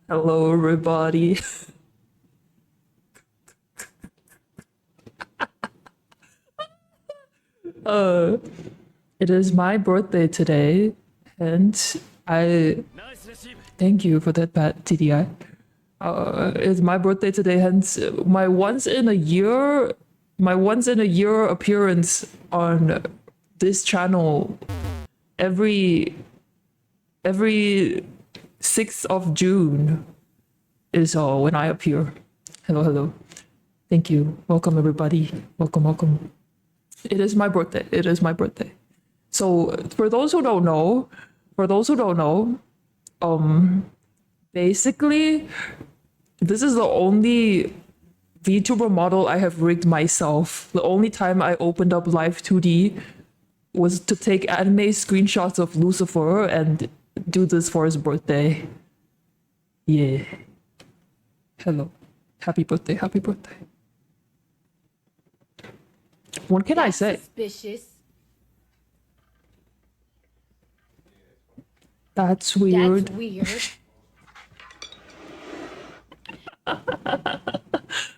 Hello, everybody. It is my birthday today, and I thank you for that, Pat TDI. It's my birthday today, hence my once in a year appearance on this channel every 6th of June is when I appear. Hello. Thank you. Welcome, everybody. Welcome. It is my birthday. So for those who don't know, basically, this is the only VTuber model I have rigged myself. The only time I opened up Live 2D was to take anime screenshots of Lucifer and do this for his birthday. Yeah. Hello. Happy birthday. What can I say? Suspicious. That's weird. That's weird.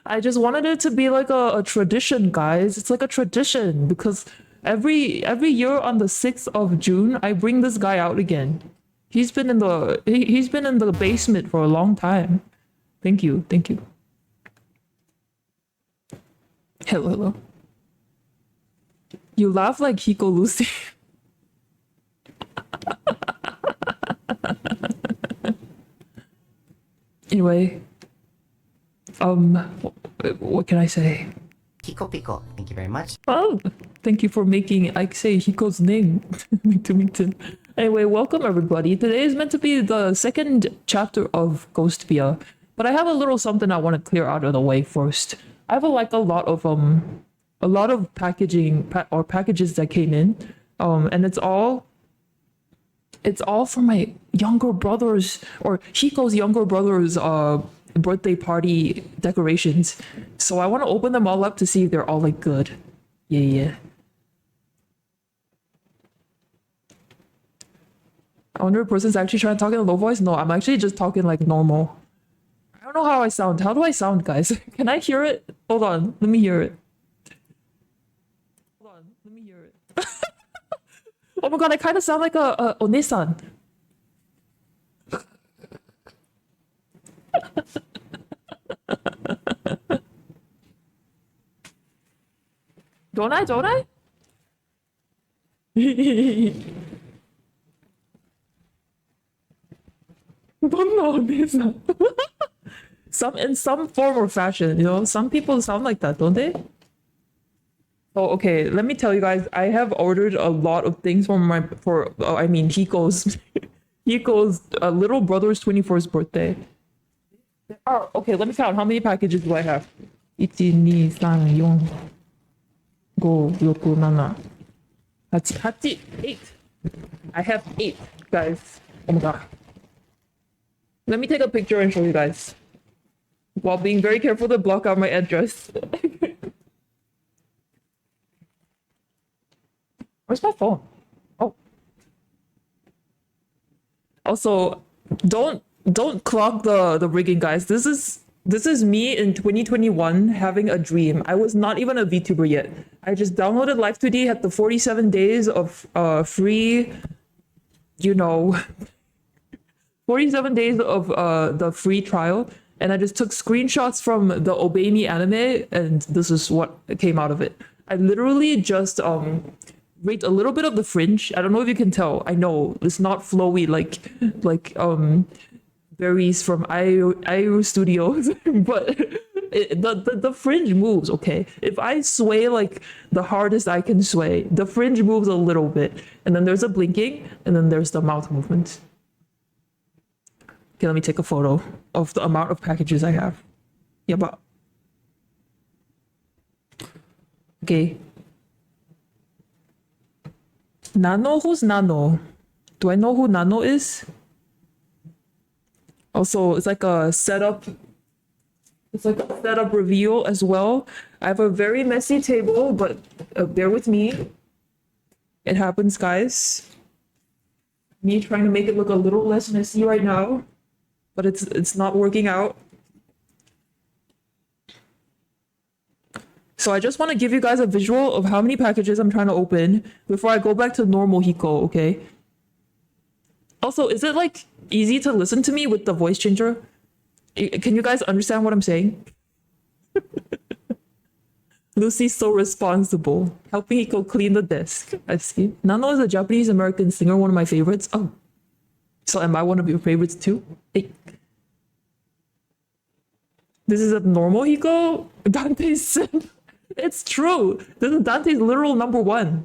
I just wanted it to be like a tradition, guys. It's like a tradition because every year on the 6th of June, I bring this guy out again. He's been in the basement for a long time. Thank you. Hello. You laugh like Hiko Lucy. Anyway, what can I say? Hikopiko, thank you very much. Oh, thank you for making Ike say Hiko's name. Mington. Anyway, welcome everybody. Today is meant to be the second chapter of Ghostpia, but I have a little something I want to clear out of the way first. I have a lot of packaging or packages that came in, and it's all for my younger brother's or Hiko's younger brother's birthday party decorations. So I want to open them all up to see if they're all like good. Yeah. I wonder if a person's actually trying to talk in a low voice. No, I'm actually just talking like normal. I don't know how I sound. How do I sound, guys? Can I hear it? Hold on, let me hear it. Oh my god, I kind of sound like a Onesan. Don't I? In some form or fashion, you know, some people sound like that, don't they? Oh, okay. Let me tell you guys, I have ordered a lot of things for Hiko's little brother's 21st birthday. Oh, okay. Let me count. How many packages do I have? 1, 2, 3, 4, 5, 6, 7, 8. I have 8, guys. Oh my god. Let me take a picture and show you guys. While being very careful to block out my address. Where's my phone? Oh. Also, don't clog the rigging, guys. This is me in 2021 having a dream. I was not even a VTuber yet. I just downloaded Live 2D, had the 47 days of free, 47 days of the free trial, and I just took screenshots from the Obey Me anime, and this is what came out of it. I literally just rigged a little bit of the fringe. I don't know if you can tell. I know it's not flowy like berries from IU Studios, but the fringe moves, okay? If I sway like the hardest I can sway, the fringe moves a little bit, and then there's a blinking, and then there's the mouth movement. Okay, let me take a photo of the amount of packages I have. Yeah, but okay. Nano? Who's Nano? Do I know who Nano is? Also, it's like a setup. It's like a setup reveal as well. I have a very messy table, but bear with me. It happens, guys. Me trying to make it look a little less messy right now, but it's not working out. So I just want to give you guys a visual of how many packages I'm trying to open before I go back to normal Hiko, okay? Also, is it like easy to listen to me with the voice changer? Can you guys understand what I'm saying? Lucy's so responsible, helping Hiko clean the desk. I see. Nano is a Japanese American singer, one of my favorites. Oh, so am I one of your favorites too? Hey. This is a normal Hiko? Dante's. It's true. This is Dante's literal number one.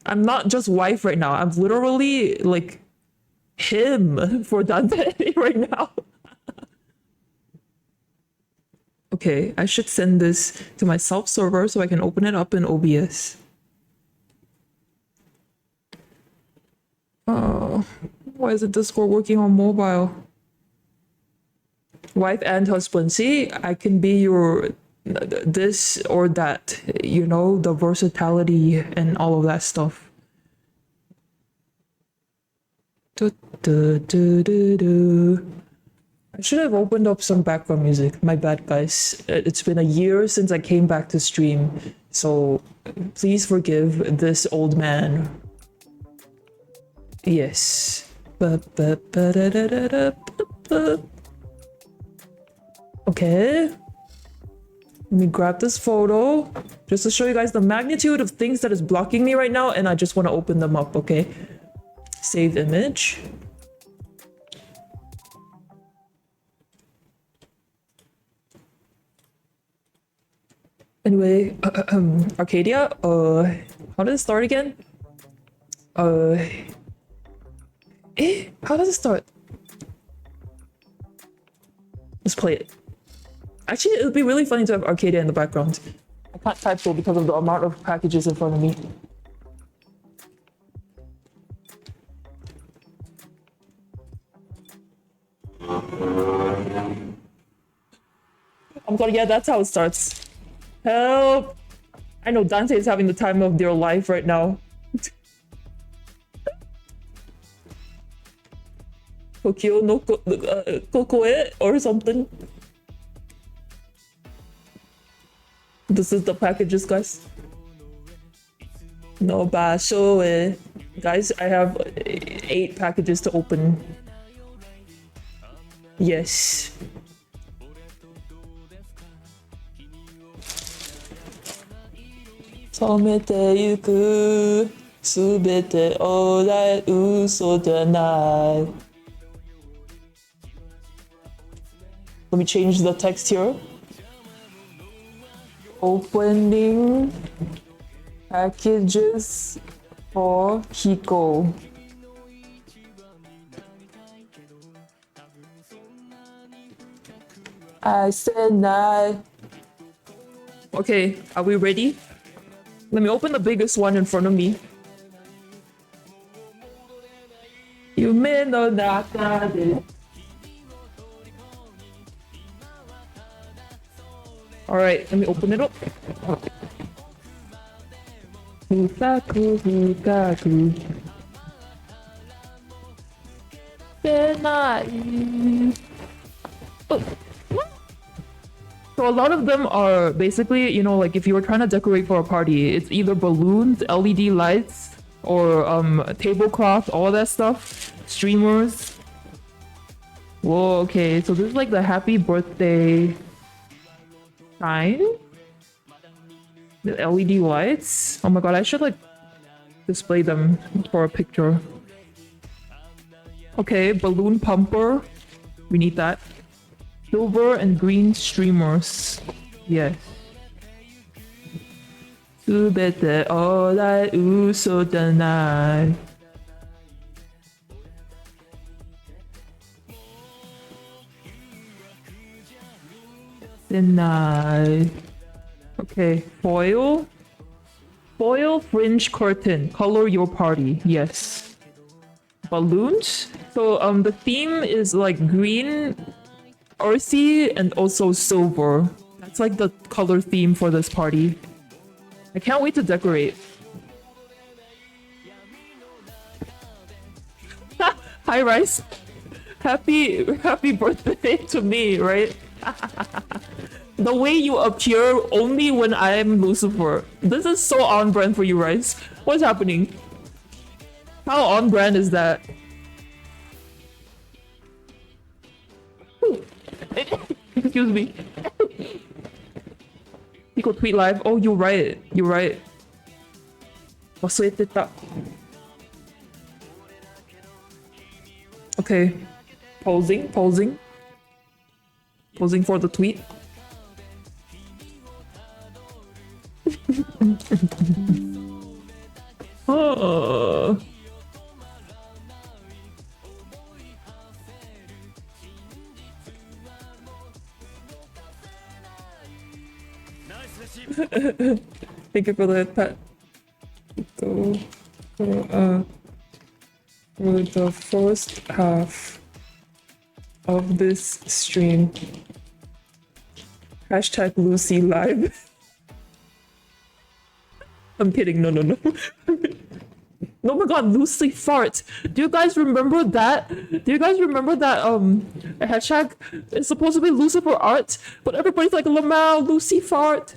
I'm not just wife right now. I'm literally like him for Dante right now. Okay, I should send this to my self-server so I can open it up in OBS. Oh, why isn't Discord working on mobile? Wife and husband. See, I can be your this or that, you know, the versatility and all of that stuff. Do, do, do, do, do. I should have opened up some background music. My bad, guys. It's been a year since I came back to stream, so please forgive this old man. Yes. Okay. Let me grab this photo just to show you guys the magnitude of things that is blocking me right now, and I just want to open them up, okay? Save image. Anyway, Arcadia, how does it start again? How does it start? Let's play it. Actually, it would be really funny to have Arcadia in the background. I can't type though because of the amount of packages in front of me. I'm sorry, yeah, that's how it starts. Help! I know Dante is having the time of their life right now. Tokyo no Kokoe or something. This is the packages, guys. No basho. Guys, I have 8 packages to open. Yes. Somete yuku subete orai uso janai. Let me change the text here. Opening packages for Hiko. I said nah. Okay, are we ready? Let me open the biggest one in front of me. Yume no naka de. Alright, let me open it up. Fukaku, fukaku. Denai. Oh. So a lot of them are basically, you know, like if you were trying to decorate for a party, it's either balloons, LED lights, or tablecloth, all that stuff, streamers. Whoa, okay, so this is like the happy birthday sign. The LED lights. Oh my god, I should like display them for a picture. Okay, balloon pumper. We need that. Silver and green streamers. Yes. Subete orai uso danai. Deny. Okay, foil. Foil fringe curtain. Color your party. Yes. Balloons. So the theme is like green, earthy, and also silver. That's like the color theme for this party. I can't wait to decorate. Hi, Rice. Happy birthday to me, right? The way you appear only when I'm Lucifer. This is so on brand for you, Rice. What's happening? How on brand is that? Excuse me. Hiko tweet live. Oh, you're right. You're right.忘れてた. Okay. Posing for the tweet. Oh. Thank you for the pet. Go for the first half of this stream. Hashtag Lucy live. I'm kidding. No. Oh my god, Lucy fart. Do you guys remember that? Hashtag is supposed to be Lucifer art, but everybody's like, Lamau, Lucy fart.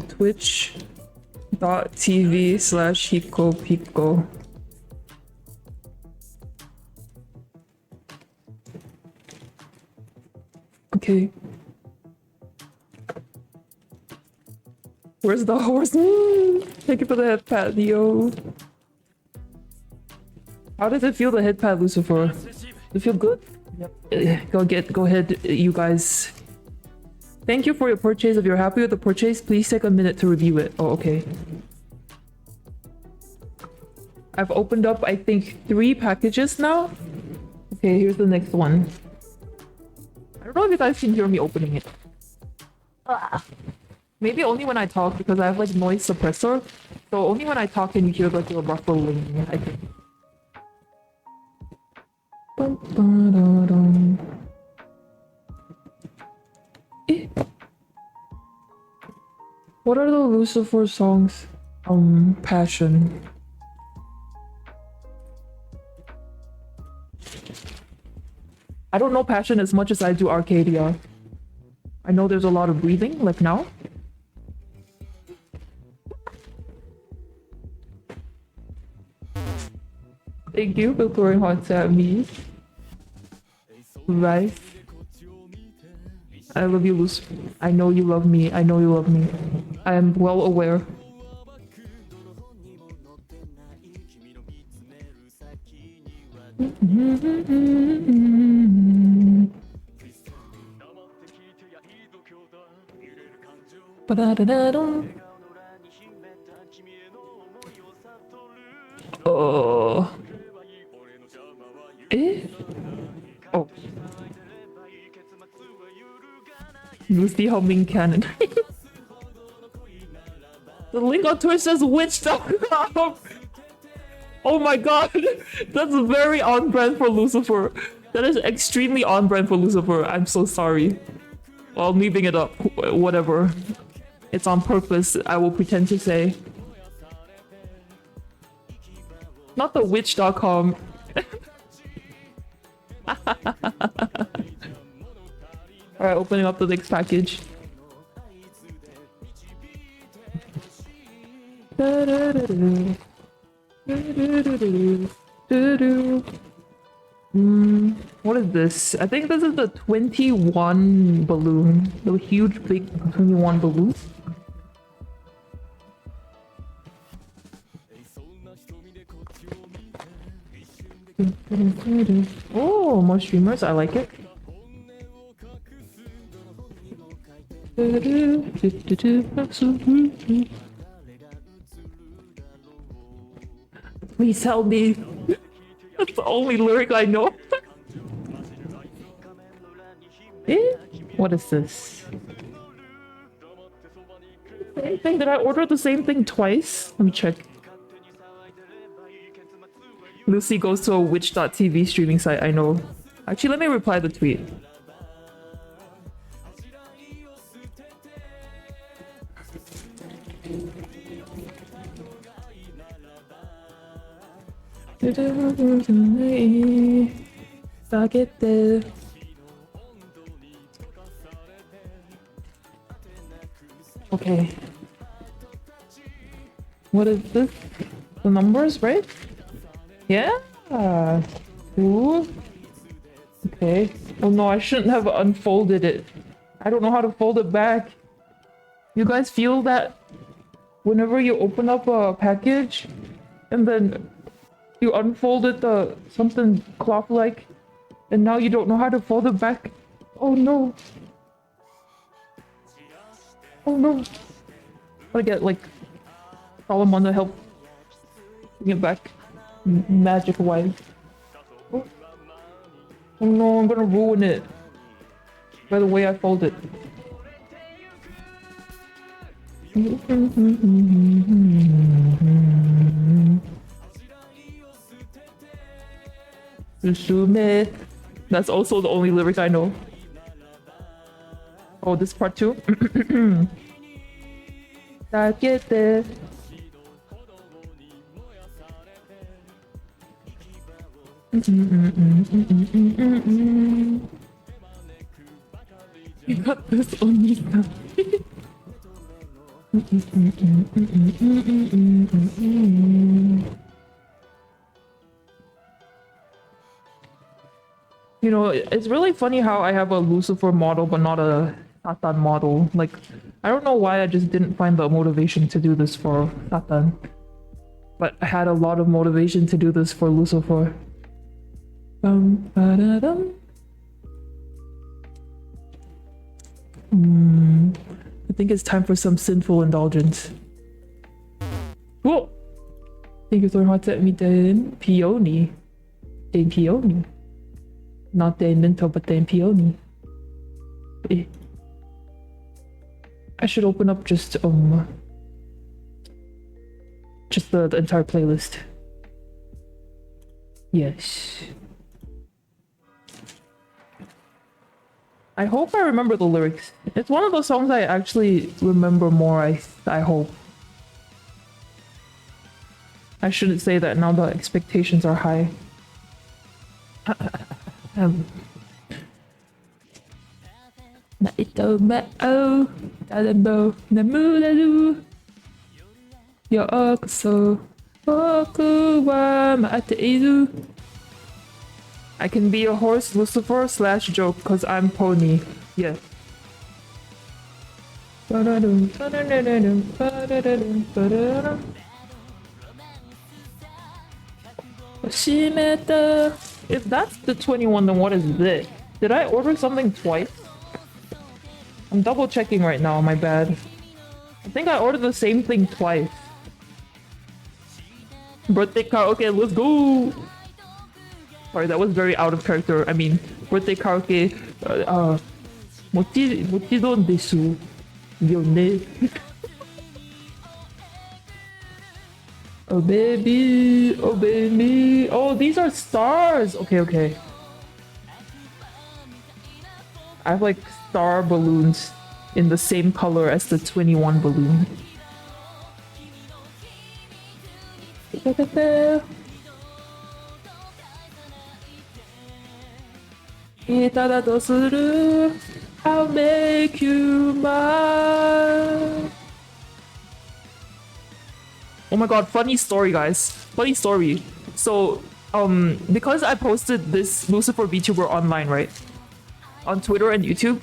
Twitch.tv/hikopiko. Okay. Where's the horse? Thank you for the head pat, yo. How does it feel, the head pat, Lucifer? Does it feel good? Yep. Go ahead, you guys. Thank you for your purchase. If you're happy with the purchase, please take a minute to review it. Oh, okay. I've opened up, I think, 3 packages now. Okay, here's the next one. I don't know if you guys can hear me opening it. Maybe only when I talk, because I have like noise suppressor. So only when I talk can you hear like the ruffling, I think. What are the Lucifer songs? Passion. I don't know Passion as much as I do Arcadia. I know there's a lot of breathing, like now. Thank you for throwing hearts at me. Right. I love you, Lucifer. I know you love me. I know you love me. I am well aware. Oh. Eh? Oh. Lucy humming canon. The link on Twitch says witch.com. Oh my god. That's very on brand for Lucifer. That is extremely on brand for Lucifer. I'm so sorry. Well, I'm leaving it up. Whatever. It's on purpose, I will pretend to say. Not the witch.com. Alright, opening up the next package. What is this? I think this is the 21 balloon. The huge big 21 balloon. Oh, more streamers. I like it. Please help me. That's the only lyric I know. Eh? What is this? Same thing? Did I order the same thing twice? Let me check. Lucy goes to a witch.tv streaming site, I know. Actually, let me reply the tweet. Okay. What is this? The numbers, right? Yeah. Ooh. Okay. Oh no, I shouldn't have unfolded it. I don't know how to fold it back. You guys feel that whenever you open up a package and then you unfolded the something cloth-like and now you don't know how to fold it back? Oh no. Oh no. I get like Solomon to help bring it back magic wise. Oh. Oh no, I'm gonna ruin it by the way I fold it. Susume. That's also the only lyric I know. Oh, this part too? Takete. You got this on me. You know, it's really funny how I have a Lucifer model but not a Satan model. Like, I don't know why I just didn't find the motivation to do this for Satan. But I had a lot of motivation to do this for Lucifer. Ba-da-dum. I think it's time for some sinful indulgence. Whoa! Thank you so much at me, Dan Peony. Dan Peony. Not Dan Minto, but Dan Peony. Eh. I should open up just the entire playlist. Yes. I hope I remember the lyrics. It's one of those songs I actually remember more, I hope. I shouldn't say that now, the expectations are high. Naito ma'o, dadabo, namulalu. Yokoso, boku wa ma'ate iru. I can be a horse, Lucifer / joke, cause I'm pony. Yes. If that's the 21, then what is this? Did I order something twice? I'm double checking right now, my bad. I think I ordered the same thing twice. Birthday karaoke, let's go! Sorry, that was very out of character. I mean, birthday karaoke, mochidon desu. Yone. Oh baby, oh baby. Oh, these are stars! Okay, okay. I have like star balloons in the same color as the 21 balloon. I'll make you mine. Oh my god, funny story, guys. Funny story. So, because I posted this Lucifer VTuber online, right? On Twitter and YouTube.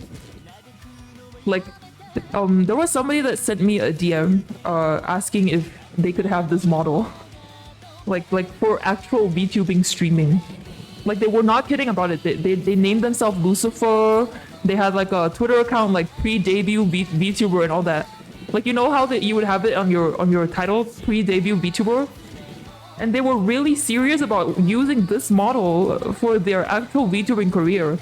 Like, there was somebody that sent me a DM asking if they could have this model. Like for actual VTubing streaming. Like, they were not kidding about it. They named themselves Lucifer. They had like a Twitter account, like pre-debut VTuber and all that. Like, you know how that you would have it on your title, pre-debut VTuber? And they were really serious about using this model for their actual VTubing career.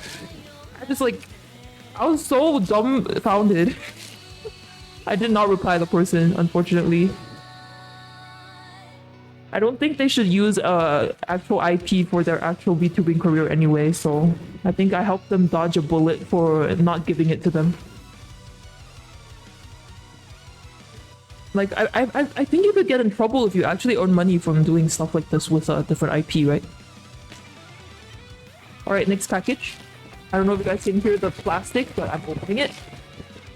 I was so dumbfounded. I did not reply the person, unfortunately. I don't think they should use actual IP for their actual VTubing career anyway, so I think I helped them dodge a bullet for not giving it to them. Like, I think you could get in trouble if you actually earn money from doing stuff like this with a different IP, right? Alright, next package. I don't know if you guys can hear the plastic, but I'm opening it.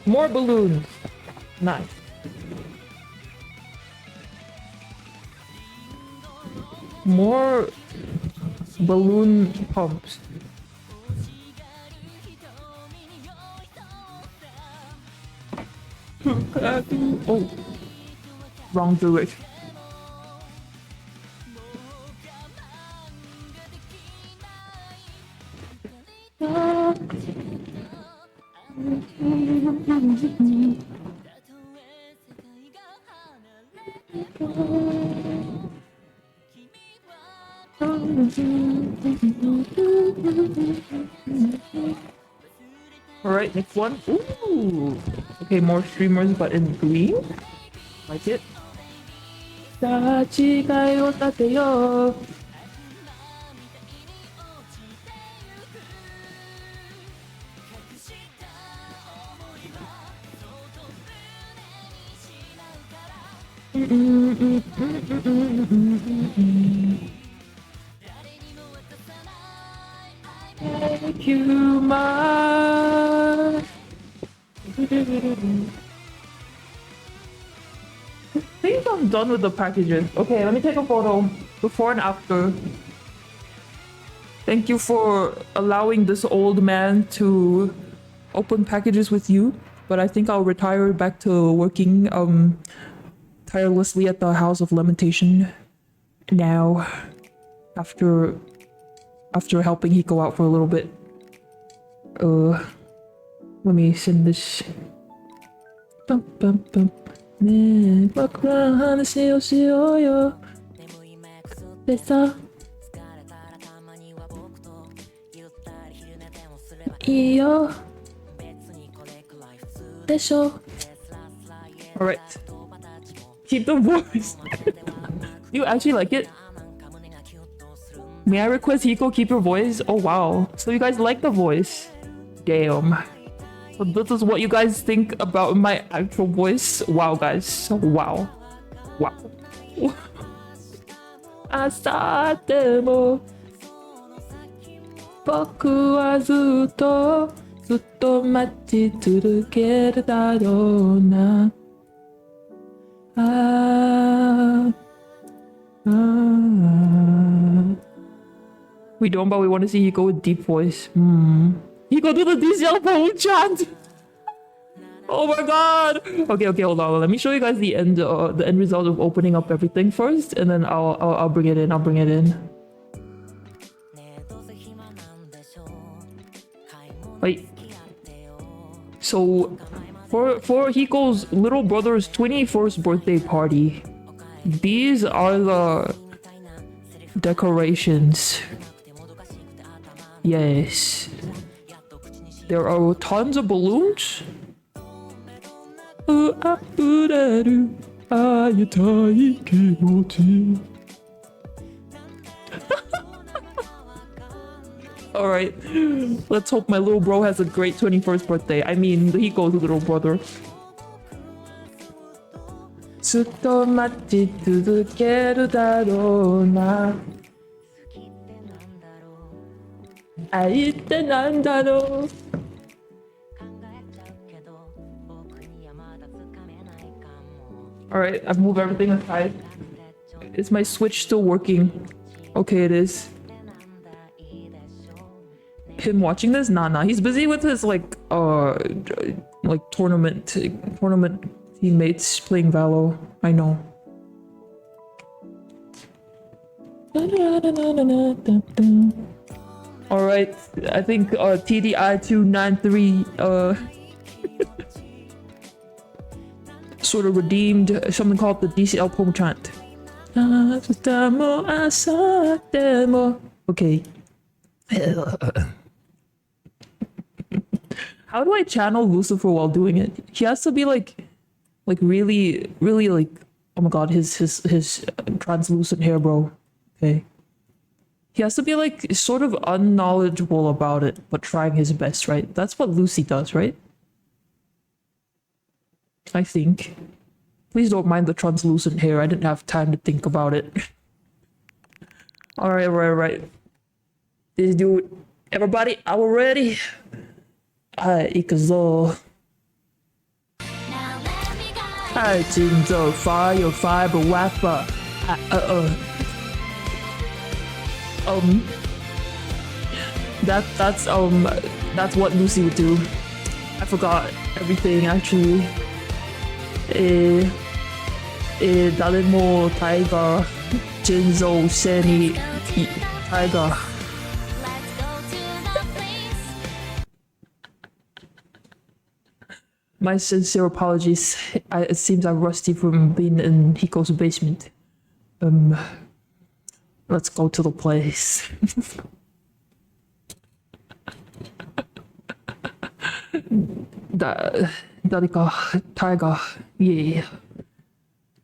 More balloons. Nice. More balloon pumps. Oh, wrong direction. Alright, next one. Ooh. Okay, more streamers, but in green. Like it. 立ち替えを立てよう. Thank you much. I think I'm done with the packages. Okay, let me take a photo before and after. Thank you for allowing this old man to open packages with you, but I think I'll retire back to working tirelessly at the House of Lamentation now after helping Hiko out for a little bit. Let me send this. Bum, bum, bum. 네, 막랑 하나씩 오시오요. 됐어. 이요. 됐어. Alright. Keep the voice. You actually like it? May I request Hiko keep your voice? Oh wow. So you guys like the voice? Damn. So this is what you guys think about my actual voice? Wow, guys. Wow. Wow. 朝でも僕はずっと待ち続けるだろうな。We don't, but we want to see Hiko with deep voice. Hiko, do the DCL phone chant! Oh my god! Okay, hold on. Let me show you guys the end result of opening up everything first, and then I'll bring it in. Wait. So, for Hiko's little brother's 21st birthday party, these are the decorations. Yes. There are tons of balloons. Alright, let's hope my little bro has a great 21st birthday. I mean, Hiko's little brother. ずっと待ち続けるだろうな。愛ってなんだろう。Alright, I've moved everything aside. Is my Switch still working? Okay, it is. Him watching this? Nah. He's busy with his tournament teammates playing Valo. I know. Alright, I think TDI293 sort of redeemed something called the DCL poem chant. Okay. How do I channel Lucifer while doing it? He has to be like really Oh my god, his translucent hair, bro. Okay. He has to be like sort of unknowledgeable about it, but trying his best, right? That's what Lucy does, right? I think. Please don't mind the translucent hair. I didn't have time to think about it. Alright, right. This dude. Everybody, are we ready? Ikazo. 爱情走 fire fiber wapper. That's what Lucy would do. I forgot everything actually. Dalemo Tiger, Jinzo Seni Tiger. My sincere apologies. It seems I'm rusty from being in Hiko's basement. Let's go to the place. Darika, Tiger, yeah.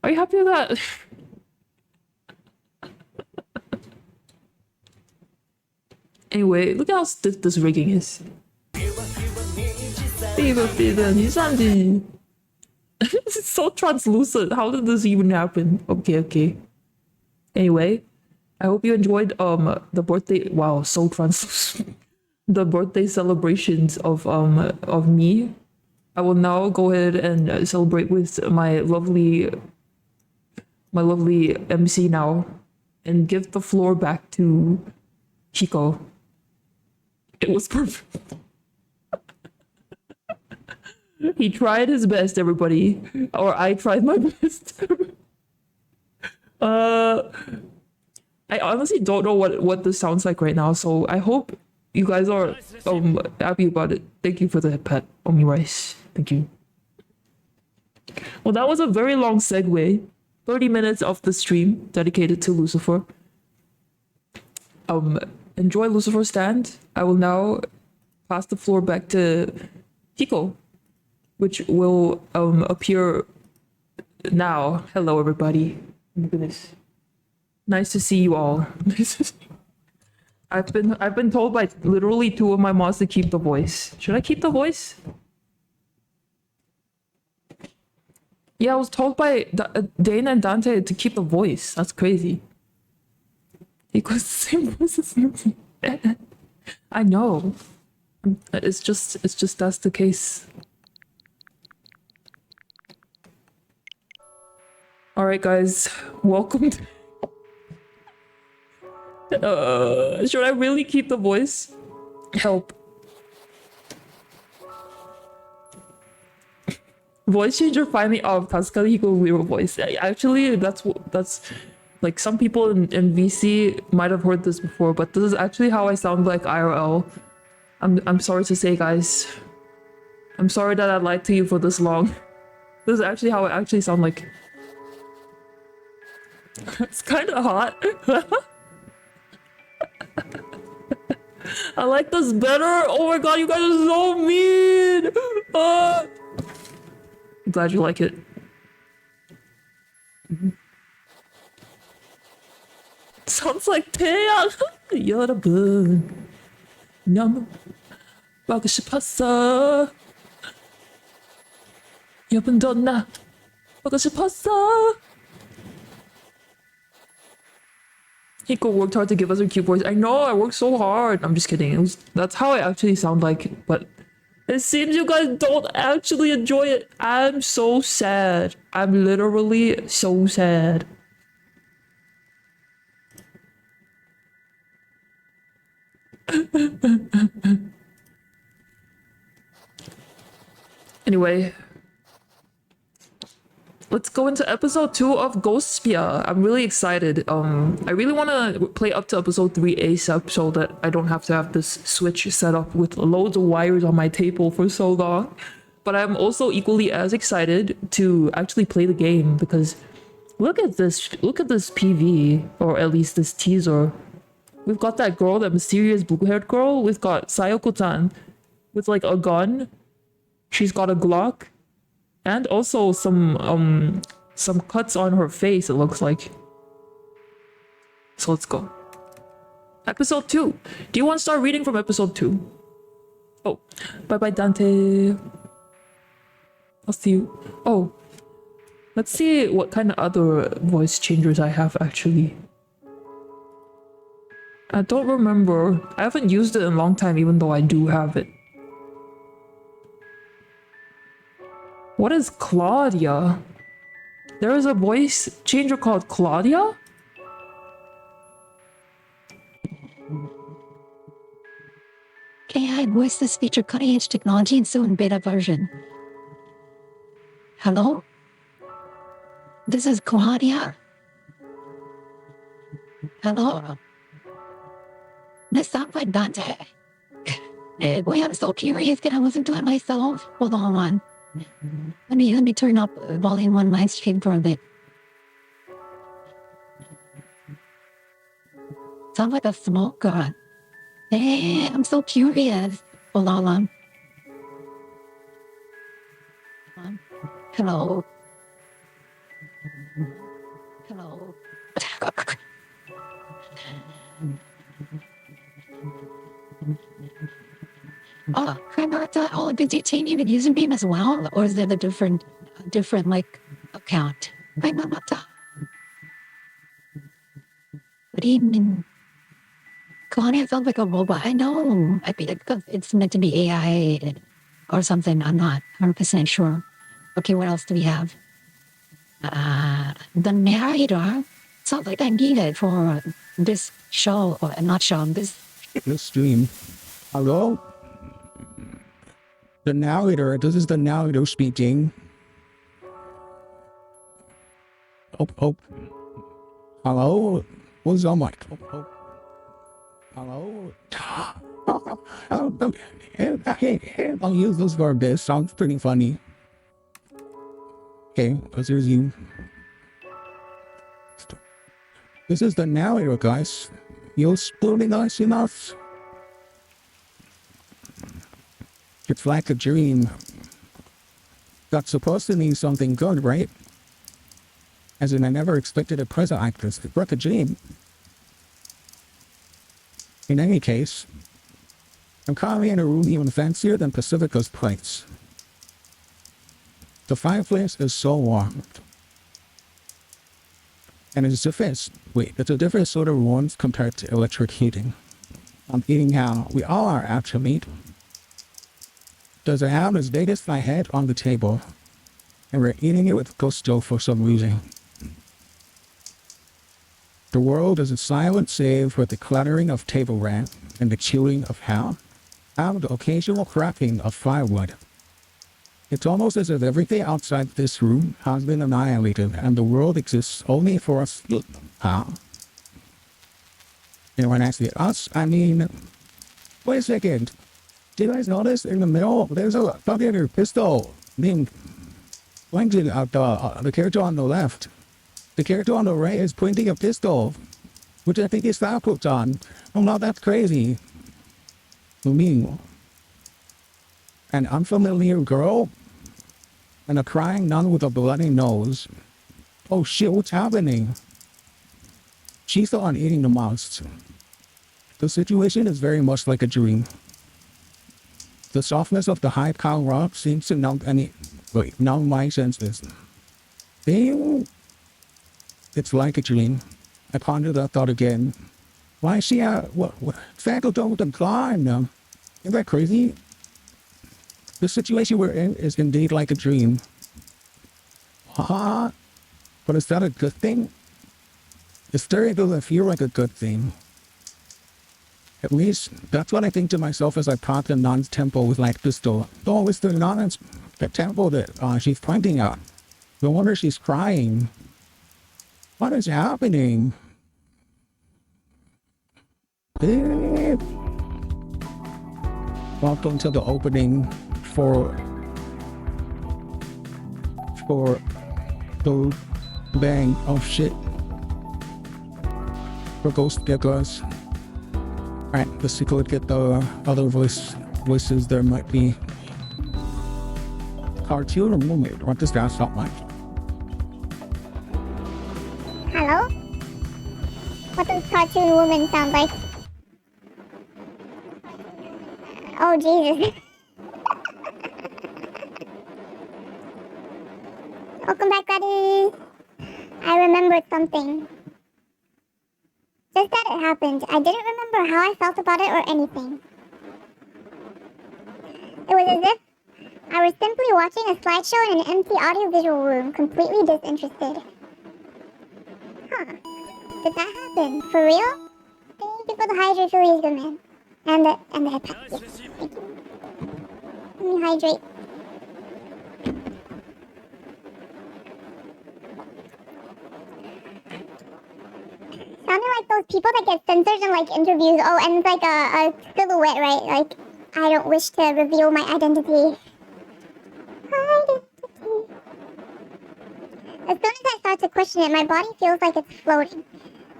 Are you happy with that? Anyway, look how stiff this rigging is. It's so translucent. How did this even happen? Okay. Anyway, I hope you enjoyed the birthday. Wow, so translucent. The birthday celebrations of me. I will now go ahead and celebrate with my lovely MC now, and give the floor back to Hiko. It was perfect. He tried his best, everybody. Or I tried my best. I honestly don't know what this sounds like right now, so I hope you guys are happy about it. Thank you for the pet, Omi Rice. Thank you. Well, that was a very long segue. 30 minutes of the stream dedicated to Lucifer. Enjoy Lucifer's stand. I will now pass the floor back to Hiko, which will appear now. Hello, everybody. Look at this. Nice to see you all. I've been told by literally 2 of my mods to keep the voice. Should I keep the voice? Yeah, I was told by Dana and Dante to keep the voice. That's crazy. Because the same voice as me. I know. It's just that's the case. All right, guys, welcome. Should I really keep the voice? Help. Voice changer finally off. Tasukari Hiko real voice. Actually, that's like some people in VC might have heard this before, but this is actually how I sound like IRL. I'm sorry to say, guys. I'm sorry that I lied to you for this long. This is actually how I actually sound like. It's kind of hot. I like this better. Oh my god, you guys are so mean. I'm glad you like it. Sounds like 태양. 여러분, 너무 보고 싶었어. 여러분도 나 보고 싶었어. Hiko worked hard to give us her cute voice. I know, I worked so hard. I'm just kidding. That's how I actually sound like, but it seems you guys don't actually enjoy it. I'm so sad. I'm literally so sad. Anyway, let's go into episode 2 of ghostpia. I'm really excited. I really want to play up to episode 3 ASAP so that I don't have to have this Switch set up with loads of wires on my table for so long. But I'm also equally as excited to actually play the game because look at this PV, or at least this teaser. We've got that girl, that mysterious blue-haired girl. We've got Sayoko-tan with like a gun. She's got a Glock. And also some some cuts on her face, it looks like. So let's go. Episode 2. Do you want to start reading from episode 2? Oh, bye-bye, Dante. I'll see you. Oh, let's see what kind of other voice changers I have, actually. I don't remember. I haven't used it in a long time, even though I do have it. What is Claudia? There is a voice changer called Claudia? AI voice this feature cutting-edge technology and soon beta version. Hello? This is Claudia. Hello? This sounds like Dante. Boy, I'm so curious. Can I listen to it myself? Hold on. Let me turn up volume on my stream for a bit. Sounds like a smoker. Hey, I'm so curious. Hold on. Hello. Hello. Oh, I'm not all of the team even using Beam as well, or is there a different like account? I'm not. Good evening. Claudia sounds like a robot. I know. I mean, it's meant to be AI or something. I'm not 100% sure. Okay, what else do we have? The narrator sounds like I need it for this show, or not show, this stream. Hello? The narrator, this is the narrator speaking. Oh. Hello? What's on mic? Oh. Hello? I'll use this for a bit. Sounds pretty funny. Okay, because here's you. This is the narrator, guys. You're spooning us enough. It's like a dream. That's supposed to mean something good, right? As in, I never expected a present like this. It's like a dream. In any case, I'm currently in a room even fancier than Pacifica's place. The fireplace is so warm. And it's a different sort of warmth compared to electric heating. I'm eating how we all are actually. Does it have as big as my head on the table? And we're eating it with gusto for some reason. The world is a silent save with the clattering of table rat and the chewing of ham, and the occasional cracking of firewood. It's almost as if everything outside this room has been annihilated and the world exists only for us. And when I say us, I mean, wait a second. Did you guys notice in the middle, there's a fucking pistol being pointed at the character on the left. The character on the right is pointing a pistol, which I think is put on. Oh no, that's crazy. For me. An unfamiliar girl and a crying nun with a bloody nose. Oh shit, what's happening? She's the one eating the mouse. The situation is very much like a dream. The softness of the high cow rock seems to numb my senses. Damn. It's like a dream. I pondered that thought again. Why is she what faculty with the climb? Isn't that crazy? The situation we're in is indeed like a dream. But is that a good thing? It still doesn't feel like a good thing. At least, that's what I think to myself as I pass the nun's temple with like pistol. Oh, it's the nun's temple that she's pointing at. No wonder she's crying. What is happening? Welcome to the opening for the bang of shit for ghostpia. Alright, let's see if we get the other voices there might be. Cartoon or movie? What does that sound like? what does cartoon woman sound like? Oh, Jesus. Welcome back, buddy. I remembered something. Just that it happened. I didn't remember how I felt about it or anything. It was as if I was simply watching a slideshow in an empty audiovisual room, completely disinterested. Huh. Did that happen? For real? Thank you for the hydrate, please, good man. And the head pack. Yes, thank you. Let me hydrate. Sounded like those people that get censored in like interviews. Oh, and it's like a silhouette, right? Like, I don't wish to reveal my identity. As soon as I start to question it, my body feels like it's floating.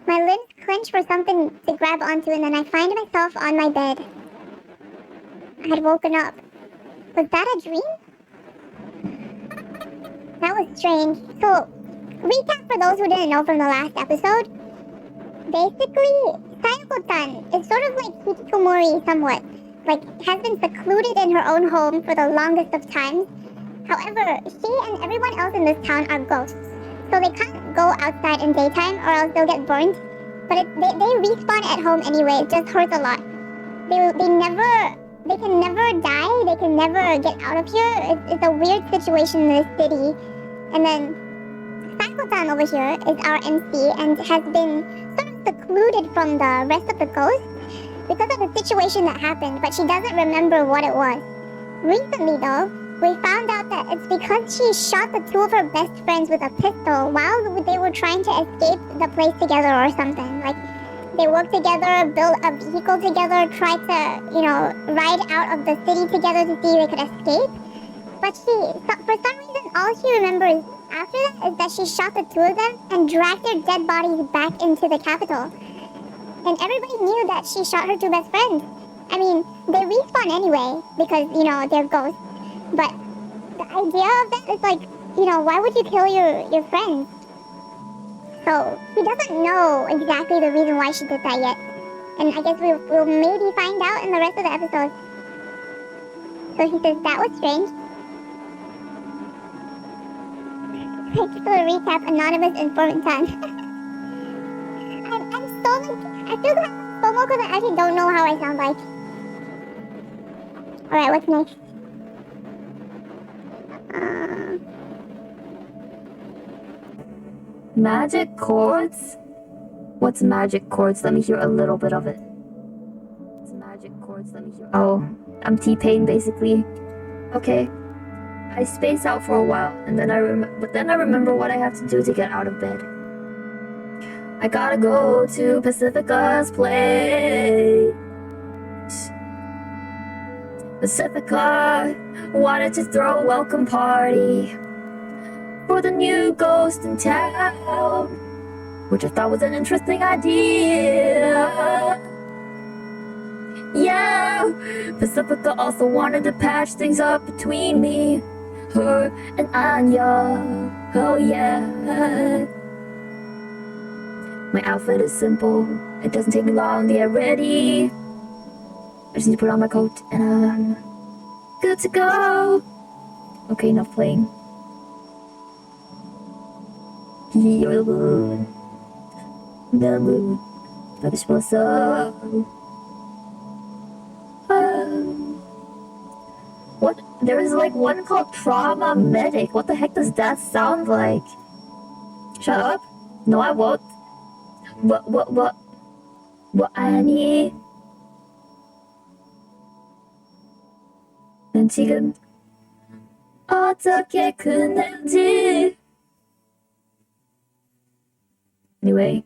My limbs clench for something to grab onto, and then I find myself on my bed. I had woken up. Was that a dream? That was strange. So, recap for those who didn't know from the last episode. Basically, Sayoko-san is sort of like hikikomori somewhat. Like, has been secluded in her own home for the longest of times. However, she and everyone else in this town are ghosts. So they can't go outside in daytime or else they'll get burned. But they respawn at home anyway. It just hurts a lot. They can never die. They can never get out of here. It's a weird situation in this city. And then Sayoko-san over here is our MC and has been sort of secluded from the rest of the ghosts because of the situation that happened, but she doesn't remember what it was. Recently though, we found out that it's because she shot the two of her best friends with a pistol while they were trying to escape the place together or something. Like, they worked together, built a vehicle together, tried to, ride out of the city together to see if they could escape. But for some reason, all she remembers after that is that she shot the two of them and dragged their dead bodies back into the capital. And everybody knew that she shot her two best friends. I mean, they respawn anyway because, they're ghosts. But the idea of that is like, why would you kill your friends? So, he doesn't know exactly the reason why she did that yet. And I guess we'll maybe find out in the rest of the episode. So he says that was strange. Thanks for the recap, anonymous informant time. I'm so like, I feel kind of FOMO because I actually don't know how I sound like. Alright, what's next? Magic chords? What's magic chords? Let me hear a little bit of it. What's magic chords? Let me hear. Oh, I'm T-Pain basically. Okay. I space out for a while, and then I remember what I have to do to get out of bed. I gotta go to Pacifica's place. Pacifica wanted to throw a welcome party for the new ghost in town, which I thought was an interesting idea. Yeah, Pacifica also wanted to patch things up between me, her, and Anya. Oh yeah. My outfit is simple. It doesn't take me long to get ready. I just need to put on my coat and I'm good to go. Okay, enough playing. You're the moon. The moon. That is what's up. What? There is like one called Trauma Medic. What the heck does that sound like? Shut up. No, I won't. What I need. 난 지금 어떻게 끝낼지. Anyway,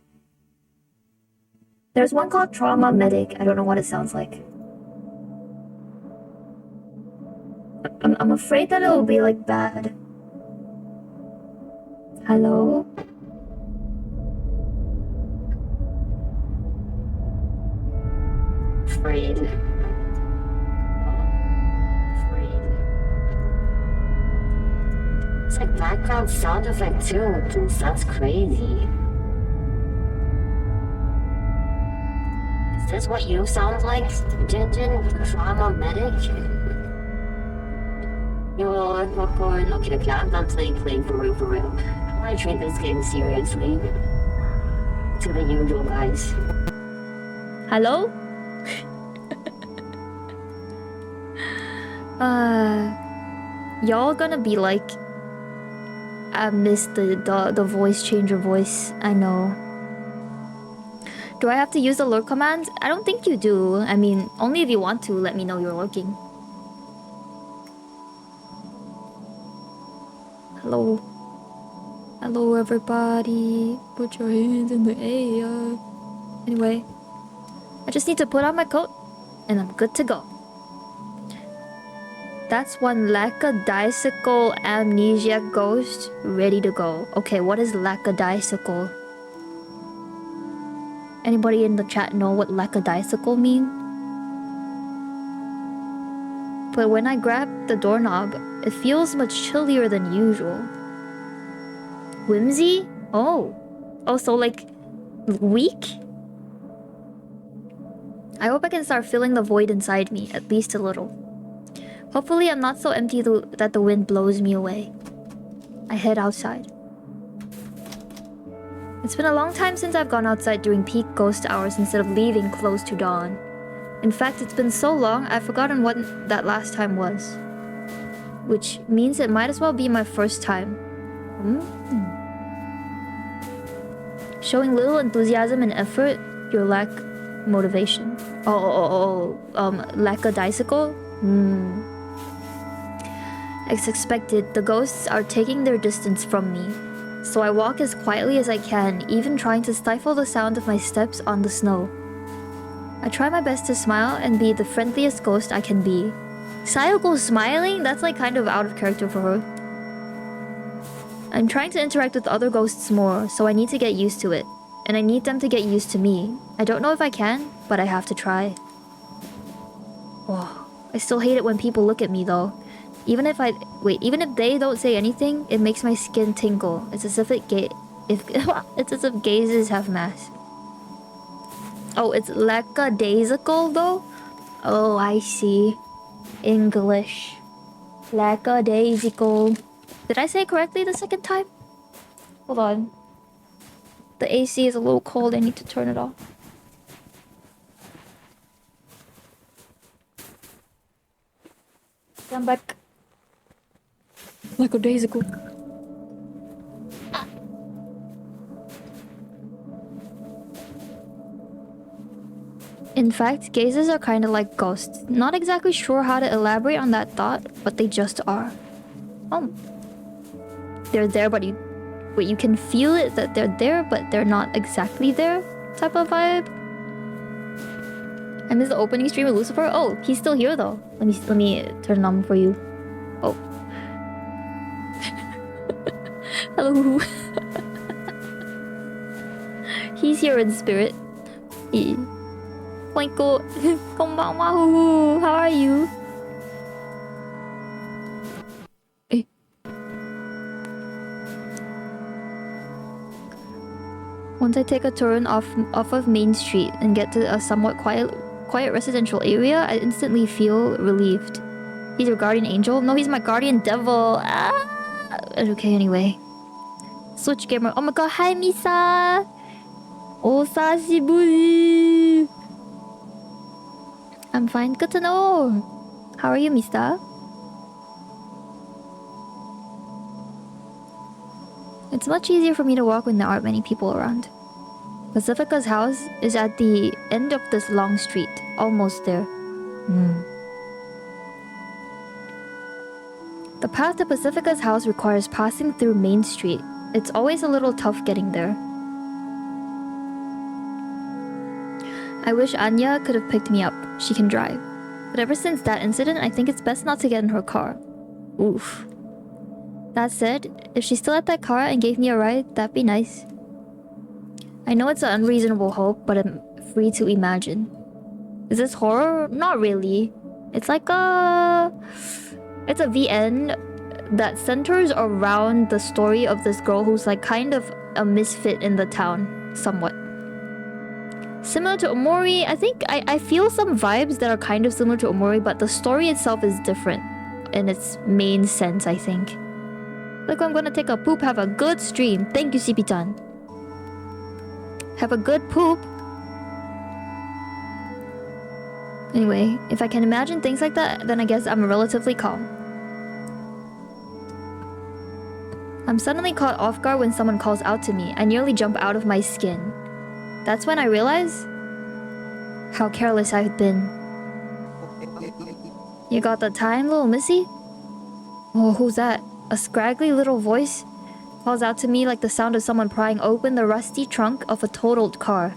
there's one called Trauma Medic. I don't know what it sounds like. I'm afraid that it will be like bad. Hello? Afraid. It's like background sound effect too. It sounds crazy. this what you sound like, Jinjin? Trauma medic? You're popcorn. Okay, I'm not playing for real. I want to treat this game seriously. To the usual guys. Hello? Y'all gonna be like, I missed the voice changer voice. I know. Do I have to use the lurk command? I don't think you do. I mean, only if you want to let me know you're lurking. Hello. Hello everybody. Put your hands in the air. Anyway, I just need to put on my coat and I'm good to go. That's one lackadaisical amnesia ghost ready to go. Okay, what is lackadaisical? Anybody in the chat know what lackadaisical mean? But when I grab the doorknob, it feels much chillier than usual. Whimsy? Oh. Oh, so like weak? I hope I can start filling the void inside me, at least a little. Hopefully I'm not so empty that the wind blows me away. I head outside. It's been a long time since I've gone outside during peak ghost hours instead of leaving close to dawn. In fact, it's been so long I've forgotten what that last time was. Which means it might as well be my first time. Showing little enthusiasm and effort, you lack motivation. Lackadaisical? As expected, the ghosts are taking their distance from me. So I walk as quietly as I can, even trying to stifle the sound of my steps on the snow. I try my best to smile and be the friendliest ghost I can be. Sayoko smiling? That's like kind of out of character for her. I'm trying to interact with other ghosts more, so I need to get used to it. And I need them to get used to me. I don't know if I can, but I have to try. Oh, I still hate it when people look at me though. Even if they don't say anything, it makes my skin tingle. It's as if it's as if gazes have masks. Oh, it's lackadaisical though? Oh, I see. English. Lackadaisical. Did I say it correctly the second time? Hold on. The AC is a little cold, I need to turn it off. I'm back. Lackadaisical. In fact, gazes are kinda like ghosts. Not exactly sure how to elaborate on that thought, but they just are. Oh. They're there, but you can feel it that they're there, but they're not exactly there type of vibe. I missed the opening stream with Lucifer. Oh, he's still here though. Let me turn it on for you. Oh. Hello. He's here in spirit. Oinko. Konbanwa. How are you? Once I take a turn off of Main Street and get to a somewhat quiet residential area, I instantly feel relieved. He's your guardian angel? No, he's my guardian devil. Ah! Okay, anyway. Switch gamer. Oh my god, hi Misa! Osashiburi! I'm fine, good to know. How are you, Mista? It's much easier for me to walk when there aren't many people around. Pacifica's house is at the end of this long street. Almost there. The path to Pacifica's house requires passing through Main Street. It's always a little tough getting there. I wish Anya could have picked me up. She can drive. But ever since that incident, I think it's best not to get in her car. Oof. That said, if she's still at that car and gave me a ride, that'd be nice. I know it's an unreasonable hope, but I'm free to imagine. Is this horror? Not really. It's like it's a VN that centers around the story of this girl who's like kind of a misfit in the town, somewhat. Similar to Omori, I think I feel some vibes that are kind of similar to Omori, but the story itself is different in its main sense, I think. Look, I'm gonna take a poop. Have a good stream. Thank you, CP-chan. Have a good poop. Anyway, if I can imagine things like that, then I guess I'm relatively calm. I'm suddenly caught off guard when someone calls out to me. I nearly jump out of my skin. That's when I realize how careless I've been. You got the time, little missy? Oh, who's that? A scraggly little voice calls out to me like the sound of someone prying open the rusty trunk of a totaled car.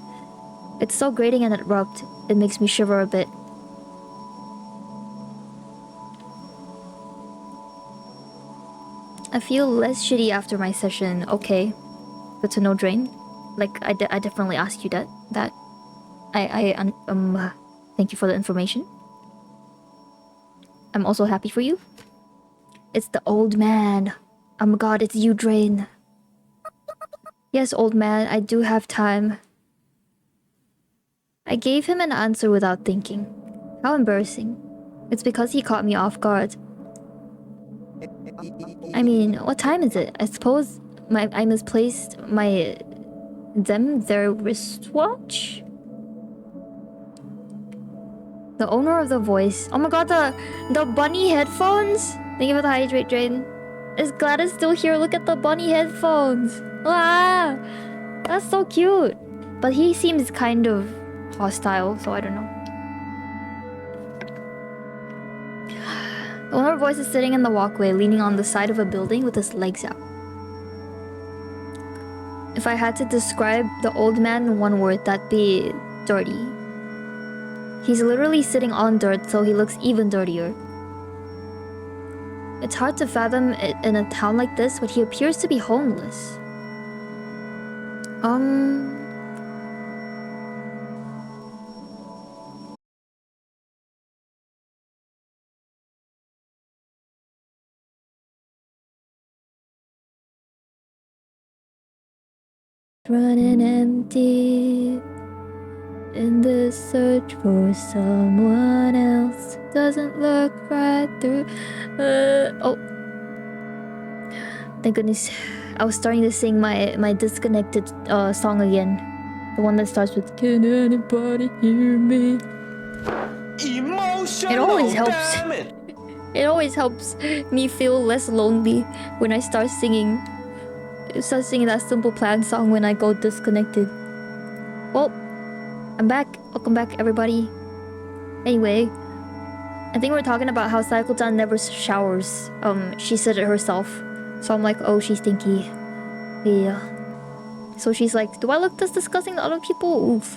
It's so grating and abrupt, it makes me shiver a bit. I feel less shitty after my session. Okay. Good to know, Drain. Like, I definitely asked you that. Thank you for the information. I'm also happy for you. It's the old man. Oh my god, it's you, Drain. Yes, old man, I do have time. I gave him an answer without thinking. How embarrassing. It's because he caught me off guard. I mean, what time is it? I suppose I misplaced their wristwatch? The owner of the voice. Oh my god, the bunny headphones? Thank you for the hydrate, Drain. Is Gladys still here? Look at the bunny headphones. Ah, that's so cute. But he seems kind of hostile, so I don't know. The owner voice is sitting in the walkway, leaning on the side of a building with his legs out. If I had to describe the old man in one word, that'd be dirty. He's literally sitting on dirt, so he looks even dirtier. It's hard to fathom it in a town like this, but he appears to be homeless. Running empty in the search for someone else. Doesn't look right through. Oh, thank goodness. I was starting to sing my disconnected song again. The one that starts with "Can anybody hear me?" It always helps. It always helps me feel less lonely when I start singing that Simple Plan song when I go disconnected. Well, I'm back. Welcome back, everybody. Anyway, I think we're talking about how Saiko-chan never showers. She said it herself. So I'm like, oh, she's stinky. Yeah. So she's like, do I look this disgusting to other people? Oof.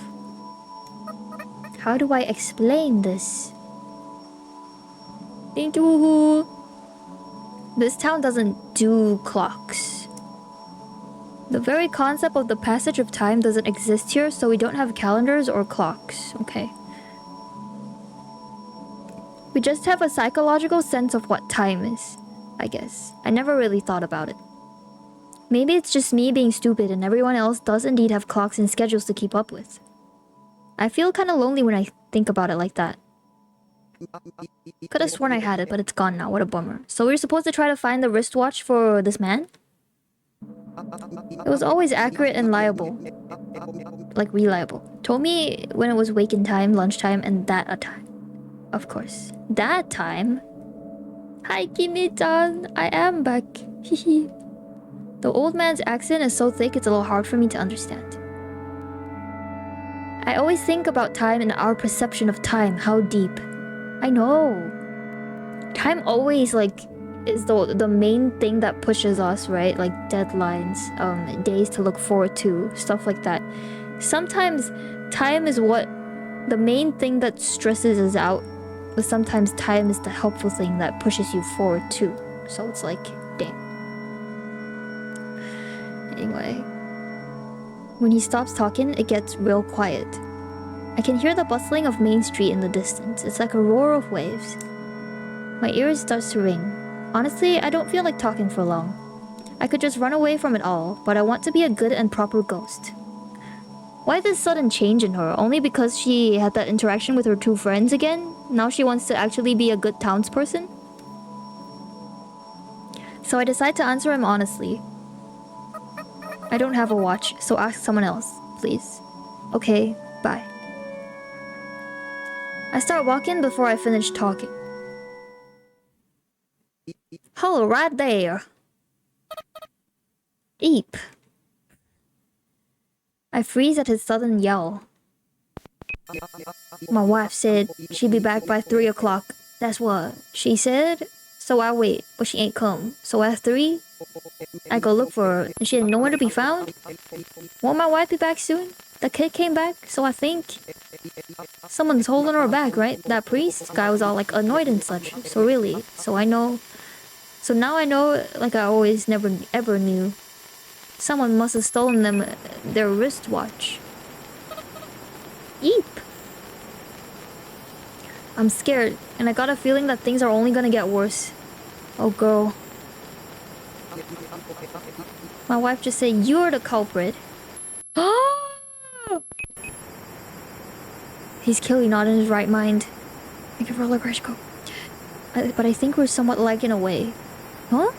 How do I explain this? Thank you. This town doesn't do clocks. The very concept of the passage of time doesn't exist here, so we don't have calendars or clocks. Okay. We just have a psychological sense of what time is, I guess. I never really thought about it. Maybe it's just me being stupid and everyone else does indeed have clocks and schedules to keep up with. I feel kind of lonely when I think about it like that. Could have sworn I had it, but it's gone now. What a bummer. So we're supposed to try to find the wristwatch for this man? It was always accurate and reliable. Like, reliable. Told me when it was wake-in time, lunchtime, and that a time. Of course. That time? Hi, Kimi-chan. I am back. Hehe. The old man's accent is so thick it's a little hard for me to understand. I always think about time and our perception of time. How deep. I know. Time always, like, is the main thing that pushes us, right? Like deadlines, days to look forward to, stuff like that. Sometimes time is what the main thing that stresses us out, but sometimes time is the helpful thing that pushes you forward too. So it's like, damn. Anyway, when he stops talking, it gets real quiet. I can hear the bustling of Main Street in the distance. It's like a roar of waves. My ears starts to ring. Honestly, I don't feel like talking for long. I could just run away from it all, but I want to be a good and proper ghost. Why this sudden change in her? Only because she had that interaction with her two friends again? Now she wants to actually be a good townsperson? So I decide to answer him honestly. I don't have a watch, so ask someone else, please. Okay, bye. I start walking before I finish talking. Hello, right there. Eep. I freeze at his sudden yell. My wife said she'd be back by 3 o'clock. That's what she said. So I wait, but she ain't come. So at 3, I go look for her, and she ain't nowhere to be found. Won't my wife be back soon? The kid came back, so I think someone's holding her back, right? That priest guy was all like annoyed and such. So really, so now I know, like I always never ever knew. Someone must have stolen them their wristwatch. Eep. I'm scared, and I got a feeling that things are only gonna get worse. Oh girl. My wife just said you're the culprit. He's clearly not in his right mind. Thank you for all the crash go. But I think we're somewhat lagging away. Huh?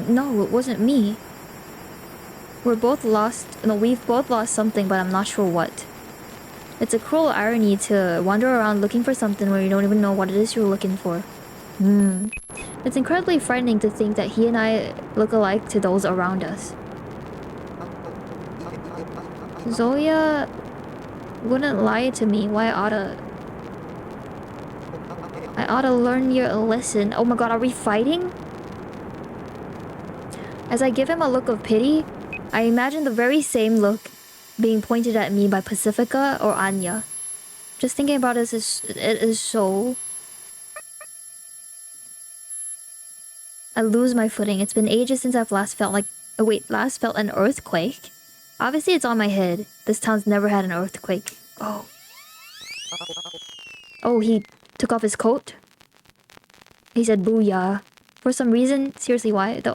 No, it wasn't me. We've both lost something, but I'm not sure what. It's a cruel irony to wander around looking for something where you don't even know what it is you're looking for. It's incredibly frightening to think that he and I look alike to those around us. Zoya wouldn't lie to me. Why I oughta learn your lesson. Oh my god, are we fighting? As I give him a look of pity, I imagine the very same look being pointed at me by Pacifica or Anya. Just thinking about it is so... I lose my footing. It's been ages since I've last felt an earthquake? Obviously it's on my head. This town's never had an earthquake. Oh. Oh, he took off his coat? He said booyah. For some reason, seriously why? The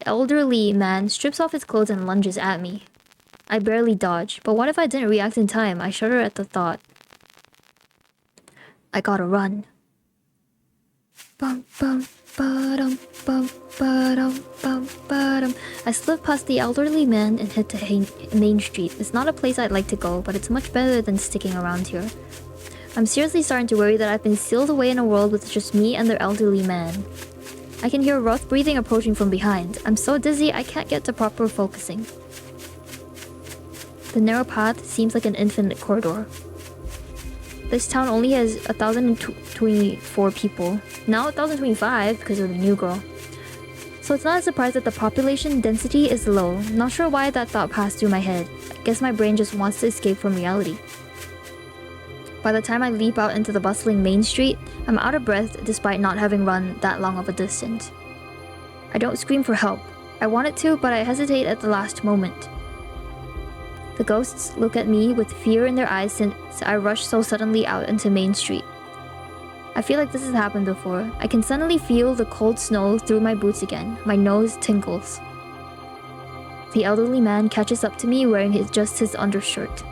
elderly man strips off his clothes and lunges at me. I barely dodge, but what if I didn't react in time? I shudder at the thought. I gotta run. Bum bum ba-dum bum ba-dum bum ba-dum. I slip past the elderly man and head to Main Street. It's not a place I'd like to go, but it's much better than sticking around here. I'm seriously starting to worry that I've been sealed away in a world with just me and their elderly man. I can hear rough breathing approaching from behind. I'm so dizzy I can't get to proper focusing. The narrow path seems like an infinite corridor. This town only has 1,024 people. Now 1,025 because of the new girl. So it's not a surprise that the population density is low. Not sure why that thought passed through my head. I guess my brain just wants to escape from reality. By the time I leap out into the bustling main street, I'm out of breath despite not having run that long of a distance. I don't scream for help. I wanted to, but I hesitate at the last moment. The ghosts look at me with fear in their eyes since I rush so suddenly out into Main Street. I feel like this has happened before. I can suddenly feel the cold snow through my boots again. My nose tingles. The elderly man catches up to me wearing just his undershirt.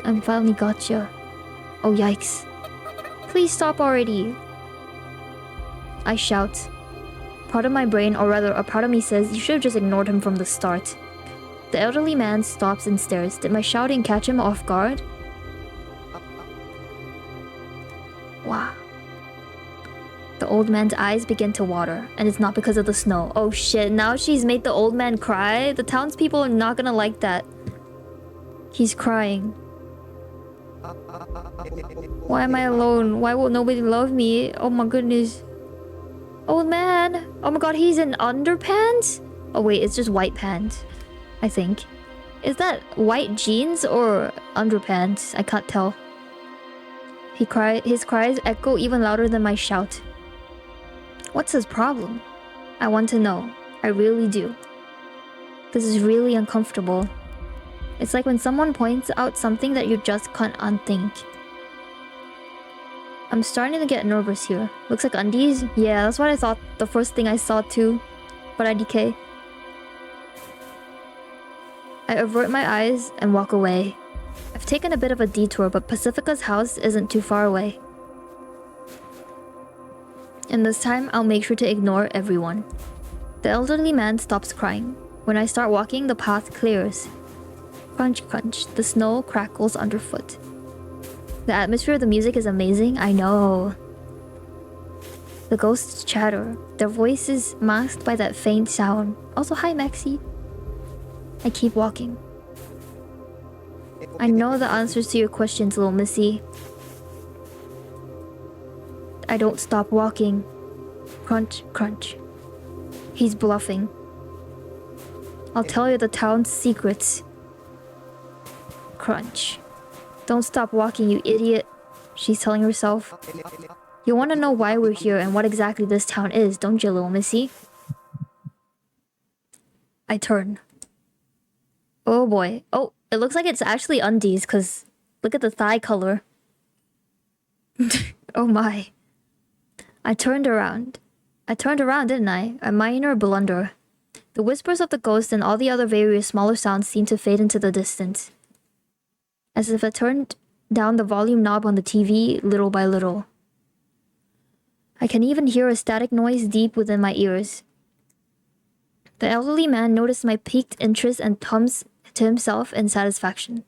I finally gotcha. Oh yikes. Please stop already. I shout. Part of my brain, or rather a part of me says, you should have just ignored him from the start. The elderly man stops and stares. Did my shouting catch him off guard? Wow. The old man's eyes begin to water, and it's not because of the snow. Oh shit, now she's made the old man cry? The townspeople are not gonna like that. He's crying. Why am I alone? Why will nobody love me? Oh my goodness. Old man! Oh my god, he's in underpants? Oh wait, it's just white pants. I think. Is that white jeans or underpants? I can't tell. His cries echo even louder than my shout. What's his problem? I want to know. I really do. This is really uncomfortable. It's like when someone points out something that you just can't unthink. I'm starting to get nervous here. Looks like undies? Yeah, that's what I thought. The first thing I saw too. But IDK. I avert my eyes and walk away. I've taken a bit of a detour, but Pacifica's house isn't too far away. And this time, I'll make sure to ignore everyone. The elderly man stops crying. When I start walking, the path clears. Crunch, crunch. The snow crackles underfoot. The atmosphere of the music is amazing, I know. The ghosts chatter, their voices masked by that faint sound. Also, hi Maxi. I keep walking. I know the answers to your questions, little missy. I don't stop walking. Crunch, crunch. He's bluffing. I'll tell you the town's secrets. Crunch. Don't stop walking, you idiot. She's telling herself. You want to know why we're here and what exactly this town is, don't you, little missy? I turn. Oh boy. Oh, it looks like it's actually undies, because look at the thigh color. Oh my. I turned around. I turned around, didn't I? A minor blunder. The whispers of the ghost and all the other various smaller sounds seemed to fade into the distance. As if I turned down the volume knob on the TV little by little. I can even hear a static noise deep within my ears. The elderly man noticed my piqued interest and hums to himself in satisfaction.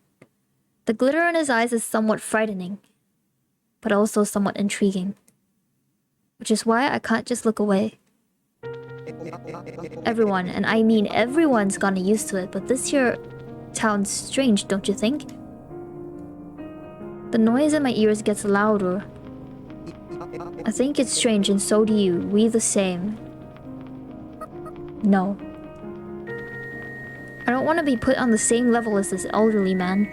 The glitter in his eyes is somewhat frightening, but also somewhat intriguing. Which is why I can't just look away. Everyone, and I mean everyone's gotten used to it, but this here town's strange, don't you think? The noise in my ears gets louder. I think it's strange, and so do you. We the same. No. I don't want to be put on the same level as this elderly man,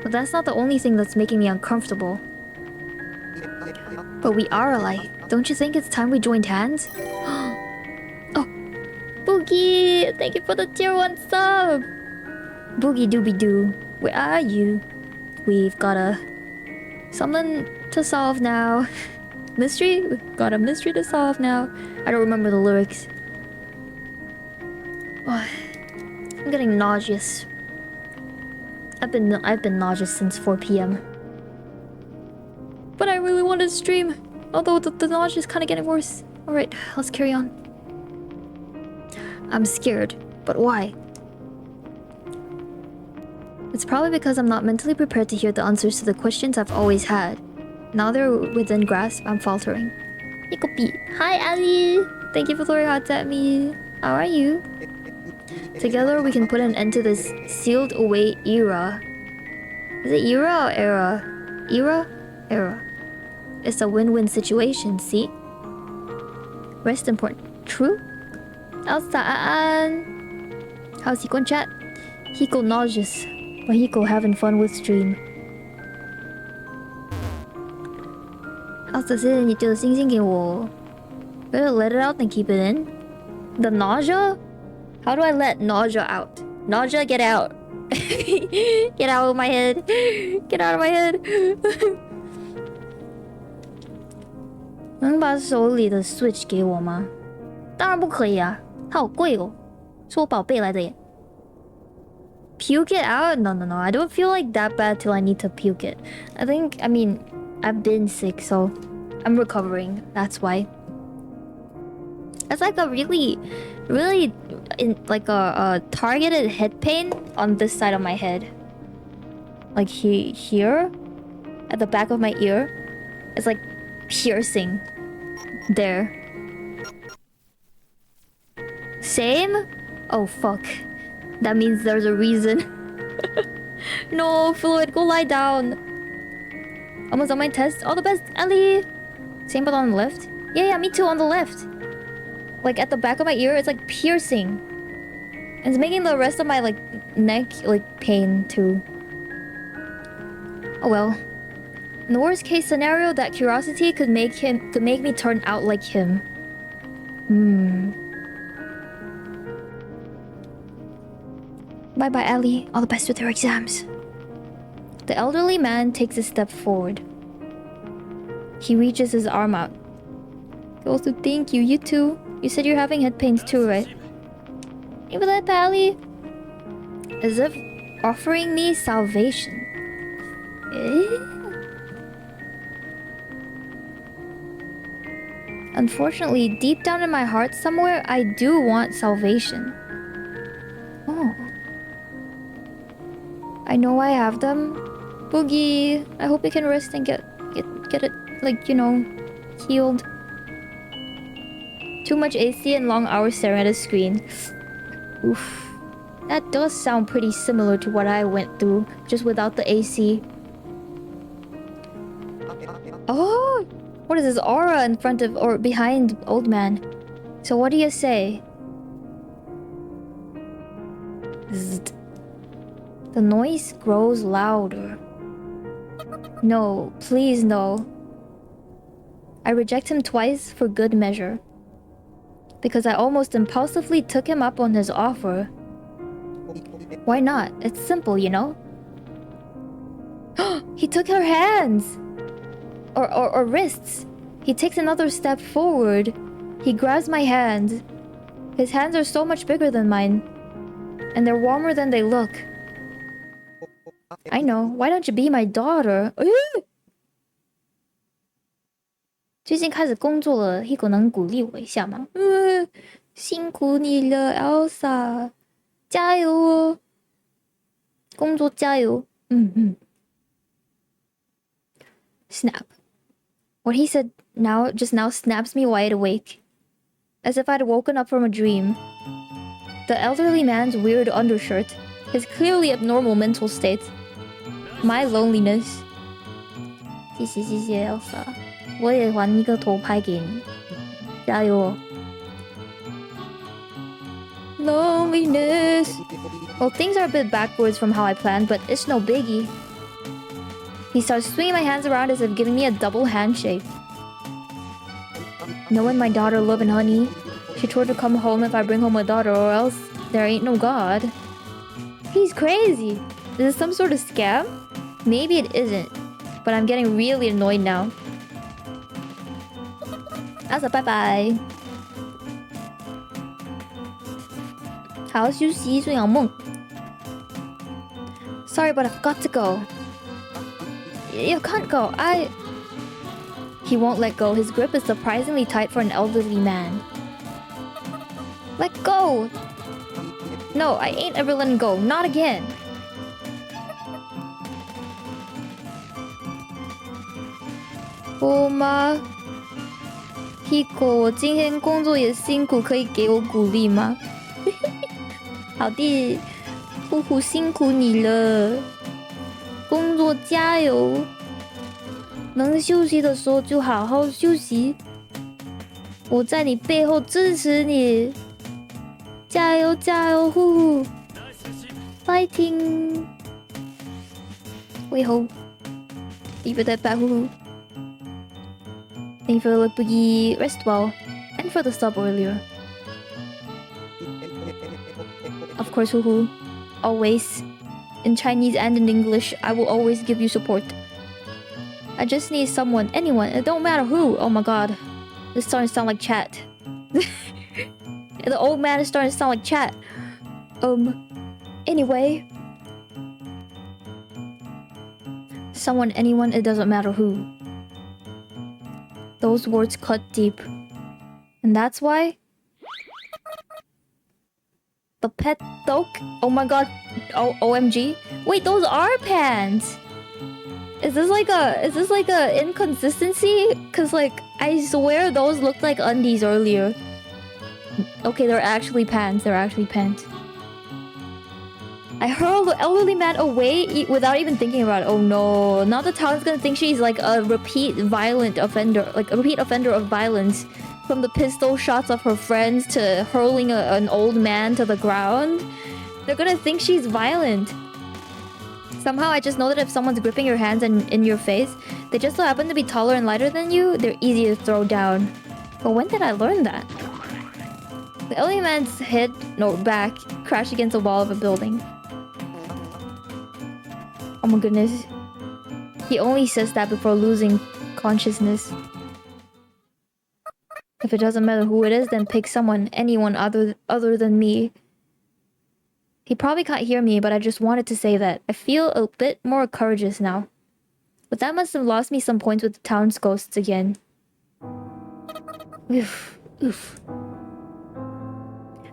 but that's not the only thing that's making me uncomfortable. But we are alike. Don't you think it's time we joined hands? Oh, Boogie! Thank you for the tier 1 sub! Boogie Dooby Doo, where are you? We've got something to solve now. Mystery? We've got a mystery to solve now. I don't remember the lyrics. Oh, I'm getting nauseous. I've been nauseous since 4 p.m. But I really want to stream. Although the nausea is kind of getting worse. Alright, let's carry on. I'm scared. But why? It's probably because I'm not mentally prepared to hear the answers to the questions I've always had. Now they're within grasp, I'm faltering. Hikopi. Hi, Ali! Thank you for throwing hearts at me. How are you? Together we can put an end to this sealed away era. Is it era or era? Era? Era. It's a win-win situation, see? Rest important. True? Elsaan! How's Hiko in chat? Hiko nauseous, but Hiko having fun with stream. Elsa said, 你丢的星星给我. Better let it out than keep it in. The nausea? How do I let nausea out? Nausea, get out. Get out of my head. Get out of my head. 能把手里的 Switch 给我吗？当然不可以啊，它好贵哦，是我宝贝来的耶。Puke it out? No, no, no. I don't feel like that bad till I need to puke it. I mean, I've been sick, so I'm recovering. That's why. It's like a really like a targeted head pain on this side of my head. Like here, at the back of my ear. It's like piercing. There. Same? Oh fuck. That means there's a reason. No, Fluid, go lie down. Almost on my test. All the best, Ellie. Same but on the left? Yeah, me too, on the left. Like at the back of my ear, it's like piercing. And it's making the rest of my like neck like pain too. Oh well. In the worst case scenario, that curiosity could make me turn out like him. Bye bye, Ellie. All the best with your exams. The elderly man takes a step forward. He reaches his arm out. Also, thank you. You too. You said you're having head pains too, right? Thank you for that, Pally. As if offering me salvation. Unfortunately, deep down in my heart somewhere, I do want salvation. Oh. I know I have them. Boogie, I hope you can rest and get it, like, you know, healed. Too much AC and long hours staring at a screen. Oof. That does sound pretty similar to what I went through, just without the AC. Oh! What is this aura in front of or behind old man? So what do you say? Zzzt. The noise grows louder. No, please no. I reject him twice for good measure. Because I almost impulsively took him up on his offer. Why not? It's simple, you know? He took her hands! Or wrists. He takes another step forward. He grabs my hand. His hands are so much bigger than mine. And they're warmer than they look. I know. Why don't you be my daughter? 最近开始工作了 Hiko 能鼓励我一下吗？辛苦你了 Elsa 加油哦工作加油 Snap. What he said just now snaps me wide awake. As if I'd woken up from a dream. The elderly man's weird undershirt. His clearly abnormal mental state. My loneliness. 谢谢 Elsa. 我也还一个头拍给你加油哦 Loneliness. Well, things are a bit backwards from how I planned, but it's no biggie. He starts swinging my hands around as if giving me a double handshake. Knowing my daughter love and honey, she told to come home if I bring home a daughter or else there ain't no God. He's crazy. Is this some sort of scam? Maybe it isn't, but I'm getting really annoyed now. Elsa, bye-bye. 好好休息，睡好梦。Sorry, but I've got to go. You can't go. He won't let go. His grip is surprisingly tight for an elderly man. Let go! No, I ain't ever letting go. Not again. Oh, ma. Hiko, 我今天工作也辛苦，可以给我鼓励吗？好的，呼呼辛苦你了，工作加油，能休息的时候就好好休息，我在你背后支持你，加油加油，呼呼 ，fighting， 喂吼，你别再白呼呼。Thank you for the boogie, rest well, and for the sub earlier. Of course, hoo-hoo. Always. In Chinese and in English, I will always give you support. I just need someone, anyone, it don't matter who. Oh my god. This is starting to sound like chat. The old man is starting to sound like chat. Anyway. Someone, anyone, it doesn't matter who. Those words cut deep. And that's why... The pet dog? Oh my god. Oh, OMG. Wait, those are pants! Is this like a inconsistency? Cause like, I swear those looked like undies earlier. Okay, they're actually pants. They're actually pants. I hurled the elderly man away without even thinking about it. Oh no. Now the town's gonna think she's like a repeat violent offender. Like a repeat offender of violence. From the pistol shots of her friends to hurling an old man to the ground. They're gonna think she's violent. Somehow I just know that if someone's gripping your hands and in your face, they just so happen to be taller and lighter than you, they're easy to throw down. But when did I learn that? The elderly man's back, crashed against the wall of a building. Oh my goodness. He only says that before losing consciousness. If it doesn't matter who it is, then pick someone, anyone other than me. He probably can't hear me, but I just wanted to say that I feel a bit more courageous now. But that must have lost me some points with the town's ghosts again. Oof. Oof.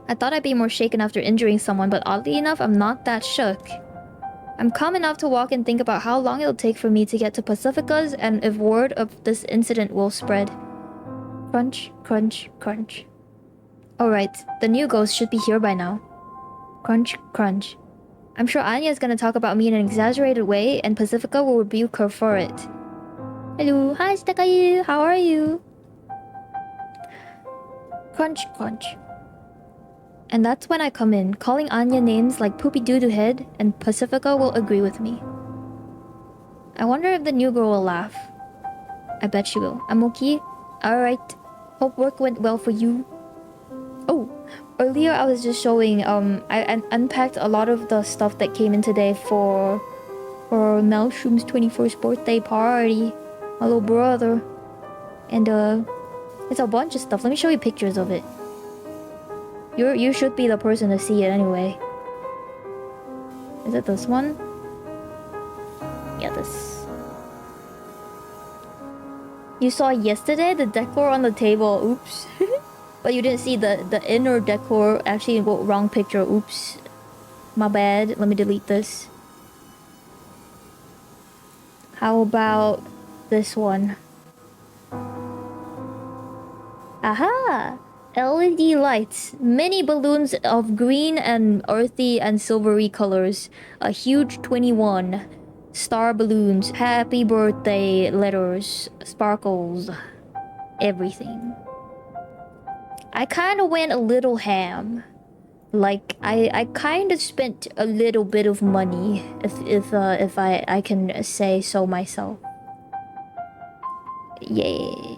I thought I'd be more shaken after injuring someone, but oddly enough, I'm not that shook. I'm calm enough to walk and think about how long it'll take for me to get to Pacifica's and if word of this incident will spread. Crunch, crunch, crunch. Alright, the new ghost should be here by now. Crunch, crunch. I'm sure Anya's gonna talk about me in an exaggerated way, and Pacifica will rebuke her for it. Hello, hi Shitakayu, how are you? Crunch, crunch. And that's when I come in, calling Anya names like Poopy Doo Doo Head, and Pacifica will agree with me. I wonder if the new girl will laugh. I bet she will. Amoki? Alright. Hope work went well for you. Oh, earlier I was just showing, I unpacked a lot of the stuff that came in today for Melshroom's 21st birthday party. My little brother. And, it's a bunch of stuff. Let me show you pictures of it. You should be the person to see it anyway. Is it this one? Yeah, this. You saw yesterday the decor on the table. Oops. But you didn't see the inner decor. Actually, wrong picture. Oops. My bad. Let me delete this. How about this one? Aha! LED lights, mini balloons of green and earthy and silvery colors, a huge 21, star balloons, happy birthday letters, sparkles, everything. I kind of went a little ham. Like I kind of spent a little bit of money, if I can say so myself. Yay!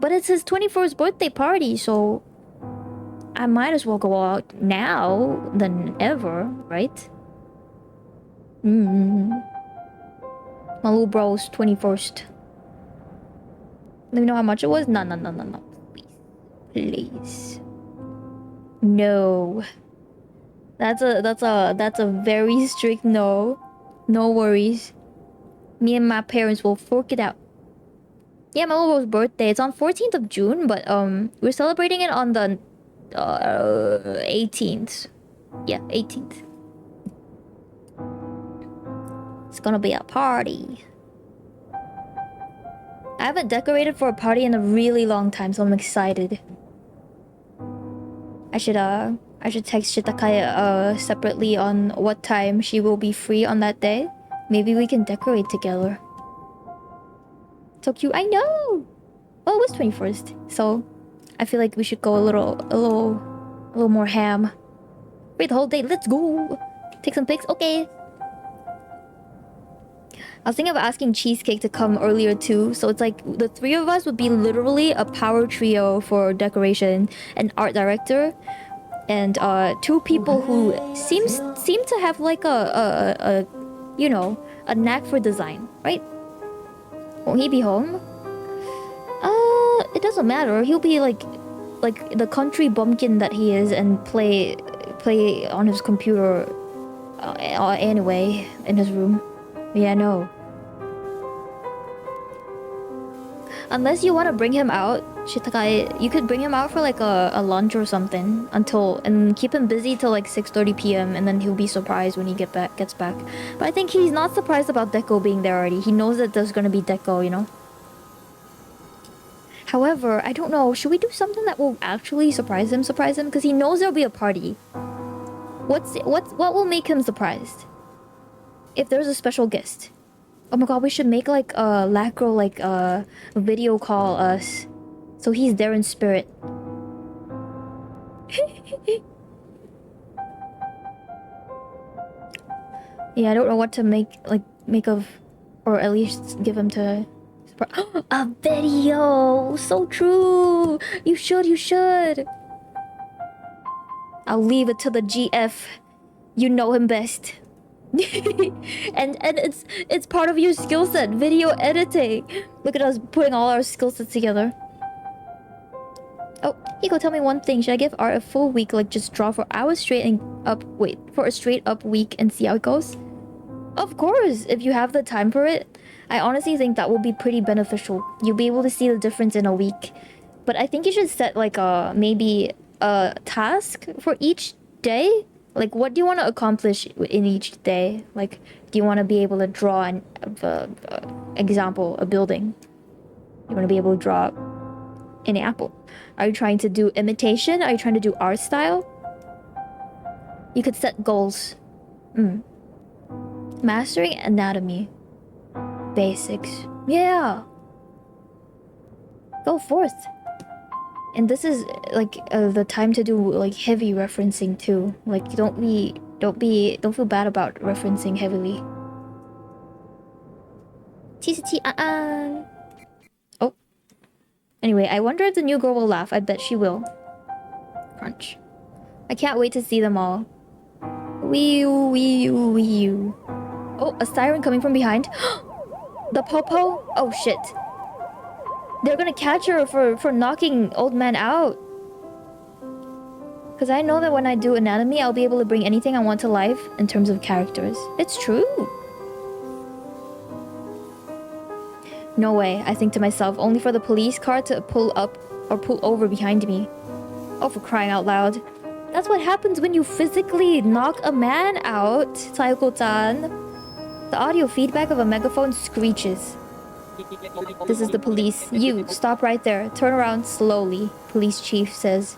But it's his 21st birthday party, so I might as well go out now than ever, right? My little bro's 21st. Let me know how much it was? No. Please. No. That's a very strict no. No worries. Me and my parents will fork it out. Yeah, my little bro's birthday. It's on 14th of June, but we're celebrating it on the 18th. Yeah, 18th. It's gonna be a party. I haven't decorated for a party in a really long time, so I'm excited. I should text Shitakai separately on what time she will be free on that day. Maybe we can decorate together. So cute. I know. Well, it was 21st, so I feel like we should go a little more ham. Wait, the whole day. Let's go. Take some pics. Okay. I was thinking of asking Cheesecake to come earlier too, so it's like the three of us would be literally a power trio for decoration, an art director, and two people who seem to have like a you know, a knack for design, right? Won't he be home? It doesn't matter. He'll be like the country bumpkin that he is and play on his computer anyway in his room. Yeah, no. Unless you want to bring him out, Shitakai, you could bring him out for like a lunch or something and keep him busy till like 6:30 p.m. and then he'll be surprised when he gets back. But I think he's not surprised about Deco being there already. He knows that there's gonna be Deco, you know. However, I don't know. Should we do something that will actually surprise him? Because he knows there'll be a party. What will make him surprised? If there's a special guest. Oh my god, we should make like Lacro like video call us, so he's there in spirit. Yeah, I don't know what to make of, or at least give him to. A video, so true. You should. I'll leave it to the GF. You know him best. and it's part of your skill set, video editing. Look at us putting all our skill sets together. Oh, Hiko, tell me one thing. Should I give art a full week, like just draw for hours straight and straight up week and see how it goes? Of course, if you have the time for it. I honestly think that will be pretty beneficial. You'll be able to see the difference in a week. But I think you should set like maybe a task for each day. Like, what do you want to accomplish in each day? Like, do you want to be able to draw an example, a building? You want to be able to draw an apple? Are you trying to do imitation? Are you trying to do art style? You could set goals. Mastering anatomy. Basics. Yeah. Go forth. And this is like the time to do like heavy referencing too. Like don't feel bad about referencing heavily. Oh. Anyway, I wonder if the new girl will laugh. I bet she will. Crunch. I can't wait to see them all. Wee-oo. Oh, a siren coming from behind. The Popo? Oh shit. They're gonna catch her for knocking old man out. Because I know that when I do anatomy, I'll be able to bring anything I want to life in terms of characters. It's true. No way, I think to myself, only for the police car to pull up or pull over behind me. Oh, for crying out loud. That's what happens when you physically knock a man out, Sayoko-chan. The audio feedback of a megaphone screeches. This is the police. You, stop right there. Turn around slowly, police chief says.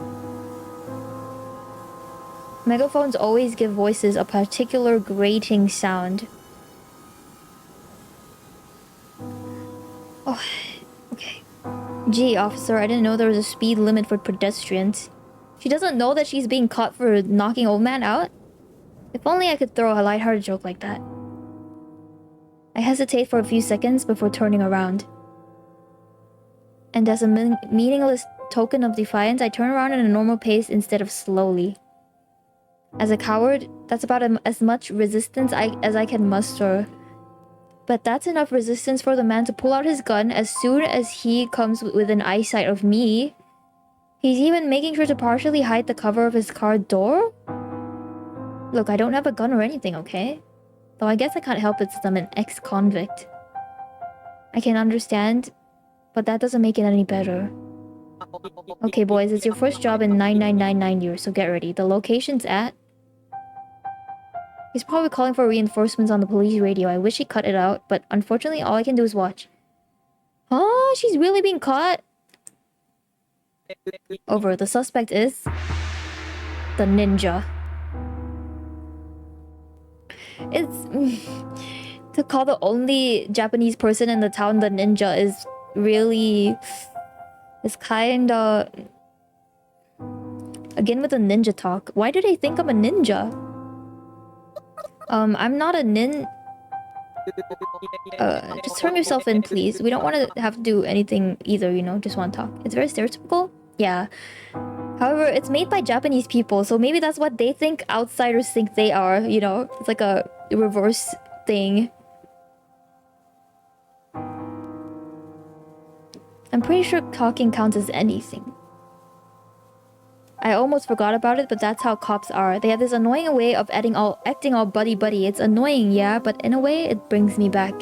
Megaphones always give voices a particular grating sound. Oh, okay. Gee, officer, I didn't know there was a speed limit for pedestrians. She doesn't know that she's being caught for knocking old man out? If only I could throw a lighthearted joke like that. I hesitate for a few seconds before turning around. And as a meaningless token of defiance, I turn around at a normal pace instead of slowly. As a coward, that's about as much resistance as I can muster. But that's enough resistance for the man to pull out his gun as soon as he comes within eyesight of me. He's even making sure to partially hide the cover of his car door? Look, I don't have a gun or anything, okay? Though I guess I can't help it since I'm an ex-convict. I can understand, but that doesn't make it any better. Okay, boys, it's your first job in 9999 years, so get ready. The location's at... He's probably calling for reinforcements on the police radio. I wish he cut it out, but unfortunately all I can do is watch. Oh, she's really being caught? Over. The suspect is... the ninja. It's... to call the only Japanese person in the town the ninja is really... it's kinda... Again with the ninja talk. Why do they think I'm a ninja? I'm not a just turn yourself in, please. We don't want to have to do anything either, you know? Just want to talk. It's very stereotypical. Yeah. However, it's made by Japanese people, so maybe that's what they think outsiders think they are, you know? It's like a reverse thing. I'm pretty sure talking counts as anything. I almost forgot about it, but that's how cops are. They have this annoying way of acting all buddy-buddy. It's annoying, yeah, but in a way, it brings me back.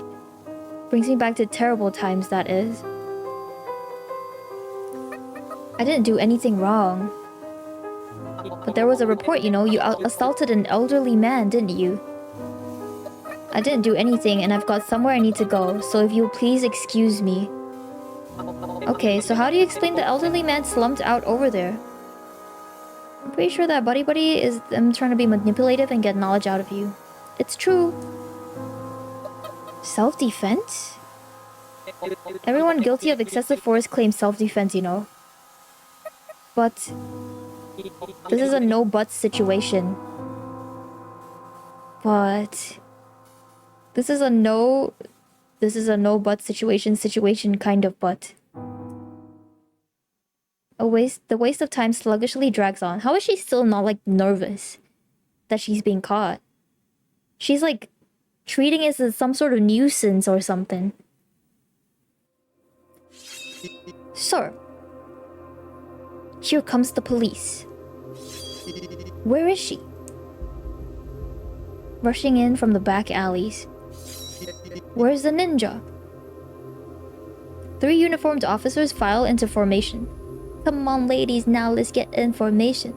Brings me back to terrible times, that is. I didn't do anything wrong. But there was a report, you know. You assaulted an elderly man, didn't you? I didn't do anything, and I've got somewhere I need to go, so if you'll please excuse me. Okay, so how do you explain the elderly man slumped out over there? I'm pretty sure that buddy-buddy is them trying to be manipulative and get knowledge out of you. It's true. Self-defense? Everyone guilty of excessive force claims self-defense, you know. But... this is a no-buts situation. But... this is a no-buts situation kind of but. The waste of time sluggishly drags on. How is she still not, like, nervous that she's being caught? She's, like, treating it as some sort of nuisance or something. Sir. Here comes the police. Where is she? rushing in from the back alleys. Where's the ninja? 3 uniformed officers file into formation. Come on, ladies, now let's get information.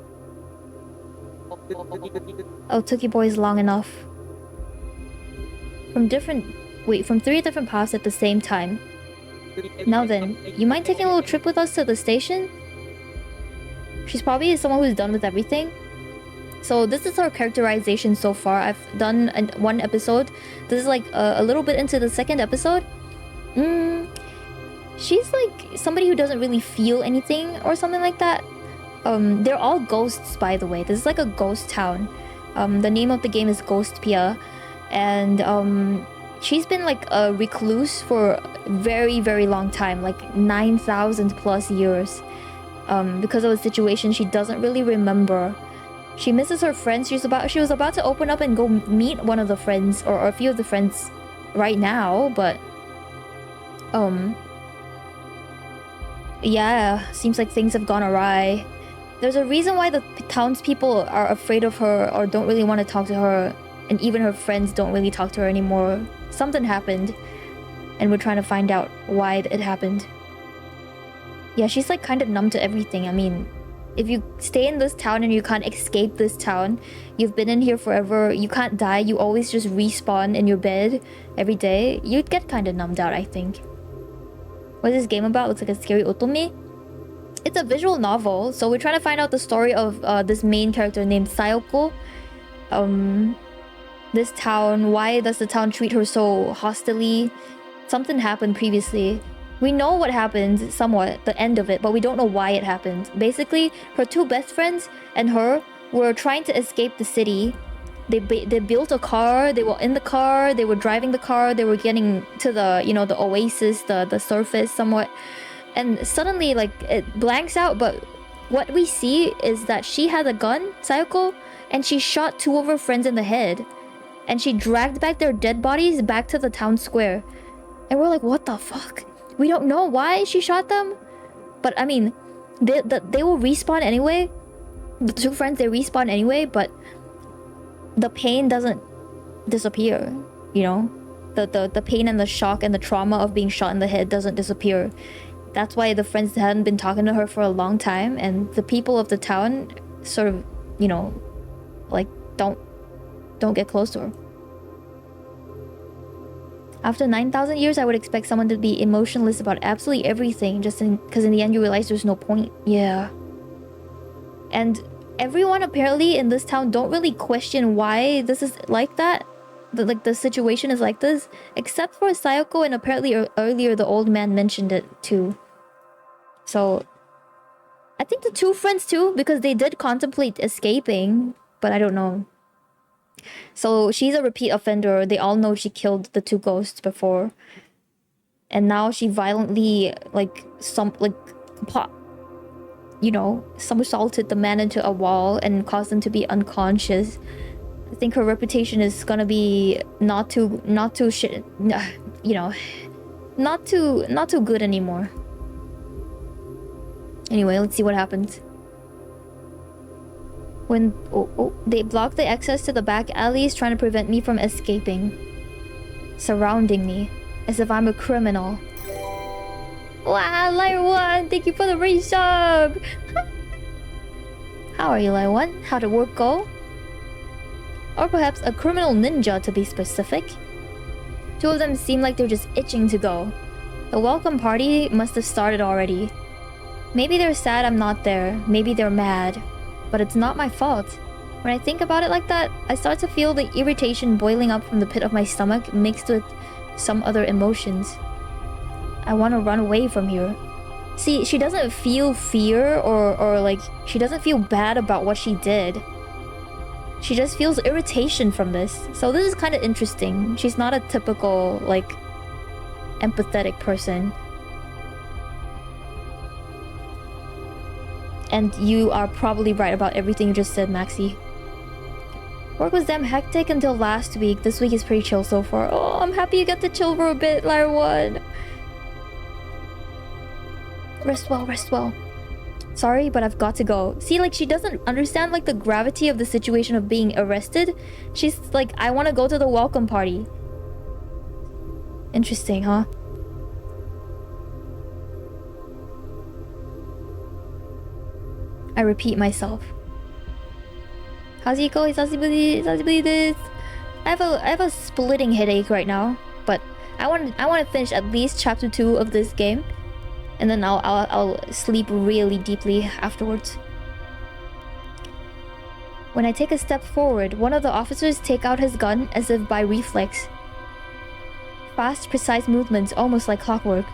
Oh, took you boys long enough. From 3 different paths at the same time. Now then, you mind taking a little trip with us to the station? She's probably someone who's done with everything. So this is her characterization so far. I've done one episode. This is like a little bit into the second episode. She's like somebody who doesn't really feel anything or something like that. They're all ghosts, by the way. This is like a ghost town. The name of the game is Ghostpia. And she's been like a recluse for a very, very long time. Like 9,000 plus years. Because of a situation she doesn't really remember. She misses her friends. She was about to open up and go meet one of the friends or a few of the friends right now, but yeah, seems like things have gone awry. There's a reason why the townspeople are afraid of her or don't really want to talk to her, and even her friends don't really talk to her anymore. Something happened, and we're trying to find out why it happened. Yeah, she's like kind of numb to everything. I mean, if you stay in this town and you can't escape this town, you've been in here forever, you can't die, you always just respawn in your bed every day, you'd get kind of numbed out, I think. What's this game about? Looks like a scary otome. It's a visual novel, so we're trying to find out the story of this main character named Sayoko. This town, why does the town treat her so hostilely? Something happened previously. We know what happened, somewhat, the end of it, but we don't know why it happened. Basically, her 2 best friends and her were trying to escape the city. They built a car, they were in the car, they were driving the car, they were getting to the, you know, the oasis, the surface somewhat. And suddenly, like, it blanks out, but what we see is that she had a gun, Sayoko, and she shot 2 of her friends in the head. And she dragged back their dead bodies back to the town square. And we're like, what the fuck? We don't know why she shot them, but I mean, they will respawn anyway. The 2 friends, they respawn anyway, but the pain doesn't disappear, you know? The pain and the shock and the trauma of being shot in the head doesn't disappear. That's why the friends hadn't been talking to her for a long time, and the people of the town sort of, you know, like, don't get close to her. After 9,000 years, I would expect someone to be emotionless about absolutely everything, just because in the end you realize there's no point. Yeah. And everyone apparently in this town don't really question why this is like that. The situation is like this, except for Sayoko, and apparently earlier the old man mentioned it too. So I think the 2 friends too, because they did contemplate escaping, but I don't know. So she's a repeat offender. They all know she killed the 2 ghosts before, and now she violently somersaulted the man into a wall and caused him to be unconscious. I think her reputation is gonna be not too good anymore. Anyway, let's see what happens. When they block the access to the back alleys, trying to prevent me from escaping, surrounding me as if I'm a criminal. Wow, Layer 1, thank you for the resub. How are you, Layer 1? How did work go? Or perhaps a criminal ninja, to be specific. 2 of them seem like they're just itching to go. The welcome party must have started already. Maybe they're sad I'm not there. Maybe they're mad. But it's not my fault. When I think about it like that, I start to feel the irritation boiling up from the pit of my stomach mixed with some other emotions. I want to run away from here. See, she doesn't feel fear or like, she doesn't feel bad about what she did. She just feels irritation from this. So this is kind of interesting. She's not a typical, like, empathetic person. And you are probably right about everything you just said, Maxi. Work was damn hectic until last week. This week is pretty chill so far. Oh, I'm happy you got to chill for a bit, Layer 1. Rest well, rest well. Sorry, but I've got to go. See, like, she doesn't understand, like, the gravity of the situation of being arrested. She's like, I want to go to the welcome party. Interesting, huh? I repeat myself. Hajiko, hisashiburi desu. I have a splitting headache right now, but I want to finish at least chapter 2 of this game, and then I'll sleep really deeply afterwards. When I take a step forward, one of the officers take out his gun as if by reflex. Fast, precise movements, almost like clockwork.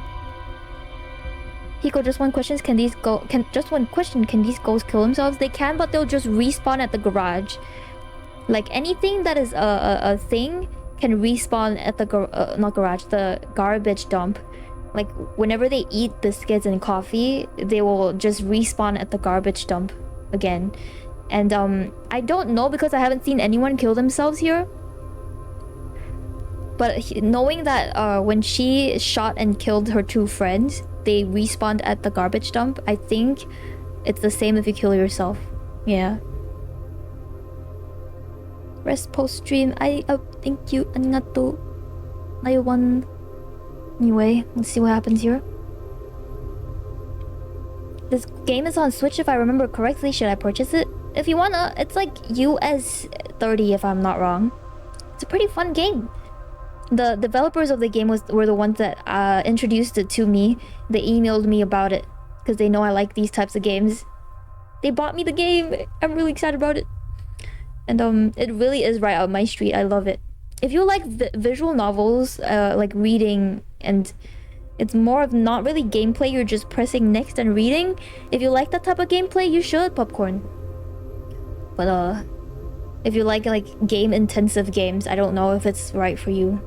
Hiko, just one question: can these ghosts kill themselves? They can, but they'll just respawn at the garage. Like anything that is a thing can respawn at the not garage, the garbage dump. Like whenever they eat biscuits and coffee, they will just respawn at the garbage dump again. And I don't know because I haven't seen anyone kill themselves here. But knowing that when she shot and killed her 2 friends, they respawned at the garbage dump, I think it's the same if you kill yourself. Yeah. Rest post stream. Thank you. Arigato. I won. Anyway, let's see what happens here. This game is on Switch if I remember correctly. Should I purchase it? If you wanna, it's like US 30 if I'm not wrong. It's a pretty fun game. The developers of the game were the ones that introduced it to me. They emailed me about it because they know I like these types of games. They bought me the game. I'm really excited about it. And it really is right up my street. I love it. If you like visual novels, like reading, and it's more of not really gameplay, you're just pressing next and reading. If you like that type of gameplay, you should, Popcorn. But if you like game intensive games, I don't know if it's right for you.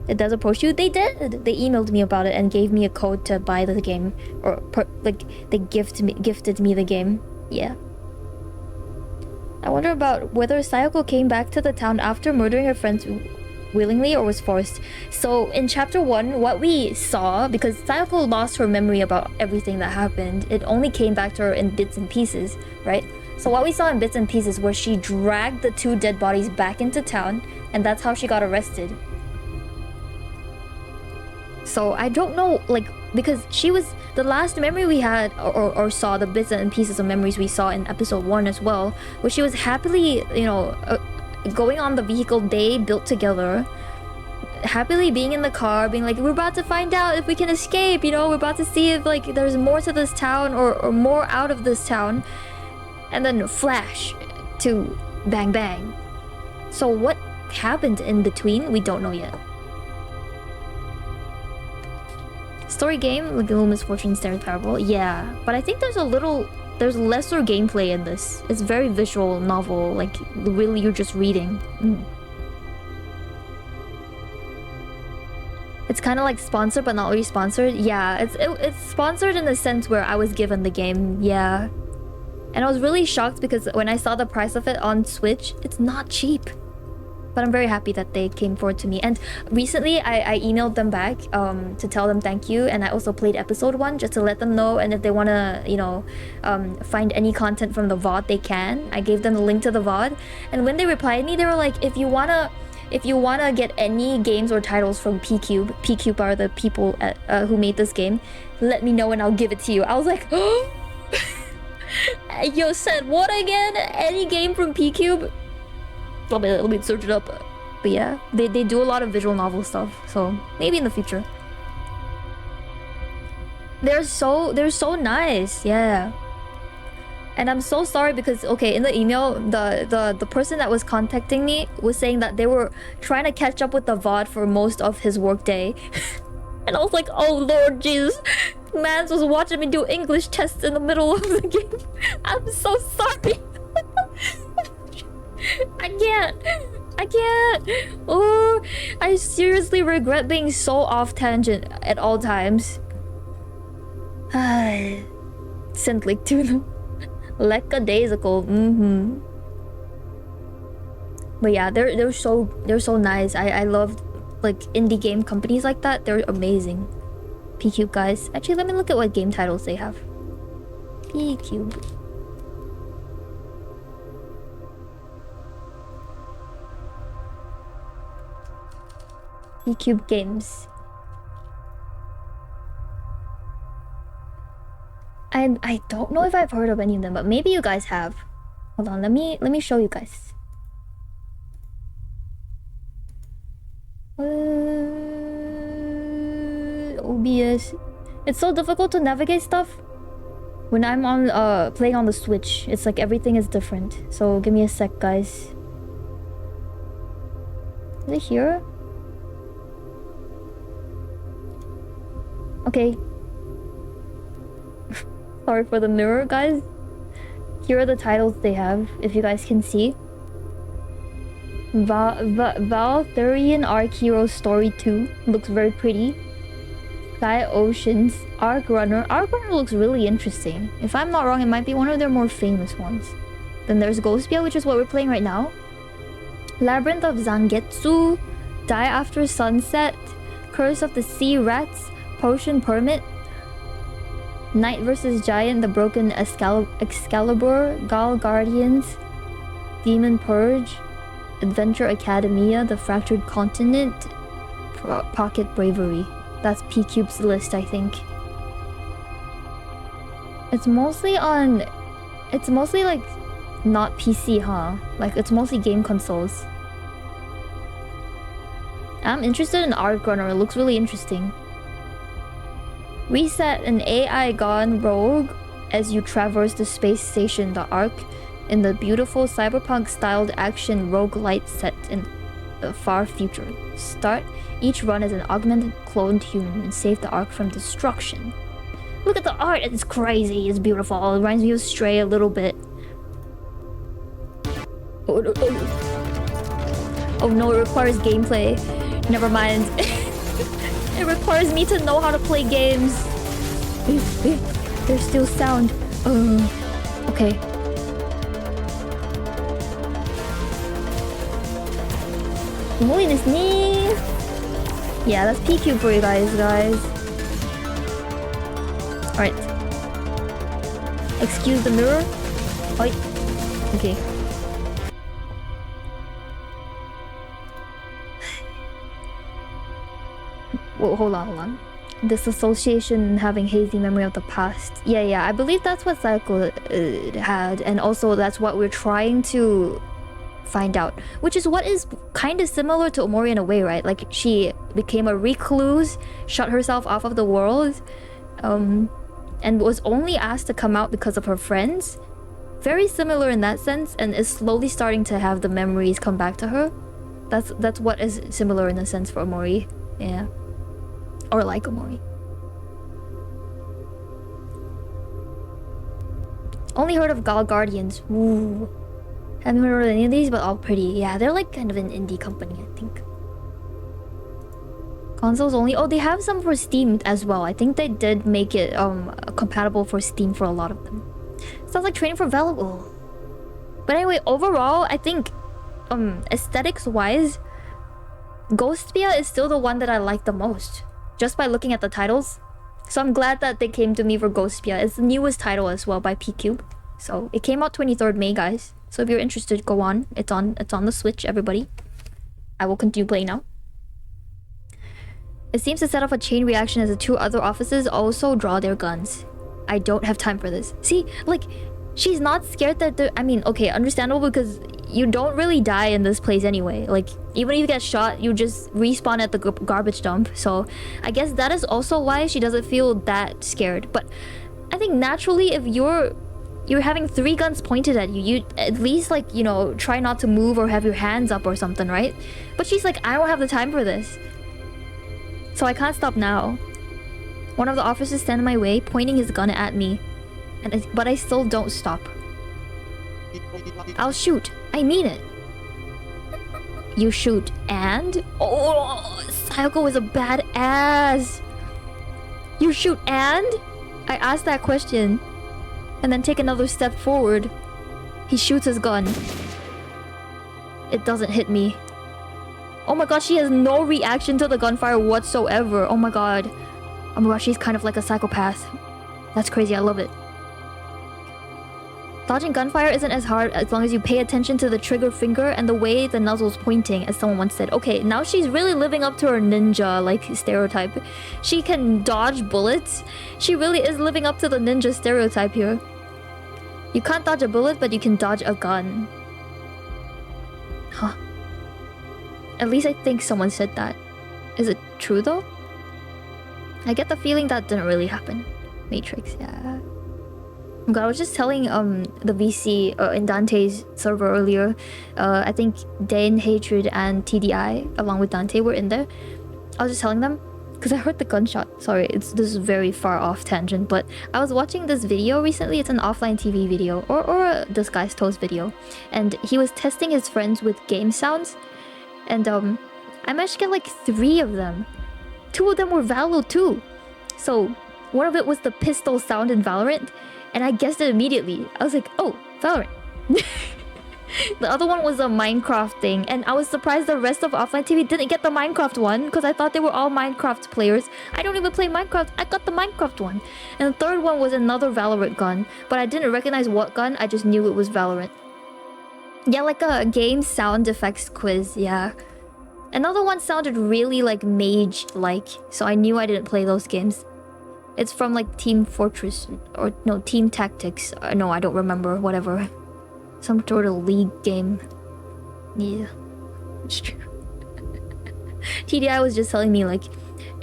It does approach you. They did. They emailed me about it and gave me a code to buy the game, or they gifted me the game. Yeah. I wonder about whether Sayoko came back to the town after murdering her friends willingly or was forced. So in chapter 1, what we saw, because Sayoko lost her memory about everything that happened, it only came back to her in bits and pieces, right? So what we saw in bits and pieces was she dragged the 2 dead bodies back into town, and that's how she got arrested. So I don't know, like, because she was the last memory we had or saw, the bits and pieces of memories we saw in episode 1 as well, where she was happily, going on the vehicle they built together, happily being in the car, being like, we're about to find out if we can escape, we're about to see if like there's more to this town or more out of this town, and then flash to bang bang. So what happened in between, we don't know yet. Story game, like Little Misfortune Staring Parable. Yeah, but I think there's lesser gameplay in this. It's very visual novel, like really you're just reading. It's kind of like sponsored but not really sponsored. Yeah, it's sponsored in the sense where I was given the game. Yeah. And I was really shocked because when I saw the price of it on Switch, it's not cheap. But I'm very happy that they came forward to me. And recently, I emailed them back to tell them thank you. And I also played episode 1 just to let them know. And if they want to, find any content from the VOD, they can. I gave them the link to the VOD. And when they replied me, they were like, if you wanna get any games or titles from P-Cube are the people who made this game, let me know and I'll give it to you. I was like, oh! Yo, said what again? Any game from P-Cube? Let me search it up. But yeah, they do a lot of visual novel stuff, so maybe in the future. They're so nice, yeah. And I'm so sorry because in the email, the person that was contacting me was saying that they were trying to catch up with the VOD for most of his workday. And I was like, oh Lord Jesus, Mans was watching me do English tests in the middle of the game. I'm so sorry. I can't. Oh, I seriously regret being so off tangent at all times. Sent link to them. Lackadaisical. But yeah, they're so nice. I love like indie game companies like that. They're amazing. P-Cube guys. Actually, let me look at what game titles they have. P-Cube. P-Cube Games. I don't know if I've heard of any of them, but maybe you guys have. Hold on, let me show you guys. OBS. It's so difficult to navigate stuff when I'm on playing on the Switch. It's like everything is different. So give me a sec, guys. Is it here? Okay. Sorry for the mirror, guys. Here are the titles they have, if you guys can see. Valtherian Arc Hero Story 2 looks very pretty. Sky Oceans Arc Runner. Arc Runner looks really interesting. If I'm not wrong, it might be one of their more famous ones. Then there's Ghostpia, which is what we're playing right now. Labyrinth of Zangetsu, Die After Sunset, Curse of the Sea Rats, Potion Permit, Knight vs. Giant, The Broken Excalibur, Gal Guardians, Demon Purge, Adventure Academia, The Fractured Continent, Pocket Bravery. That's P-Cube's list, I think. It's mostly like not PC, huh? Like it's mostly game consoles. I'm interested in Arc Runner, it looks really interesting. Reset an AI gone rogue as you traverse the space station, the Ark, in the beautiful cyberpunk-styled action roguelite set in the far future. Start each run as an augmented cloned human and save the Ark from destruction. Look at the art, it's crazy, it's beautiful. It reminds me of Stray a little bit. Oh no, it requires gameplay. Never mind. It requires me to know how to play games. There's still sound. Okay. Holiness knee. Yeah, that's P-Cube for you guys. Alright. Excuse the mirror. Oi. Okay. Whoa, hold on. Disassociation, having hazy memory of the past. Yeah, I believe that's what Cycle had, and also that's what we're trying to find out. Which is what is kind of similar to Omori in a way, right? Like, she became a recluse, shut herself off of the world, and was only asked to come out because of her friends. Very similar in that sense, and is slowly starting to have the memories come back to her. That's what is similar in a sense for Omori. Yeah. Or like Omori. Only heard of Gal Guardians. Ooh. Haven't heard of any of these, but all pretty. Yeah, they're like kind of an indie company, I think. Consoles only. Oh, they have some for Steam as well. I think they did make it compatible for Steam for a lot of them. Sounds like training for Valor. But anyway, overall, I think aesthetics wise, Ghostpia is still the one that I like the most. Just by looking at the titles. So I'm glad that they came to me for Ghostpia. It's the newest title as well by P-Cube. So it came out 23rd May, guys. So if you're interested, go on. It's on the Switch, everybody. I will continue playing now. It seems to set off a chain reaction as the two other officers also draw their guns. I don't have time for this. See, like, she's not scared that I mean, okay, understandable because you don't really die in this place anyway. Like, even if you get shot, you just respawn at the garbage dump. So I guess that is also why she doesn't feel that scared. But I think naturally, if you're having 3 guns pointed at you, you at least, like, you know, try not to move or have your hands up or something, right? But she's like, I don't have the time for this. So I can't stop now. One of the officers stand in my way, pointing his gun at me. But I still don't stop. I'll shoot. I mean it. You shoot and... Oh, Sayoko is a badass. You shoot and... I asked that question. And then take another step forward. He shoots his gun. It doesn't hit me. Oh my god, she has no reaction to the gunfire whatsoever. Oh my god. Oh my god, she's kind of like a psychopath. That's crazy, I love it. Dodging gunfire isn't as hard as long as you pay attention to the trigger finger and the way the nuzzle's pointing, as someone once said. Okay, now she's really living up to her ninja, like, stereotype. She can dodge bullets. She really is living up to the ninja stereotype here. You can't dodge a bullet, but you can dodge a gun. Huh. At least I think someone said that. Is it true, though? I get the feeling that didn't really happen. Matrix, yeah. God, I was just telling the VC in Dante's server earlier. I think Dane, Hatred, and TDI along with Dante were in there. I was just telling them because I heard the gunshot. Sorry, this is a very far off tangent, but I was watching this video recently. It's an offline TV video or a Disguised Toast video, and he was testing his friends with game sounds, and I managed to get like 3 of them. 2 of them were Valo too. So one of it was the pistol sound in Valorant. And I guessed it immediately. I was like, oh, Valorant. The other one was a Minecraft thing. And I was surprised the rest of Offline TV didn't get the Minecraft one. Because I thought they were all Minecraft players. I don't even play Minecraft. I got the Minecraft one. And the third one was another Valorant gun. But I didn't recognize what gun. I just knew it was Valorant. Yeah, like a game sound effects quiz. Yeah. Another one sounded really like mage-like. So I knew I didn't play those games. It's from like Team Fortress or no, Team Tactics. No, I don't remember. Whatever, some sort of league game. Yeah, it's true. TDI was just telling me like,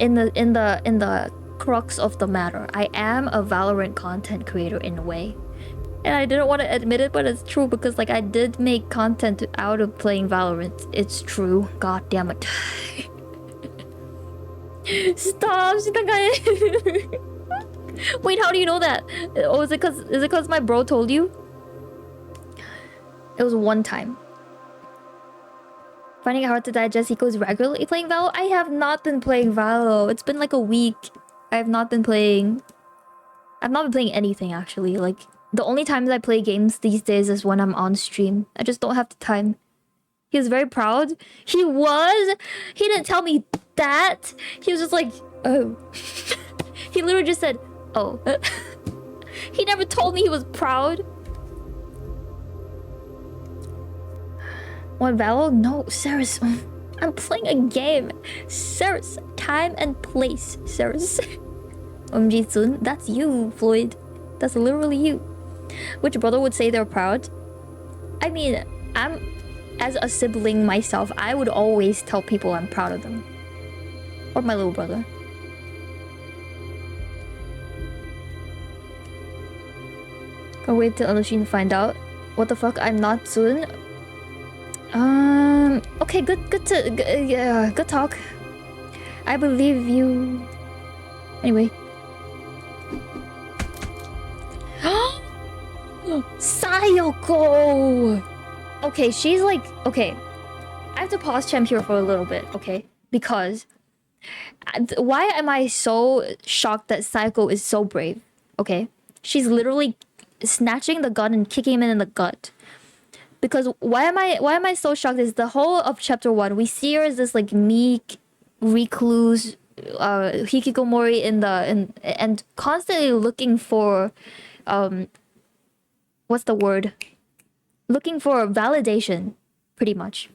in the crux of the matter, I am a Valorant content creator in a way, and I didn't want to admit it, but it's true because like I did make content out of playing Valorant. It's true. God damn it. Stop! Wait, how do you know that? Oh, is it cause my bro told you? It was one time. Finding it hard to digest Hiko's regularly playing Valo? I have not been playing Valo. It's been like a week. I have not been playing... I've not been playing anything actually. Like, the only times I play games these days is when I'm on stream. I just don't have the time. He was very proud. He was? He didn't tell me that. He was just like, oh. He literally just said, oh. He never told me he was proud. What, Valo? No, Ceres. I'm playing a game. Ceres. Time and place, Ceres. Jitsun, that's you, Floyd. That's literally you. Which brother would say they're proud? I mean, as a sibling myself, I would always tell people I'm proud of them. Or my little brother. I'll wait till Alushin to find out. What the fuck? I'm not soon. Okay, good talk. I believe you. Anyway. Sayoko! Okay, she's like... Okay. I have to pause Chem here for a little bit, okay? Because... Why am I so shocked that Sayoko is so brave? Okay? She's literally snatching the gun and kicking him in the gut. Because why am I so shocked is the whole of chapter 1, we see her as this like meek, recluse, hikikomori and constantly looking for... what's the word? Looking for validation, pretty much.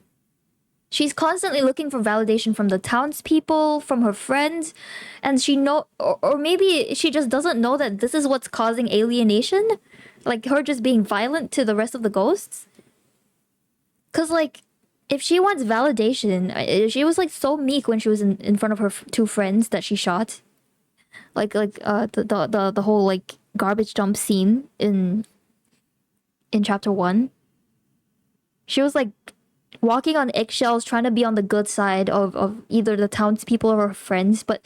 She's constantly looking for validation from the townspeople, from her friends, and she or maybe she just doesn't know that this is what's causing alienation, like her just being violent to the rest of the ghosts. Cause like, if she wants validation, she was like so meek when she was in front of her 2 friends that she shot, like the whole like garbage dump scene in chapter 1. She was like walking on eggshells, trying to be on the good side of either the townspeople or her friends. But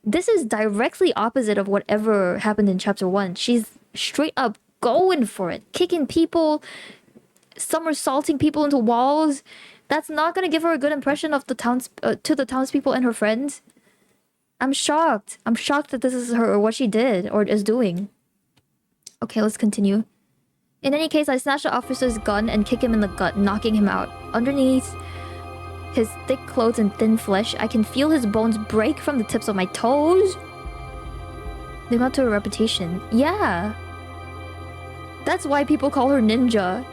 this is directly opposite of whatever happened in chapter 1. She's straight up going for it, kicking people, somersaulting people into walls. That's not gonna give her a good impression of the to the townspeople and her friends. I'm shocked. I'm shocked that this is her, what she did or is doing. Okay, let's continue. In any case, I snatch the officer's gun and kick him in the gut, knocking him out. Underneath his thick clothes and thin flesh, I can feel his bones break from the tips of my toes. They got to a repetition. Yeah. That's why people call her ninja.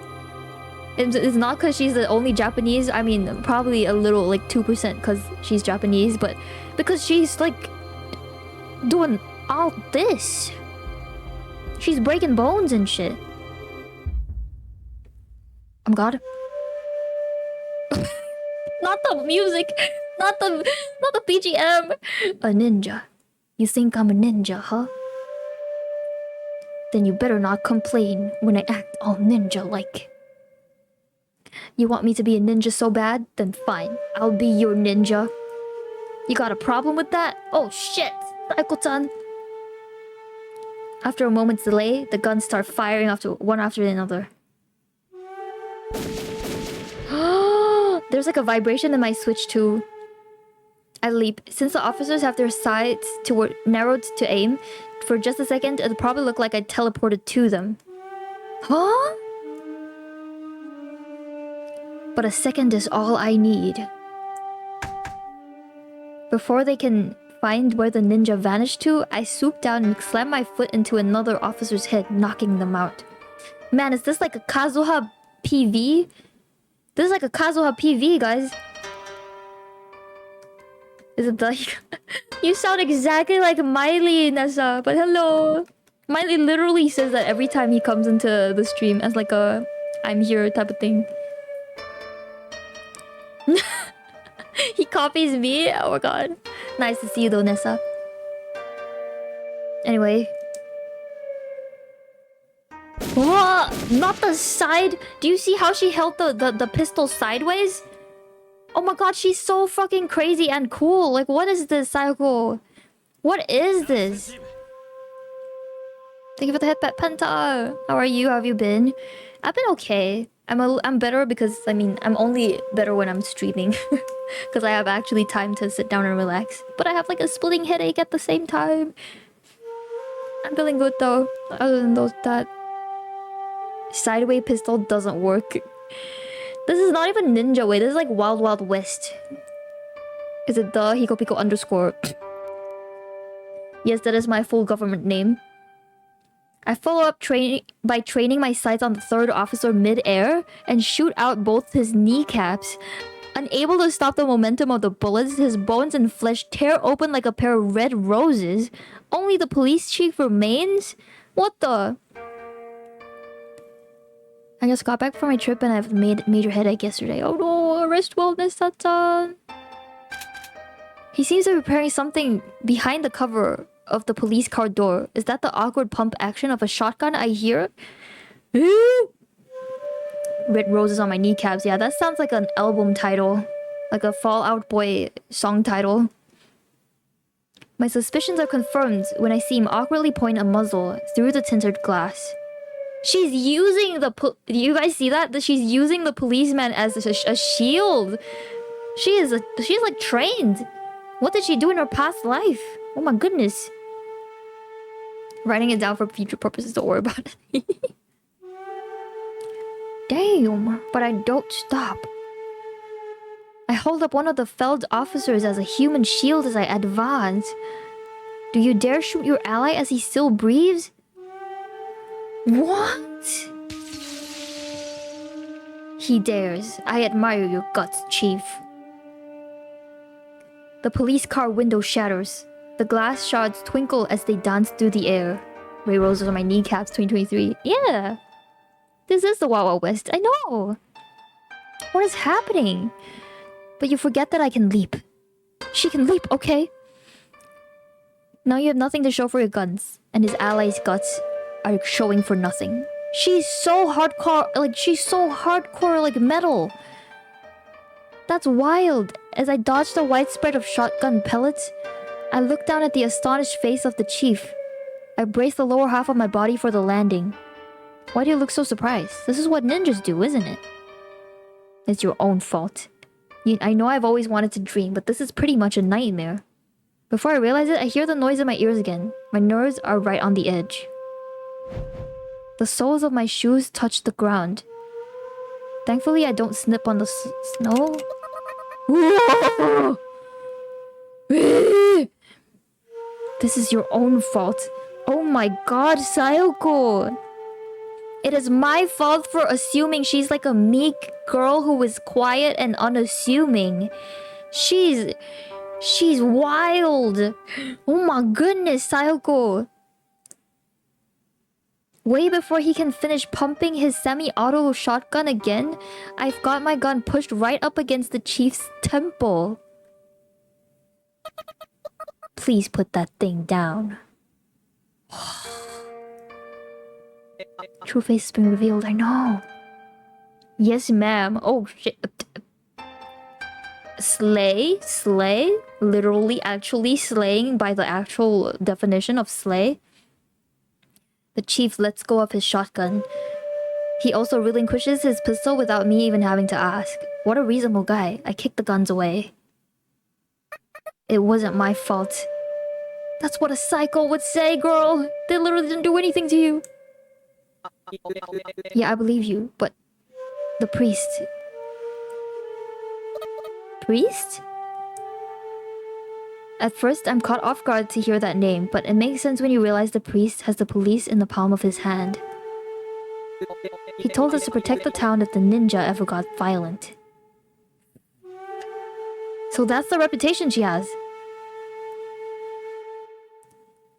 It's not because she's the only Japanese. I mean, probably a little, like 2% because she's Japanese, but because she's like doing all this. She's breaking bones and shit. I'm God. Not the music, not the BGM. A ninja. You think I'm a ninja, huh? Then you better not complain when I act all ninja-like. You want me to be a ninja so bad? Then fine, I'll be your ninja. You got a problem with that? Oh shit, Taiko-chan. After a moment's delay, the guns start firing one after another. There's like a vibration in my switch too. I leap. Since the officers have their sights narrowed to aim, for just a second, it'll probably look like I teleported to them. Huh? But a second is all I need. Before they can find where the ninja vanished to, I swoop down and slam my foot into another officer's head, knocking them out. Man, is this like a Kazuha PV? This is like a Kazuha PV, guys. Is it like... You sound exactly like Miley, Nessa, but hello. Miley literally says that every time he comes into the stream as like a I'm here type of thing. He copies me? Oh my god. Nice to see you though, Nessa. Anyway. Whoa! Not the side! Do you see how she held the pistol sideways? Oh my god, she's so fucking crazy and cool. Like, what is this, Sayoko? What is this? Thank you for the headset, Penta. How are you? How have you been? I've been okay. I'm better because, I mean, I'm only better when I'm streaming. Because I have actually time to sit down and relax. But I have like a splitting headache at the same time. I'm feeling good though. Other than that sideway pistol doesn't work. This is not even ninja way. This is like Wild Wild West. Is it the hikopiko underscore? Yes, that is my full government name. I follow up by training my sights on the third officer mid-air and shoot out both his kneecaps. Unable to stop the momentum of the bullets, his bones and flesh tear open like a pair of red roses. Only the police chief remains? What the? I just got back from my trip and I've made major headache yesterday. Oh no, rest wellness, Satan. He seems to be preparing something behind the cover of the police car door. Is that the awkward pump action of a shotgun I hear? Red roses on my kneecaps. Yeah, that sounds like an album title. Like a Fall Out Boy song title. My suspicions are confirmed when I see him awkwardly point a muzzle through the tinted glass. She's using the... Do you guys see that? She's using the policeman as a shield. She's like trained. What did she do in her past life? Oh my goodness. Writing it down for future purposes, don't worry about it. Damn, but I don't stop. I hold up one of the felled officers as a human shield as I advance. Do you dare shoot your ally as he still breathes? What? He dares. I admire your guts, Chief. The police car window shatters. The glass shards twinkle as they dance through the air. Ray roses on my kneecaps, 2023. Yeah! This is the Wild Wild West. I know! What is happening? But you forget that I can leap. She can leap, okay? Now you have nothing to show for your guns. And his allies' guts are showing for nothing. She's so hardcore, like metal. That's wild. As I dodge the widespread of shotgun pellets, I look down at the astonished face of the chief. I brace the lower half of my body for the landing. Why do you look so surprised? This is what ninjas do, isn't it? It's your own fault. I know I've always wanted to dream, but this is pretty much a nightmare. Before I realize it, I hear the noise in my ears again. My nerves are right on the edge. The soles of my shoes touch the ground. Thankfully, I don't snip on the snow. Whoa! This is your own fault. Oh my god, Sayoko! It is my fault for assuming she's like a meek girl who is quiet and unassuming. She's wild. Oh my goodness, Sayoko. Way before he can finish pumping his semi-auto shotgun again, I've got my gun pushed right up against the chief's temple. Please put that thing down. True face has been revealed, I know. Yes, ma'am. Oh, shit. Slay? Slay? Literally, actually slaying by the actual definition of slay. The chief lets go of his shotgun. He also relinquishes his pistol without me even having to ask. What a reasonable guy. I kicked the guns away. It wasn't my fault. That's what a psycho would say, girl. They literally didn't do anything to you. Yeah, I believe you, but the priest. Priest? At first, I'm caught off guard to hear that name, but it makes sense when you realize the priest has the police in the palm of his hand. He told us to protect the town if the ninja ever got violent. So that's the reputation she has.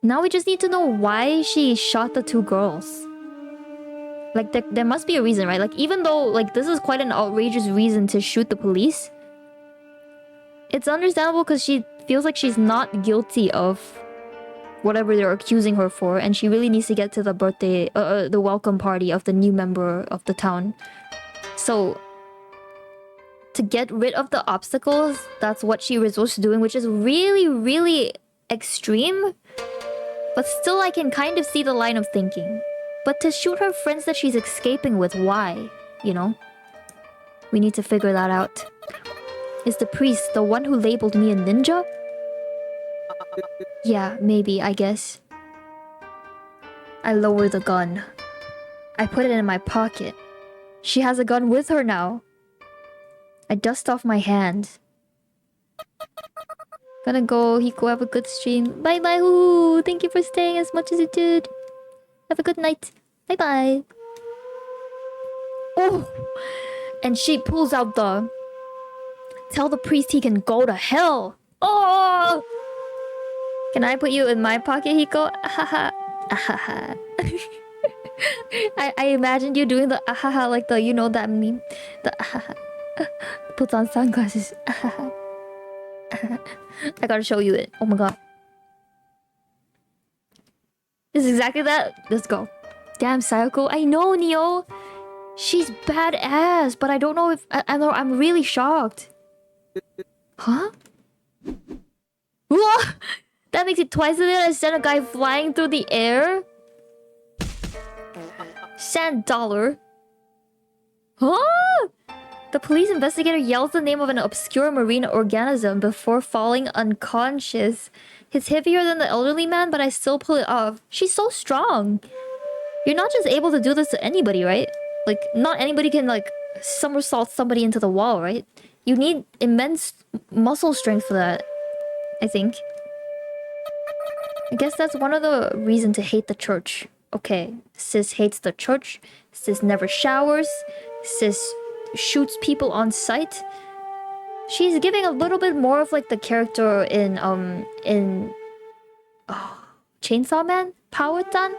Now we just need to know why she shot the two girls. Like, there must be a reason, right? Like, even though, like, this is quite an outrageous reason to shoot the police, it's understandable because she feels like she's not guilty of whatever they're accusing her for, and she really needs to get to the birthday, the welcome party of the new member of the town. So, to get rid of the obstacles, that's what she resorts to doing, which is really, really extreme. But still, I can kind of see the line of thinking. But to shoot her friends that she's escaping with, why? You know? We need to figure that out. Is the priest the one who labeled me a ninja? Yeah, maybe, I guess. I lower the gun. I put it in my pocket. She has a gun with her now. I dust off my hand. Gonna go, Hiko, have a good stream. Bye bye, hoo! Thank you for staying as much as you did. Have a good night. Bye bye. Oh! And she pulls out the... Tell the priest he can go to hell. Oh! Can I put you in my pocket, Hiko? Ahaha. Ahaha. I imagined you doing the ahaha, like the, you know that meme? The ahaha. Puts on sunglasses. Ahaha. I gotta show you it. Oh my god. This is exactly that. Let's go. Damn, Sayoko. I know, Neo. She's badass, but I don't know if... I'm really shocked. Huh? Whoa! That makes it twice as it. I sent a guy flying through the air. Sand dollar. Huh? The police investigator yells the name of an obscure marine organism before falling unconscious. It's heavier than the elderly man, but I still pull it off. She's so strong. You're not just able to do this to anybody, right? Like, not anybody can, like, somersault somebody into the wall, right? You need immense muscle strength for that, I think. I guess that's one of the reasons to hate the church. Okay, sis hates the church. Sis never showers. Sis shoots people on sight. She's giving a little bit more of like the character in Chainsaw Man? Power-tan?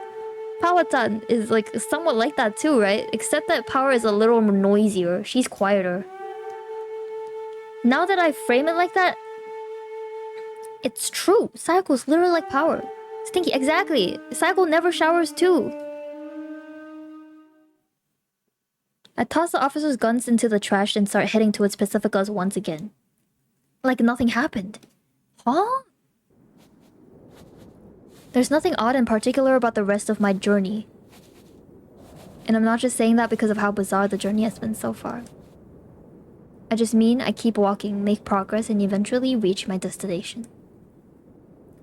Power-tan is like somewhat like that too, right? Except that Power is a little more noisier. She's quieter. Now that I frame it like that, it's true. Sayoko's literally like Power. Stinky, exactly. Sayoko never showers too. I toss the officer's guns into the trash and start heading towards Pacifica's once again. Like nothing happened. Huh? There's nothing odd in particular about the rest of my journey. And I'm not just saying that because of how bizarre the journey has been so far. I just mean I keep walking, make progress, and eventually reach my destination.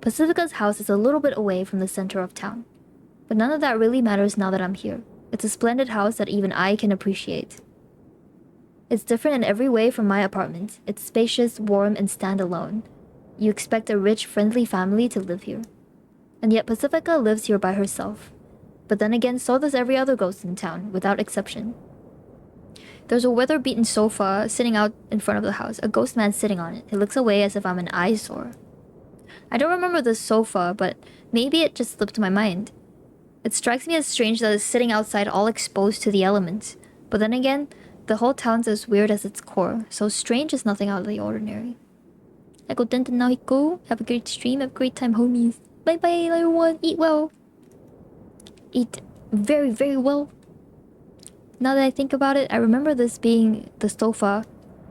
Pacifica's house is a little bit away from the center of town. But none of that really matters now that I'm here. It's a splendid house that even I can appreciate. It's different in every way from my apartment. It's spacious, warm, and standalone. You expect a rich, friendly family to live here. And yet Pacifica lives here by herself. But then again, so does every other ghost in town, without exception. There's a weather-beaten sofa sitting out in front of the house. A ghost man sitting on it. He looks away as if I'm an eyesore. I don't remember the sofa, but maybe it just slipped my mind. It strikes me as strange that it's sitting outside all exposed to the elements. But then again, the whole town's as weird as its core, so strange is nothing out of the ordinary. I go dun now, Hiko. Have a great stream, have a great time, homies. Bye bye, everyone. Eat well. Eat very, very well. Now that I think about it, I remember this being the sofa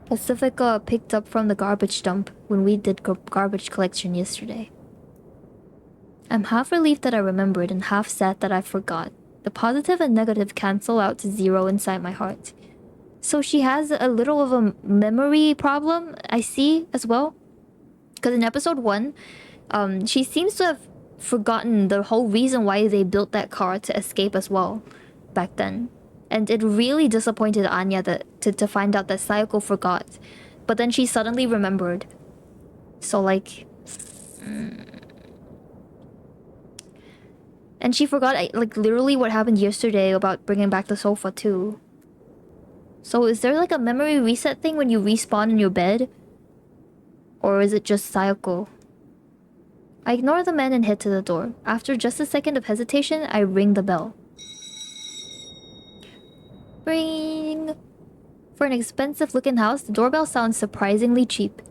Pacifica picked up from the garbage dump when we did garbage collection yesterday. I'm half relieved that I remembered and half sad that I forgot. The positive and negative cancel out to zero inside my heart. So she has a little of a memory problem, I see, as well. Because in episode 1, she seems to have forgotten the whole reason why they built that car to escape as well back then. And it really disappointed Anya to find out that Sayoko forgot. But then she suddenly remembered. So like... And she forgot like literally what happened yesterday about bringing back the sofa too. So is there like a memory reset thing when you respawn in your bed? Or is it just Sayoko? I ignore the man and head to the door. After just a second of hesitation, I ring the bell. Ring! For an expensive-looking house, the doorbell sounds surprisingly cheap.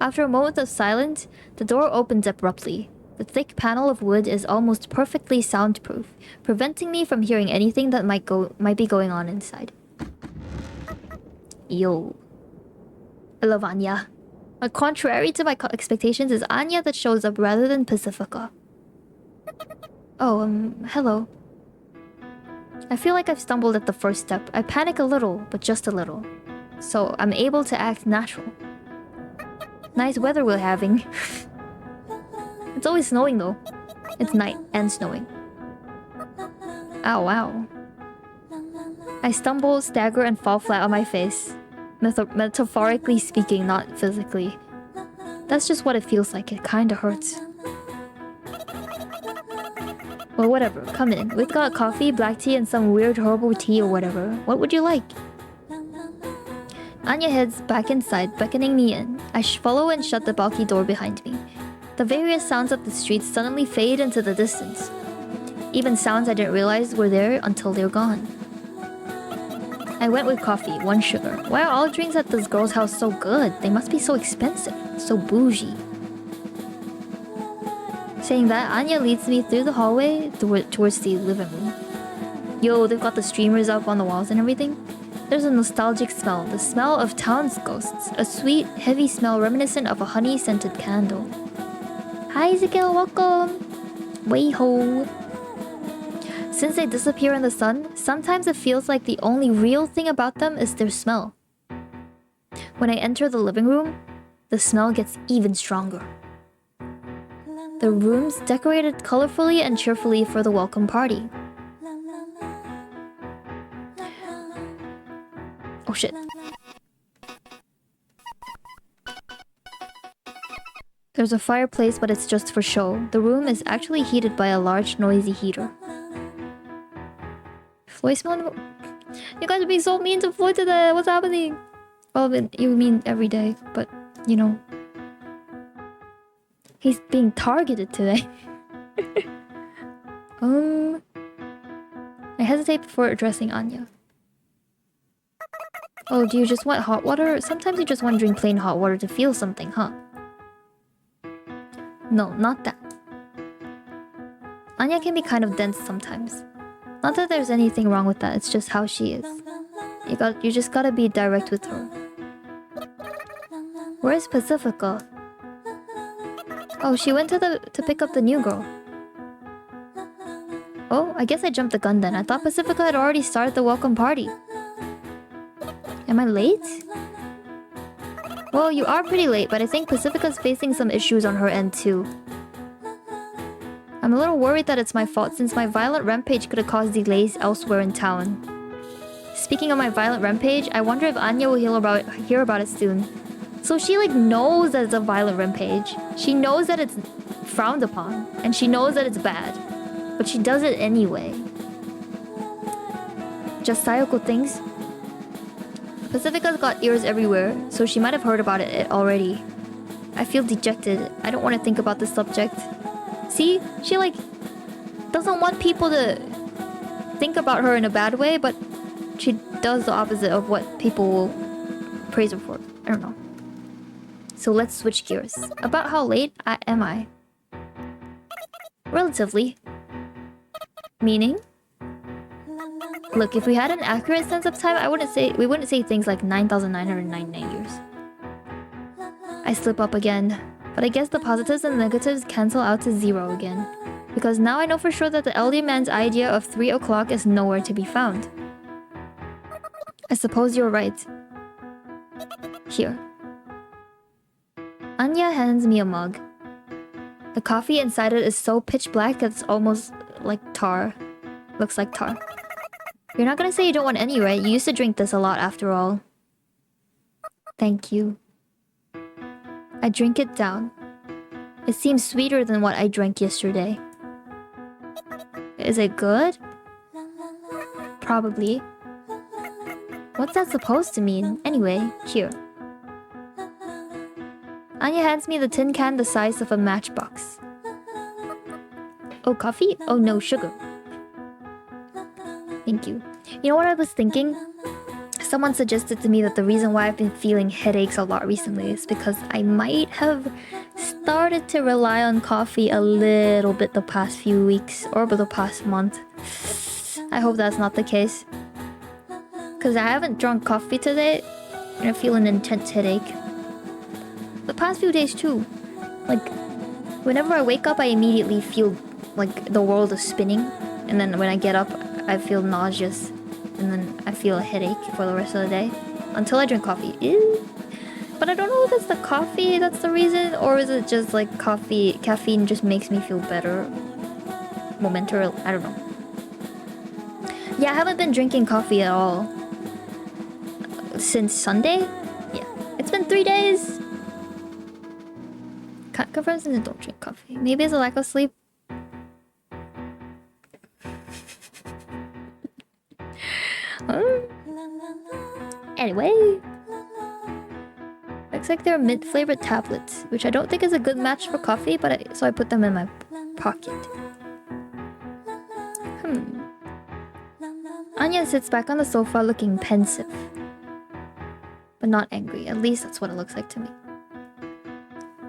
After a moment of silence, the door opens abruptly. The thick panel of wood is almost perfectly soundproof, preventing me from hearing anything that might be going on inside. Yo. I love Anya. But contrary to my expectations, it's Anya that shows up rather than Pacifica. Oh, hello. I feel like I've stumbled at the first step. I panic a little, but just a little. So I'm able to act natural. Nice weather we're having. It's always snowing though. It's night and snowing. Ow, wow. I stumble, stagger, and fall flat on my face. Metaphorically speaking, not physically. That's just what it feels like. It kinda hurts. Well, whatever. Come in. We've got coffee, black tea, and some weird herbal tea or whatever. What would you like? Anya heads back inside, beckoning me in. I follow and shut the bulky door behind me. The various sounds of the streets suddenly fade into the distance. Even sounds I didn't realize were there until they're gone. I went with coffee, 1 sugar. Why are all drinks at this girl's house so good? They must be so expensive, so bougie. Saying that, Anya leads me through the hallway towards the living room. Yo, they've got the streamers up on the walls and everything. There's a nostalgic smell, the smell of town's ghosts. A sweet, heavy smell reminiscent of a honey-scented candle. Hi, Ezekiel, welcome! Way-ho! Since they disappear in the sun, sometimes it feels like the only real thing about them is their smell. When I enter the living room, the smell gets even stronger. The room's decorated colorfully and cheerfully for the welcome party. Oh shit. There's a fireplace, but it's just for show. The room is actually heated by a large, noisy heater. Floyd smelling... You guys are being so mean to Floyd today. What's happening? Well, you mean every day, but, you know. He's being targeted today. I hesitate before addressing Anya. Oh, do you just want hot water? Sometimes you just want to drink plain hot water to feel something, huh? No, not that. Anya can be kind of dense sometimes. Not that there's anything wrong with that, it's just how she is. You just gotta be direct with her. Where's Pacifica? Oh, she went to pick up the new girl. Oh, I guess I jumped the gun then. I thought Pacifica had already started the welcome party. Am I late? Well, you are pretty late, but I think Pacifica's facing some issues on her end too. I'm a little worried that it's my fault since my violent rampage could have caused delays elsewhere in town. Speaking of my violent rampage, I wonder if Anya will hear about it soon. So she like knows that it's a violent rampage. She knows that it's frowned upon, and she knows that it's bad. But she does it anyway. just Sayoko things. Pacifica's got ears everywhere, so she might have heard about it already. I feel dejected. I don't want to think about the subject. See? She like doesn't want people to think about her in a bad way, but she does the opposite of what people will praise her for. I don't know. So let's switch gears. About how late am I? Relatively. Meaning? Look, if we had an accurate sense of time, we wouldn't say things like 9,999 years. I slip up again, but I guess the positives and negatives cancel out to 0 again. Because now I know for sure that the elderly man's idea of 3 o'clock is nowhere to be found. I suppose you're right. Here. Anya hands me a mug. The coffee inside it is so pitch black that it's almost like tar. Looks like tar. You're not gonna say you don't want any, right? You used to drink this a lot after all. Thank you. I drink it down. It seems sweeter than what I drank yesterday. Is it good? Probably. What's that supposed to mean? Anyway, here. Anya hands me the tin can the size of a matchbox. Oh, coffee? Oh no, sugar. Thank you. You know what I was thinking? Someone suggested to me that the reason why I've been feeling headaches a lot recently is because I might have started to rely on coffee a little bit the past few weeks or the past month. I hope that's not the case. Because I haven't drunk coffee today and I feel an intense headache. The past few days too. Like, whenever I wake up I immediately feel like the world is spinning. And then when I get up I feel nauseous. And then I feel a headache for the rest of the day. Until I drink coffee. Ew. But I don't know if it's the coffee that's the reason. Or is it just like caffeine just makes me feel better. Momentarily. I don't know. Yeah, I haven't been drinking coffee at all. Since Sunday? Yeah. It's been 3 days. Can't confirm since I don't drink coffee. Maybe it's a lack of sleep. Anyway. Looks like they're mint-flavored tablets, which I don't think is a good match for coffee, but so I put them in my pocket. Anya sits back on the sofa looking pensive. But not angry. At least that's what it looks like to me.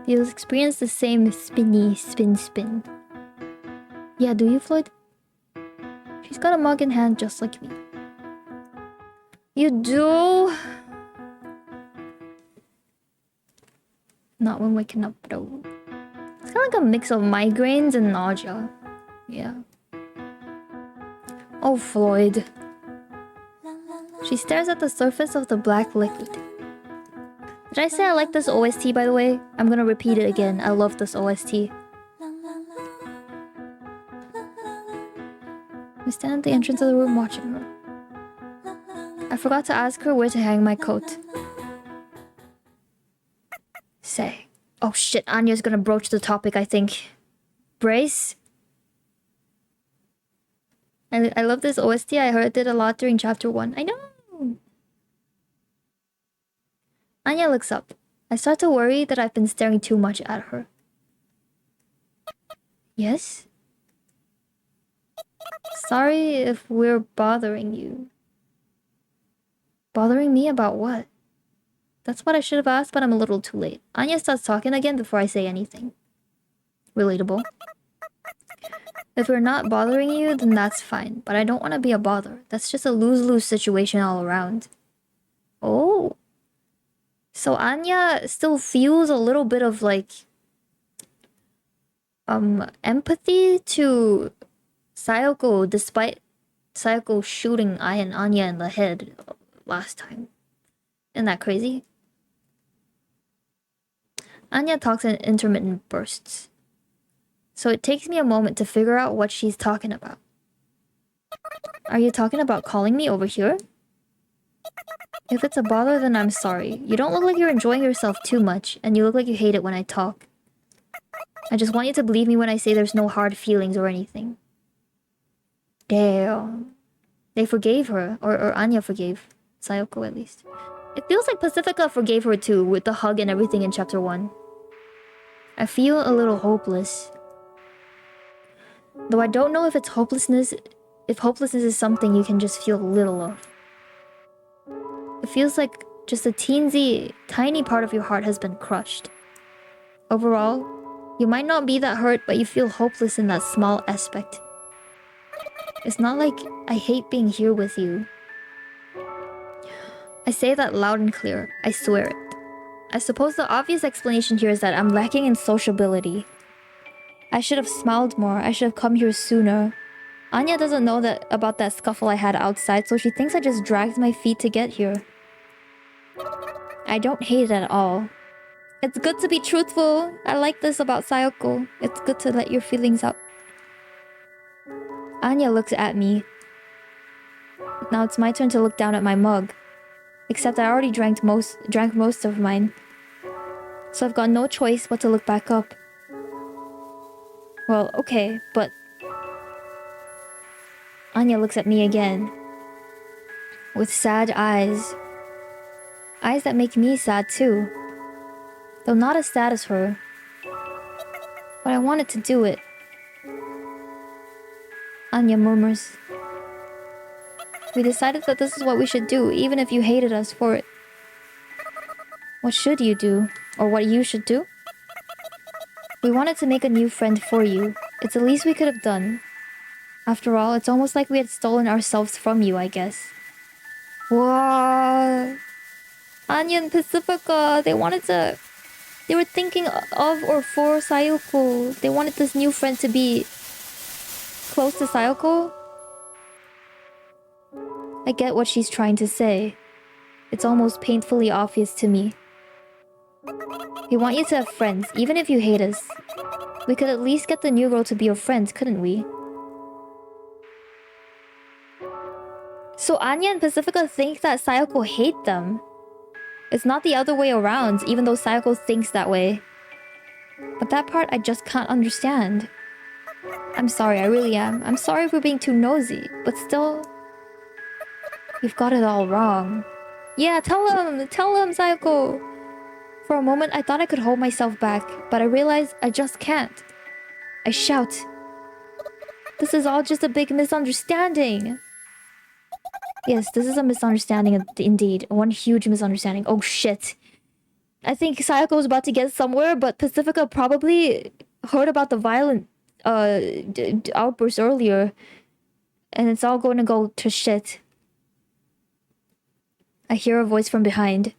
You'll experience the same spin. Yeah, do you, Floyd? She's got a mug in hand just like me. You do? Not when waking up though. It's kind of like a mix of migraines and nausea. Yeah. Oh, Floyd. She stares at the surface of the black liquid. Did I say I like this OST, by the way? I'm gonna repeat it again. I love this OST. I stand at the entrance of the room watching her. I forgot to ask her where to hang my coat. Say. Oh shit, Anya's gonna broach the topic, I think. Brace? I love this OST. I heard it a lot during chapter 1. I know! Anya looks up. I start to worry that I've been staring too much at her. Yes? Sorry if we're bothering you. Bothering me about what? That's what I should have asked, but I'm a little too late. Anya starts talking again before I say anything. Relatable. If we're not bothering you, then that's fine. But I don't want to be a bother. That's just a lose-lose situation all around. Oh. So Anya still feels a little bit of like... empathy to Sayoko, despite Sayoko shooting Anya in the head last time. Isn't that crazy? Anya talks in intermittent bursts. So it takes me a moment to figure out what she's talking about. Are you talking about calling me over here? If it's a bother, then I'm sorry. You don't look like you're enjoying yourself too much, and you look like you hate it when I talk. I just want you to believe me when I say there's no hard feelings or anything. Damn. They forgave her, or Anya forgave Sayoko at least. It feels like Pacifica forgave her too, with the hug and everything in chapter 1. I feel a little hopeless. Though I don't know if it's hopelessness, if hopelessness is something you can just feel a little of. It feels like just a teensy, tiny part of your heart has been crushed. Overall, you might not be that hurt, but you feel hopeless in that small aspect. It's not like I hate being here with you. I say that loud and clear. I swear it. I suppose the obvious explanation here is that I'm lacking in sociability. I should have smiled more. I should have come here sooner. Anya doesn't know about that scuffle I had outside, so she thinks I just dragged my feet to get here. I don't hate it at all. It's good to be truthful. I like this about Sayoko. It's good to let your feelings out. Anya looks at me. Now it's my turn to look down at my mug. Except I already drank most of mine. So I've got no choice but to look back up. Well, okay, but... Anya looks at me again. With sad eyes. Eyes that make me sad too. Though not as sad as her. But I wanted to do it. Anya murmurs. We decided that this is what we should do, even if you hated us for it. What should you do? Or what you should do? We wanted to make a new friend for you. It's the least we could have done. After all, it's almost like we had stolen ourselves from you, I guess. Whoa! Anya and Pacifica, they were thinking of or for Sayoko. They wanted this new friend to be close to Sayoko. I get what she's trying to say. It's almost painfully obvious to me. We want you to have friends, even if you hate us. We could at least get the new girl to be your friends, couldn't we? So Anya and Pacifica think that Sayoko hate them. It's not the other way around, even though Sayoko thinks that way. But that part I just can't understand. I'm sorry, I really am. I'm sorry for being too nosy, but still... You've got it all wrong. Yeah, tell him, Sayoko! For a moment, I thought I could hold myself back, but I realized I just can't. I shout. This is all just a big misunderstanding. Yes, this is a misunderstanding indeed. One huge misunderstanding. Oh shit. I think Sayoko was about to get somewhere, but Pacifica probably heard about the violent outburst earlier. And it's all going to go to shit. I hear a voice from behind.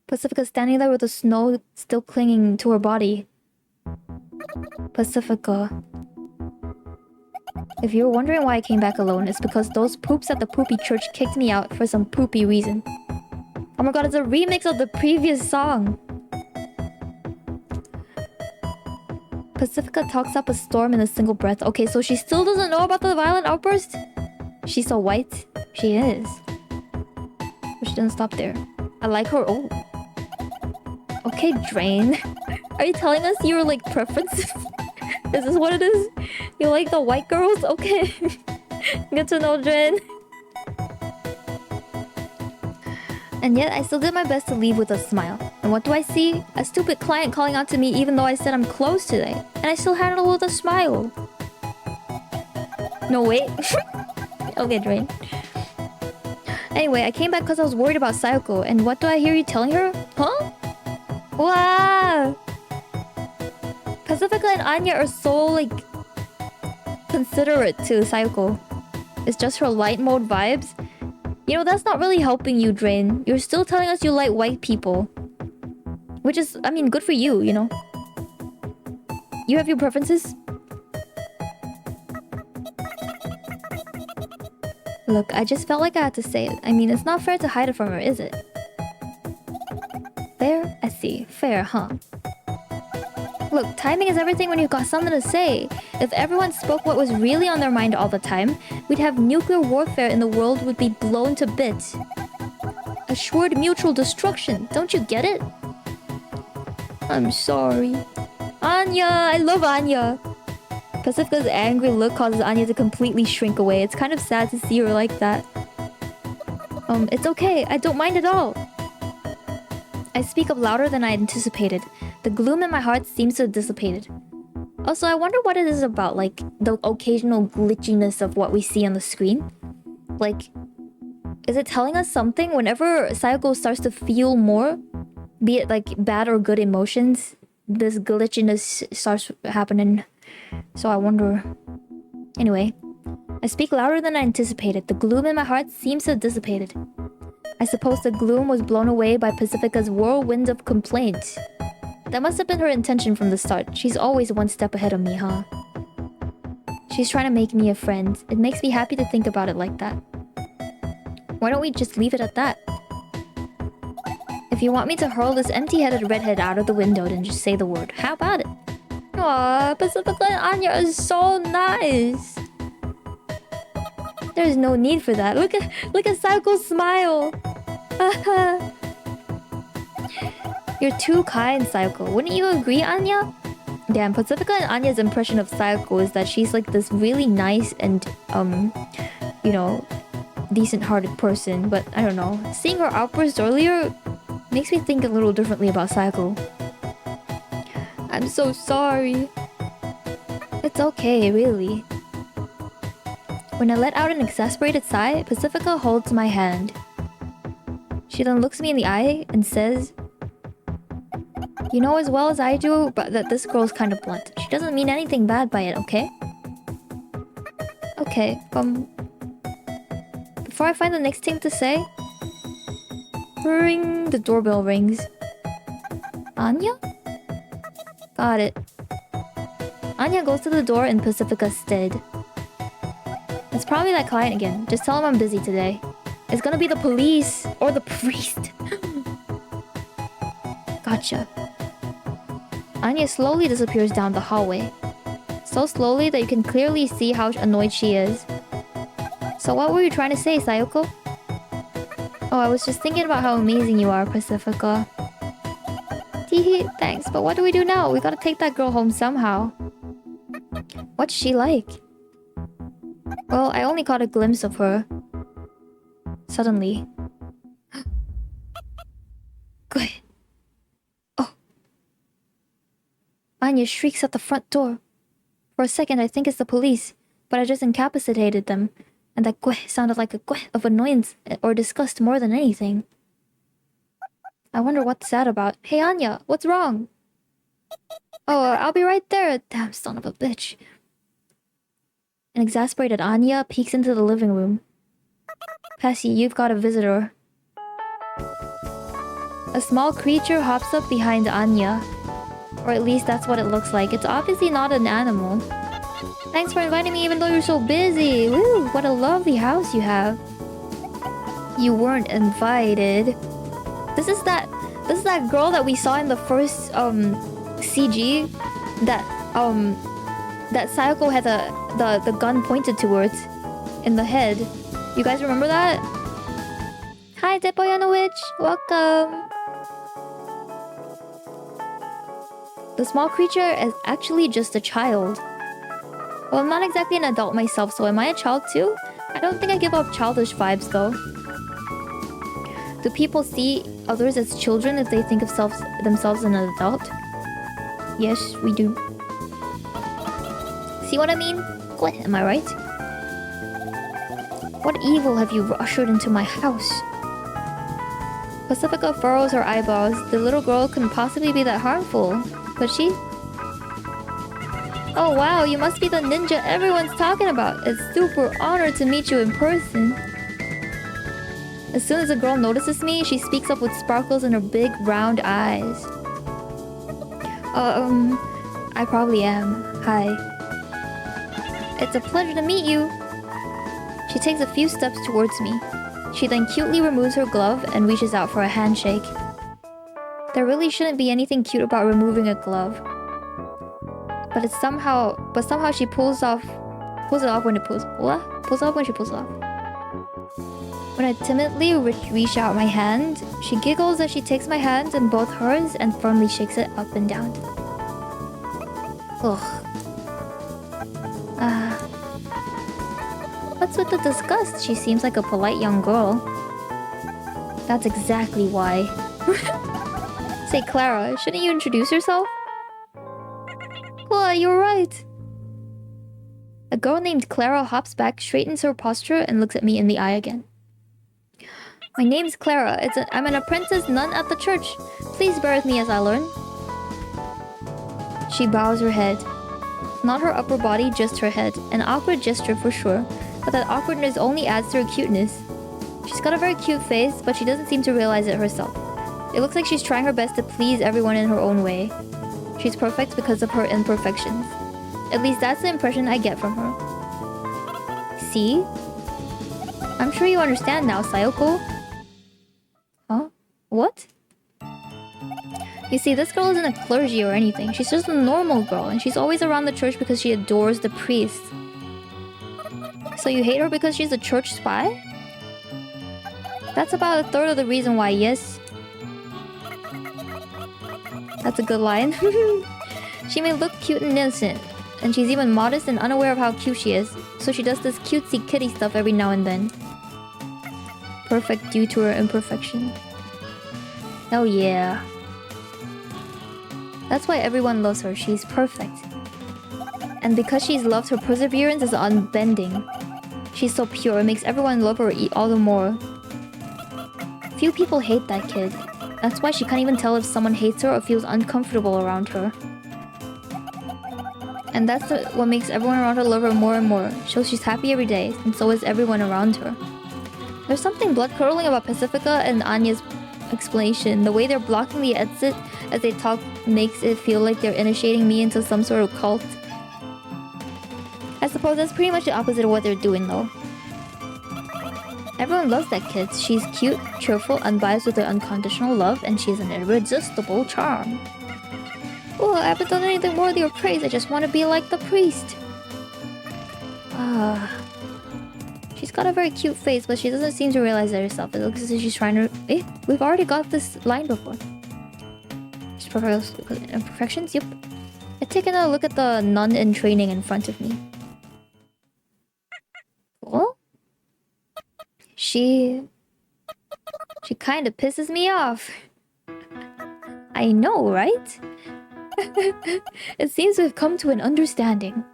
Pacifica's standing there with the snow still clinging to her body. Pacifica. If you're wondering why I came back alone, it's because those poops at the poopy church kicked me out for some poopy reason. Oh my god, it's a remix of the previous song! Pacifica talks up a storm in a single breath. Okay, so she still doesn't know about the violent outburst? She's so white. She is. But she doesn't stop there. I like her. Oh. Okay, Drain. Are you telling us your like preferences? Is this what it is? You like the white girls? Okay. Good to know, Drain. And yet, I still did my best to leave with a smile. And what do I see? A stupid client calling out to me even though I said I'm closed today. And I still handled it with a smile. No, wait. Okay, Drain. Anyway, I came back because I was worried about Sayoko. And what do I hear you telling her? Huh? Wow! Pacifica and Anya are so, like, considerate to Sayoko. It's just her light mode vibes. You know, that's not really helping you, Drain. You're still telling us you like white people. Which is, I mean, good for you, you know? You have your preferences? Look, I just felt like I had to say it. I mean, it's not fair to hide it from her, is it? Fair? I see. Fair, huh? Look, timing is everything when you've got something to say. If everyone spoke what was really on their mind all the time, we'd have nuclear warfare and the world would be blown to bits. Assured mutual destruction. Don't you get it? I'm sorry. Anya! I love Anya! Pacifica's angry look causes Anya to completely shrink away. It's kind of sad to see her like that. It's okay. I don't mind at all. I speak up louder than I anticipated. The gloom in my heart seems to have dissipated. Also, I wonder what it is about, like, the occasional glitchiness of what we see on the screen. Like, is it telling us something? Whenever Sayako starts to feel more, be it like bad or good emotions, this glitchiness starts happening. So I wonder. Anyway, I speak louder than I anticipated. The gloom in my heart seems to have dissipated. I suppose the gloom was blown away by Pacifica's whirlwind of complaints. That must have been her intention from the start. She's always one step ahead of me, huh? She's trying to make me a friend. It makes me happy to think about it like that. Why don't we just leave it at that? If you want me to hurl this empty-headed redhead out of the window, then just say the word. How about it? Aww, Pacifica and Anya is so nice. There's no need for that. Look at Sayoko's smile. You're too kind, Sayako. Wouldn't you agree, Anya? Damn, Pacifica and Anya's impression of Sayako is that she's like this really nice and you know, decent-hearted person. But I don't know. Seeing her outburst earlier makes me think a little differently about Sayako. I'm so sorry. It's okay, really. When I let out an exasperated sigh, Pacifica holds my hand. She then looks me in the eye and says, "You know as well as I do that this girl's kind of blunt. She doesn't mean anything bad by it, okay?" Okay, before I find the next thing to say... Ring! The doorbell rings. Anya? Got it. Anya goes to the door in Pacifica's stead. It's probably that client again. Just tell him I'm busy today. It's gonna be the police or the priest. Gotcha. Anya slowly disappears down the hallway. So slowly that you can clearly see how annoyed she is. So what were you trying to say, Sayako? Oh, I was just thinking about how amazing you are, Pacifica. Teehee, thanks, but what do we do now? We gotta take that girl home somehow. What's she like? Well, I only caught a glimpse of her. Suddenly. Good. Oh. Anya shrieks at the front door. For a second, I think it's the police, but I just incapacitated them. And that "gweh" sounded like a "gweh" of annoyance or disgust more than anything. I wonder what's that about. Hey Anya, what's wrong? Oh, I'll be right there. Damn son of a bitch. An exasperated Anya peeks into the living room. Passy, you've got a visitor. A small creature hops up behind Anya. Or at least that's what it looks like. It's obviously not an animal. Thanks for inviting me even though you're so busy. Woo, what a lovely house you have. You weren't invited. This is that girl that we saw in the first CG that Sayako had the gun pointed towards in the head. You guys remember that? Hi Depoyanowicz, welcome. The small creature is actually just a child. Well, I'm not exactly an adult myself, so am I a child too? I don't think I give off childish vibes though. Do people see others as children if they think of themselves as an adult? Yes, we do. See what I mean? What, am I right? What evil have you ushered into my house? Pacifica furrows her eyebrows. The little girl couldn't possibly be that harmful, could she? Oh wow, you must be the ninja everyone's talking about. It's super honored to meet you in person. As soon as the girl notices me, she speaks up with sparkles in her big round eyes. I probably am. Hi. It's a pleasure to meet you. She takes a few steps towards me. She then cutely removes her glove and reaches out for a handshake. There really shouldn't be anything cute about removing a glove. But somehow she pulls it off when she pulls it off. When I timidly reach out my hand, she giggles as she takes my hand in both hers and firmly shakes it up and down. Ugh. What's with the disgust? She seems like a polite young girl. That's exactly why. Say, Clara, shouldn't you introduce yourself? Well, you're right. A girl named Clara hops back, straightens her posture, and looks at me in the eye again. My name's Clara. I'm an apprentice nun at the church. Please bear with me as I learn. She bows her head. Not her upper body, just her head. An awkward gesture for sure, but that awkwardness only adds to her cuteness. She's got a very cute face, but she doesn't seem to realize it herself. It looks like she's trying her best to please everyone in her own way. She's perfect because of her imperfections. At least that's the impression I get from her. See? I'm sure you understand now, Sayoko. Huh? What? You see, this girl isn't a clergy or anything. She's just a normal girl, and she's always around the church because she adores the priest. So you hate her because she's a church spy? That's about a third of the reason why, yes. That's a good line. She may look cute and innocent, and she's even modest and unaware of how cute she is, so she does this cutesy kitty stuff every now and then. Perfect due to her imperfection. Oh yeah. That's why everyone loves her, she's perfect. And because she's loved, her perseverance is unbending. She's so pure, it makes everyone love her all the more. Few people hate that kid. That's why she can't even tell if someone hates her or feels uncomfortable around her. And that's what makes everyone around her love her more and more. Shows she's happy every day, and so is everyone around her. There's something blood-curdling about Pacifica and Anya's explanation. The way they're blocking the exit as they talk makes it feel like they're initiating me into some sort of cult. I suppose that's pretty much the opposite of what they're doing though. Everyone loves that kid. She's cute, cheerful, unbiased with her unconditional love, and she's an irresistible charm. Oh, I haven't done anything worthy of praise. I just want to be like the priest. She's got a very cute face, but she doesn't seem to realize it herself. It looks as if she's trying to... we've already got this line before. Imperfections? Yep. I've taken a look at the nun in training in front of me. Cool. She kind of pisses me off. I know, right? It seems we've come to an understanding.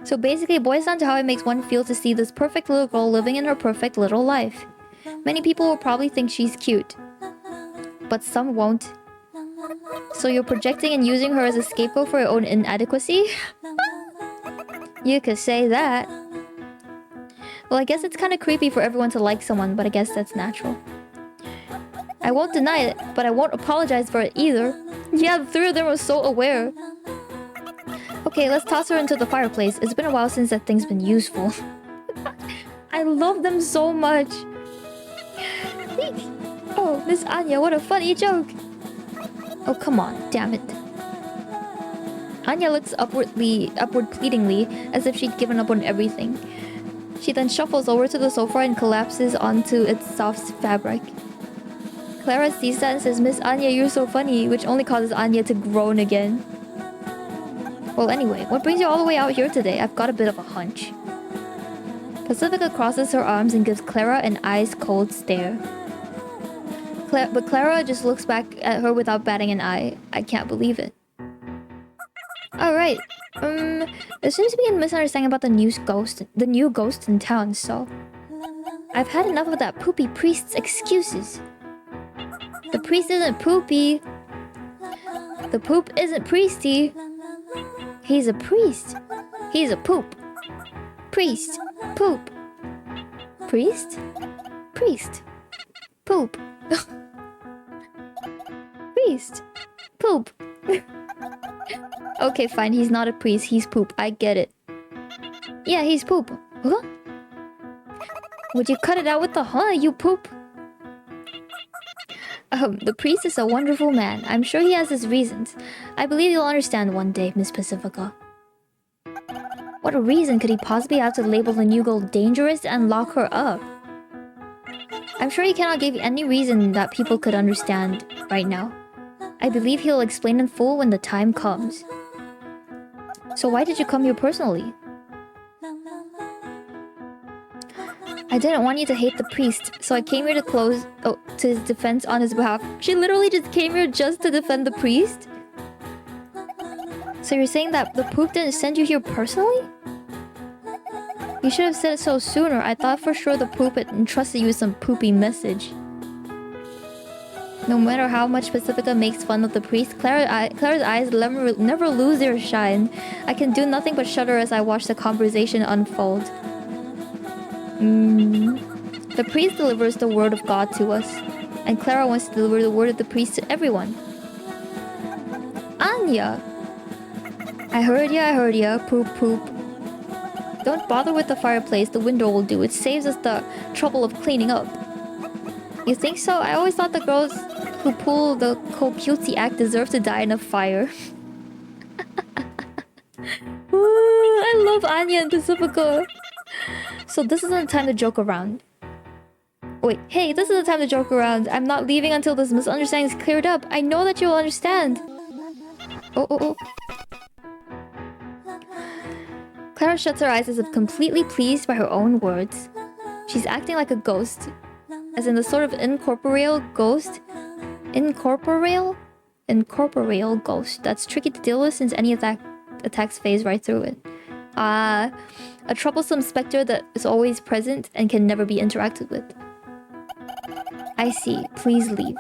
So basically, it boils down to how it makes one feel to see this perfect little girl living in her perfect little life. Many people will probably think she's cute, but some won't. So you're projecting and using her as a scapegoat for your own inadequacy? You could say that. Well, I guess it's kind of creepy for everyone to like someone, but I guess that's natural. I won't deny it, but I won't apologize for it either. Yeah, the three of them were so aware. Okay, let's toss her into the fireplace. It's been a while since that thing's been useful. I love them so much. Oh, Miss Anya, what a funny joke. Oh, come on, damn it. Anya looks upward pleadingly, as if she'd given up on everything. She then shuffles over to the sofa and collapses onto its soft fabric. Clara sees that and says, Miss Anya, you're so funny, which only causes Anya to groan again. Well, anyway, what brings you all the way out here today? I've got a bit of a hunch. Pacifica crosses her arms and gives Clara an ice-cold stare. But Clara just looks back at her without batting an eye. I can't believe it. Alright. There seems to be a misunderstanding about the new ghost in town, so... I've had enough of that poopy priest's excuses. The priest isn't poopy. The poop isn't priesty. He's a priest. He's a poop. Priest. Poop. Priest? Priest. Poop. Priest. Poop. Okay, fine. He's not a priest. He's poop. I get it. Yeah, he's poop. Huh? Would you cut it out with the huh, you poop? The priest is a wonderful man. I'm sure he has his reasons. I believe you'll understand one day, Miss Pacifica. What reason could he possibly have to label the new girl dangerous and lock her up? I'm sure he cannot give any reason that people could understand right now. I believe he'll explain in full when the time comes. So why did you come here personally? I didn't want you to hate the priest, so I came here to to his defense on his behalf. She literally just came here just to defend the priest? So you're saying that the poop didn't send you here personally? You should have said it so sooner. I thought for sure the poop had entrusted you with some poopy message. No matter how much Pacifica makes fun of the priest, Clara's eyes never lose their shine. I can do nothing but shudder as I watch the conversation unfold. The priest delivers the word of God to us, and Clara wants to deliver the word of the priest to everyone. Anya! I heard ya, poop poop. Don't bother with the fireplace, the window will do. It saves us the trouble of cleaning up. You think so? I always thought the girls who pull the cutesy act deserve to die in a fire. Ooh, I love Anya and Pacifica. So this isn't the time to joke around. Wait, hey, this is the time to joke around. I'm not leaving until this misunderstanding is cleared up. I know that you'll understand. Oh. Clara shuts her eyes as if completely pleased by her own words. She's acting like a ghost. As in the sort of incorporeal ghost. Incorporeal ghost. That's tricky to deal with since any attacks phase right through it. A troublesome specter that is always present and can never be interacted with. I see. Please leave.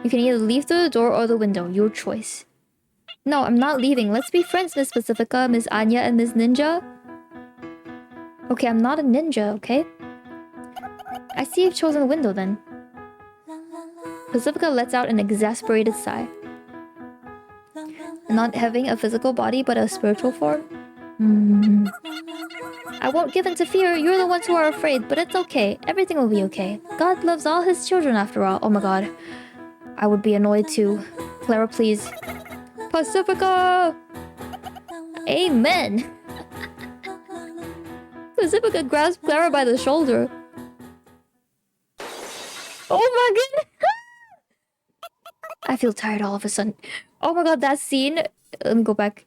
You can either leave through the door or the window. Your choice. No, I'm not leaving. Let's be friends, Miss Pacifica, Miss Anya, and Miss Ninja. Okay, I'm not a ninja, okay? I see you've chosen the window then. Pacifica lets out an exasperated sigh. Not having a physical body but a spiritual form? I won't give in to fear. You're the ones who are afraid, but it's okay. Everything will be okay. God loves all his children after all. Oh my god. I would be annoyed too. Clara, please. Pacifica! Amen! Pacifica grabs Clara by the shoulder. Oh my goodness! I feel tired all of a sudden. Oh my god, that scene. Let me go back.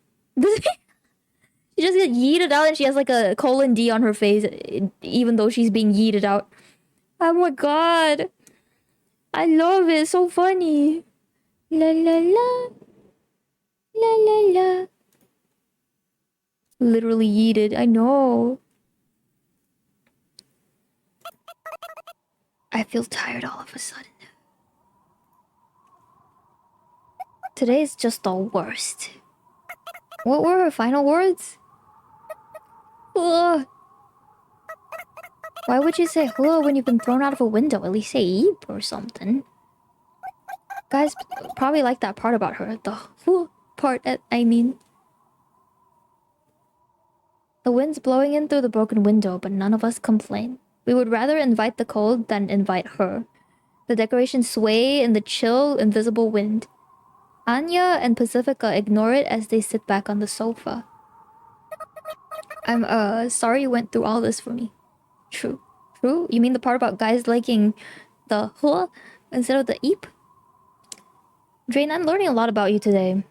She just gets yeeted out and she has like a :D on her face, even though she's being yeeted out. Oh my god. I love it. So funny. La la la. La la la. Literally yeeted. I know. I feel tired all of a sudden. Today is just the worst. What were her final words? Ugh. Why would you say hello when you've been thrown out of a window? At least say eep or something. Guys probably like that part about her. The part, I mean. The wind's blowing in through the broken window, but none of us complain. We would rather invite the cold than invite her. The decorations sway in the chill, invisible wind. Anya and Pacifica ignore it as they sit back on the sofa. I'm sorry you went through all this for me. True. True? You mean the part about guys liking the huh instead of the eep? Drain, I'm learning a lot about you today.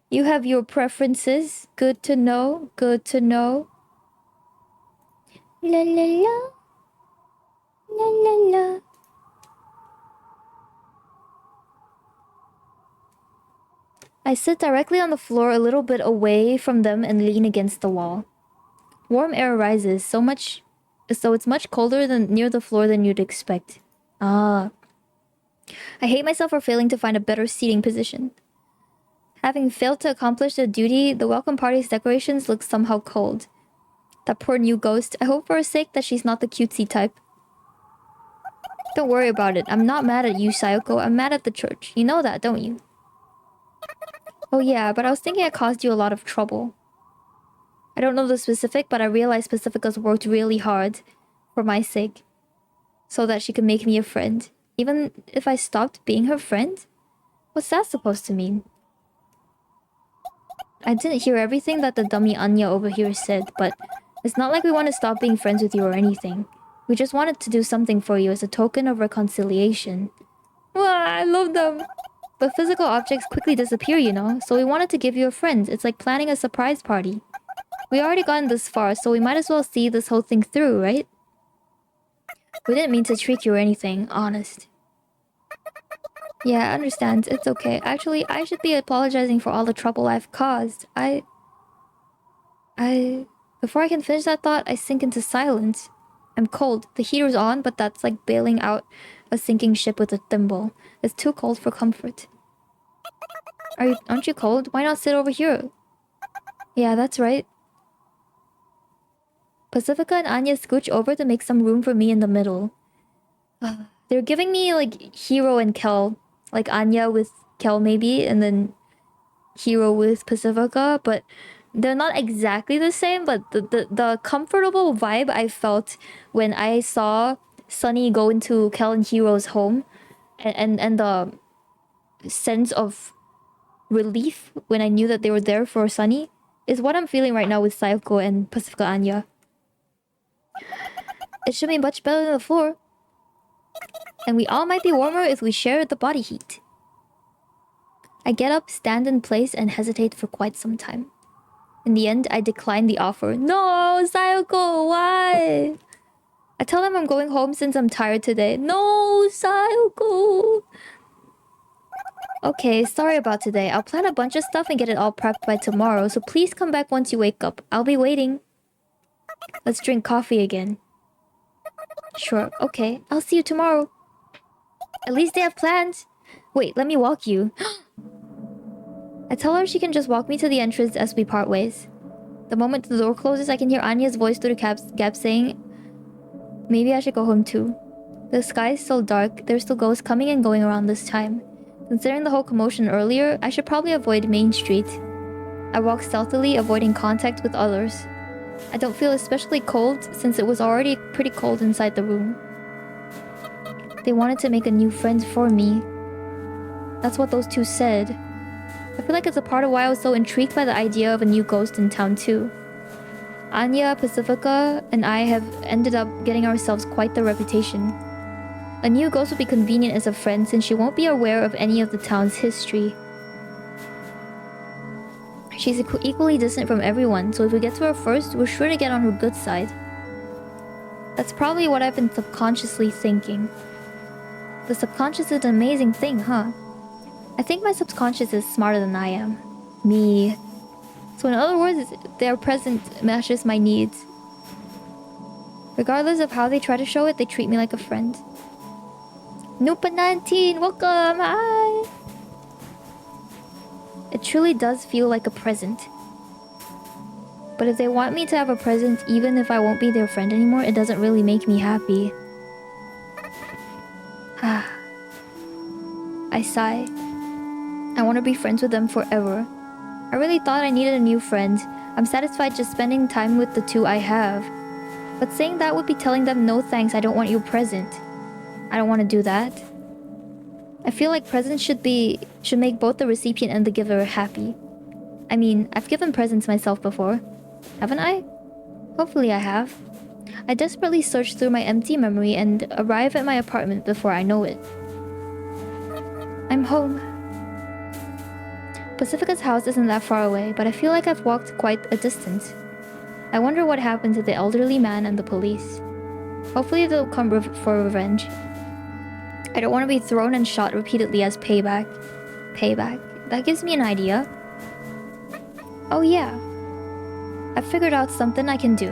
You have your preferences. Good to know. Good to know. La la la. La la la. I sit directly on the floor a little bit away from them and lean against the wall. Warm air rises so it's much colder than near the floor than you'd expect. I hate myself for failing to find a better seating position. Having failed to accomplish the duty, the welcome party's decorations look somehow cold. That poor new ghost. I hope for her sake that she's not the cutesy type. Don't worry about it. I'm not mad at you, Sayoko. I'm mad at the church. You know that, don't you? Oh yeah, but I was thinking I caused you a lot of trouble. I don't know the specific, but I realized Pacifica's worked really hard for my sake. So that she could make me a friend. Even if I stopped being her friend? What's that supposed to mean? I didn't hear everything that the dummy Anya over here said, but it's not like we want to stop being friends with you or anything. We just wanted to do something for you as a token of reconciliation. Wow, I love them. But physical objects quickly disappear, you know? So we wanted to give you a friend. It's like planning a surprise party. We already gotten this far, so we might as well see this whole thing through, right? We didn't mean to trick you or anything, honest. Yeah, I understand. It's okay. Actually, I should be apologizing for all the trouble I've caused. Before I can finish that thought, I sink into silence. I'm cold. The heater's on, but that's like bailing out a sinking ship with a thimble. It's too cold for comfort. Aren't you cold? Why not sit over here? Yeah, that's right. Pacifica and Anya scooch over to make some room for me in the middle. They're giving me like Hero and Kel. Like Anya with Kel maybe, and then Hero with Pacifica, but they're not exactly the same, but the comfortable vibe I felt when I saw Sunny go into Kel and Hero's home, and the sense of relief when I knew that they were there for Sunny is what I'm feeling right now with Sayoko and Pacifica Anya. It should be much better than the floor. And we all might be warmer if we share the body heat. I get up, stand in place, and hesitate for quite some time. In the end, I decline the offer. No, Sayoko, why? I tell them I'm going home since I'm tired today. No, Sayoko. Okay, sorry about today. I'll plan a bunch of stuff and get it all prepped by tomorrow, so please come back once you wake up. I'll be waiting. Let's drink coffee again. Sure, okay. I'll see you tomorrow. At least they have plans. Wait, let me walk you. I tell her she can just walk me to the entrance as we part ways. The moment the door closes, I can hear Anya's voice through the gap saying, maybe I should go home too. The sky is still dark. There's still ghosts coming and going around this time. Considering the whole commotion earlier, I should probably avoid Main Street. I walk stealthily, avoiding contact with others. I don't feel especially cold since it was already pretty cold inside the room. They wanted to make a new friend for me. That's what those two said. I feel like it's a part of why I was so intrigued by the idea of a new ghost in town too. Anya, Pacifica, and I have ended up getting ourselves quite the reputation. A new ghost would be convenient as a friend since she won't be aware of any of the town's history. She's equally distant from everyone, so if we get to her first, we're sure to get on her good side. That's probably what I've been subconsciously thinking. The subconscious is an amazing thing, huh? I think my subconscious is smarter than I am. Me. So in other words, their present matches my needs. Regardless of how they try to show it, they treat me like a friend. Noopa19, welcome! Hi! It truly does feel like a present. But if they want me to have a present, even if I won't be their friend anymore, it doesn't really make me happy. I sigh. I want to be friends with them forever. I really thought I needed a new friend. I'm satisfied just spending time with the two I have. But saying that would be telling them no thanks, I don't want your present. I don't want to do that. I feel like presents should make both the recipient and the giver happy. I mean, I've given presents myself before. Haven't I? Hopefully I have. I desperately search through my empty memory and arrive at my apartment before I know it. I'm home. Pacifica's house isn't that far away, but I feel like I've walked quite a distance. I wonder what happened to the elderly man and the police. Hopefully they'll come for revenge. I don't want to be thrown and shot repeatedly as payback. Payback. That gives me an idea. Oh yeah. I figured out something I can do.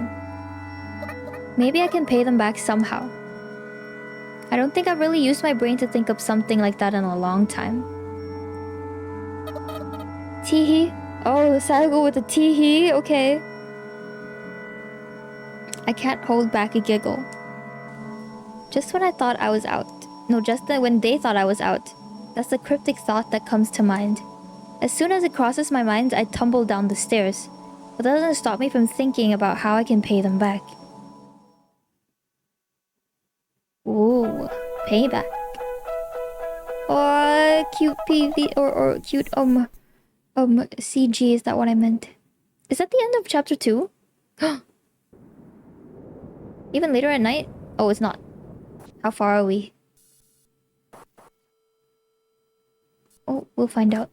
Maybe I can pay them back somehow. I don't think I've really used my brain to think of something like that in a long time. Teehee? Oh, Sayoko with a teehee? Okay. I can't hold back a giggle. Just when I thought I was out. No, when they thought I was out. That's the cryptic thought that comes to mind. As soon as it crosses my mind, I tumble down the stairs. But that doesn't stop me from thinking about how I can pay them back. Ooh, payback. Oh, cute PV or cute CG, is that what I meant? Is that the end of chapter 2? Even later at night? Oh, it's not. How far are we? Oh, We'll find out.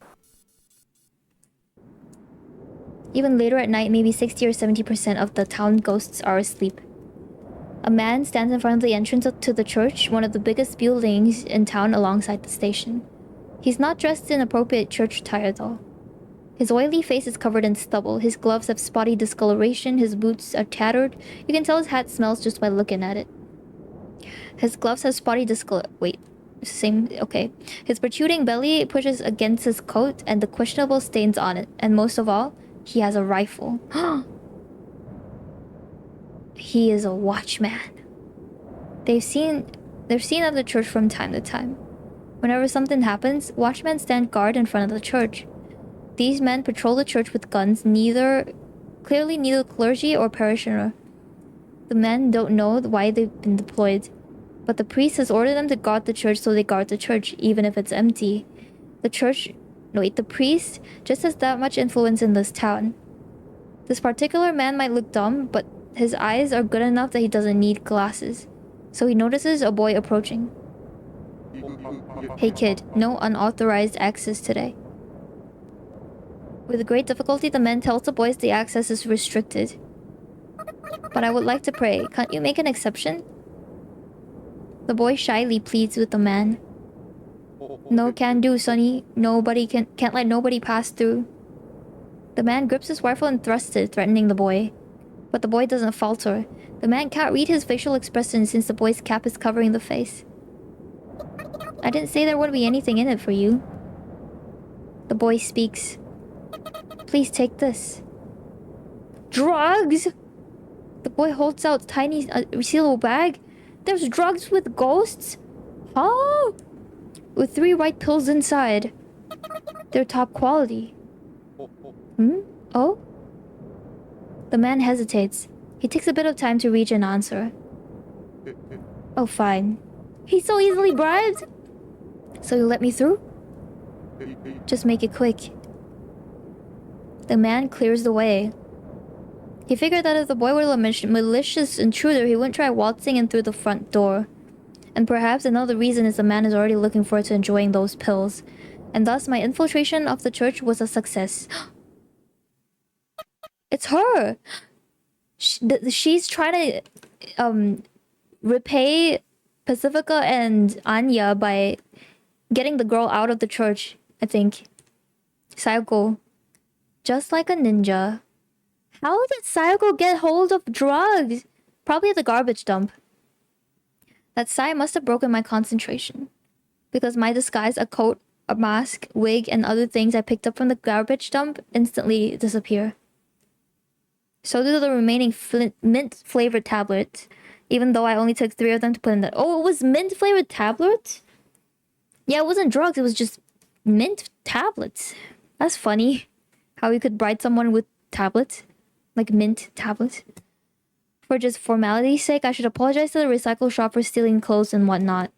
Even later at night, maybe 60 or 70% of the town ghosts are asleep. A man stands in front of the entrance to the church, one of the biggest buildings in town alongside the station. He's not dressed in appropriate church attire though. His oily face is covered in stubble, his gloves have spotty discoloration, his boots are tattered. You can tell his hat smells just by looking at it. His gloves have spotty wait, same, okay. His protruding belly pushes against his coat and the questionable stains on it. And most of all, he has a rifle. He is a watchman. They're seen at the church from time to time. Whenever something happens, watchmen stand guard in front of the church. These men patrol the church with guns, clearly neither clergy or parishioner. The men don't know why they've been deployed, but the priest has ordered them to guard the church, so they guard the church, even if it's empty. The priest just has that much influence in this town. This particular man might look dumb, but his eyes are good enough that he doesn't need glasses. So he notices a boy approaching. Hey kid, no unauthorized access today. With great difficulty, the man tells the boys the access is restricted. But I would like to pray. Can't you make an exception? The boy shyly pleads with the man. No can do, sonny. Can't let nobody pass through. The man grips his rifle and thrusts it, threatening the boy. But the boy doesn't falter. The man can't read his facial expression since the boy's cap is covering the face. I didn't say there wouldn't be anything in it for you. The boy speaks. Please take this. Drugs? The boy holds out a tiny resealable bag. There's drugs with ghosts? Huh? With 3 white pills inside. They're top quality. Oh? The man hesitates. He takes a bit of time to reach an answer. Oh, fine. He's so easily bribed? So you let me through? Just make it quick. The man clears the way. He figured that if the boy were a malicious intruder, he wouldn't try waltzing in through the front door. And perhaps another reason is the man is already looking forward to enjoying those pills. And thus my infiltration of the church was a success. It's her! She's trying to repay Pacifica and Anya by getting the girl out of the church, I think. Sayoko. Just like a ninja. How did Sayoko get hold of drugs? Probably at the garbage dump. That sigh must have broken my concentration. Because my disguise, a coat, a mask, wig, and other things I picked up from the garbage dump instantly disappear. So do the remaining mint-flavored tablets. Even though I only took 3 of them to put in the... Oh, it was mint-flavored tablets? Yeah, it wasn't drugs, it was just mint tablets. That's funny. How you could bribe someone with tablets. Like mint tablets. For just formality's sake, I should apologize to the recycle shop for stealing clothes and whatnot.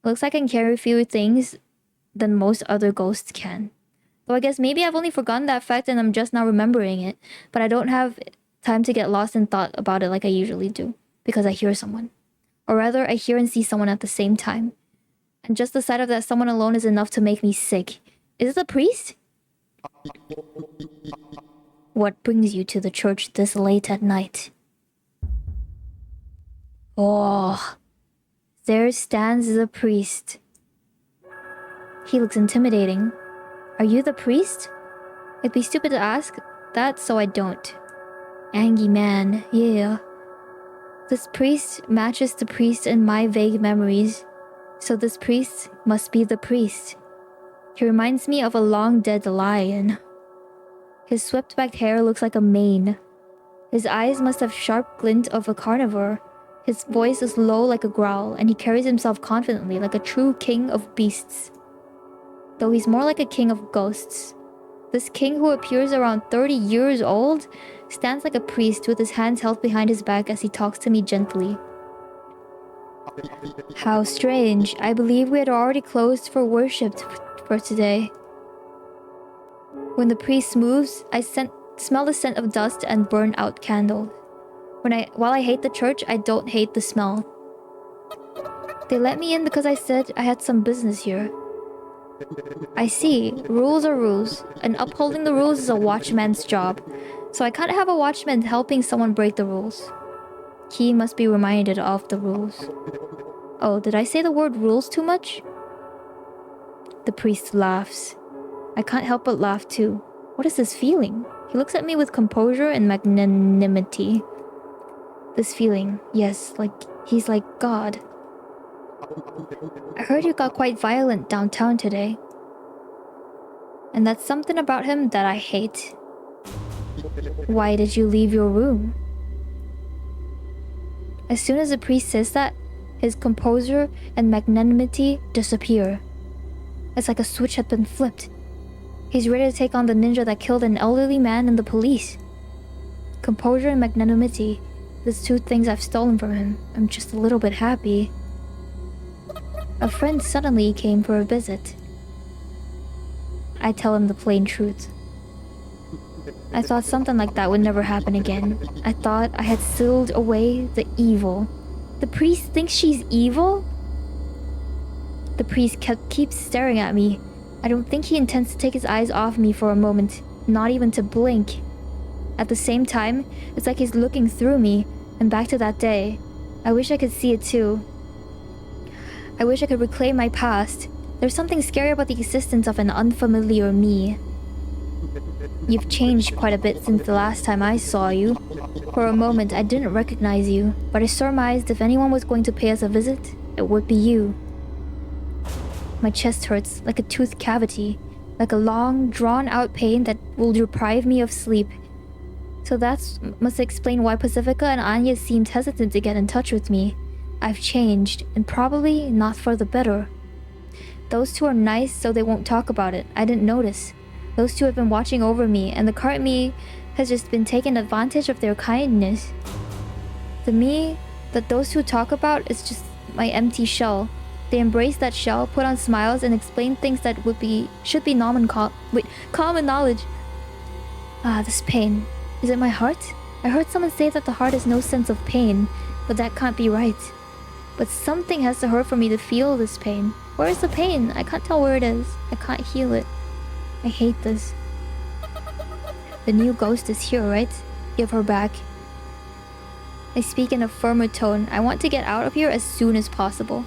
Looks like I can carry fewer things than most other ghosts can. Though I guess maybe I've only forgotten that fact and I'm just now remembering it. But I don't have time to get lost in thought about it like I usually do. Because I hear someone. Or rather, I hear and see someone at the same time. And just the sight of that someone alone is enough to make me sick. Is it the priest? What brings you to the church this late at night? Oh, there stands the priest. He looks intimidating. Are you the priest? It'd be stupid to ask that, so I don't. Angie man, yeah. This priest matches the priest in my vague memories. So this priest must be the priest. He reminds me of a long-dead lion. His swept-back hair looks like a mane. His eyes must have sharp glint of a carnivore. His voice is low like a growl, and he carries himself confidently like a true king of beasts. Though he's more like a king of ghosts. This king, who appears around 30 years old, stands like a priest with his hands held behind his back as he talks to me gently. How strange. I believe we had already closed for worship for today. When the priest moves, I smell the scent of dust and burnt out candles. While I hate the church, I don't hate the smell. They let me in because I said I had some business here. I see. Rules are rules, and upholding the rules is a watchman's job. So I can't have a watchman helping someone break the rules. He must be reminded of the rules. Oh, did I say the word rules too much? The priest laughs. I can't help but laugh too. What is this feeling? He looks at me with composure and magnanimity. This feeling, yes, like he's like God. I heard you got quite violent downtown today. And that's something about him that I hate. Why did you leave your room? As soon as the priest says that, his composure and magnanimity disappear. It's like a switch had been flipped. He's ready to take on the ninja that killed an elderly man and the police. Composure and magnanimity, these two things I've stolen from him. I'm just a little bit happy. A friend suddenly came for a visit. I tell him the plain truth. I thought something like that would never happen again. I thought I had sealed away the evil. The priest thinks she's evil? The priest keeps staring at me. I don't think he intends to take his eyes off me for a moment, not even to blink. At the same time, it's like he's looking through me and back to that day. I wish I could see it too. I wish I could reclaim my past. There's something scary about the existence of an unfamiliar me. You've changed quite a bit since the last time I saw you. For a moment, I didn't recognize you, but I surmised if anyone was going to pay us a visit, it would be you. My chest hurts like a tooth cavity, like a long, drawn-out pain that will deprive me of sleep. So that must explain why Pacifica and Anya seemed hesitant to get in touch with me. I've changed, and probably not for the better. Those two are nice, so they won't talk about it. I didn't notice. Those two have been watching over me, and the current me has just been taking advantage of their kindness. The me that those two talk about is just my empty shell. They embrace that shell, put on smiles, and explain things that should be common knowledge. Ah, this pain. Is it my heart? I heard someone say that the heart has no sense of pain, but that can't be right. But something has to hurt for me to feel this pain. Where is the pain? I can't tell where it is. I can't heal it. I hate this. The new ghost is here, right? Give her back. I speak in a firmer tone. I want to get out of here as soon as possible.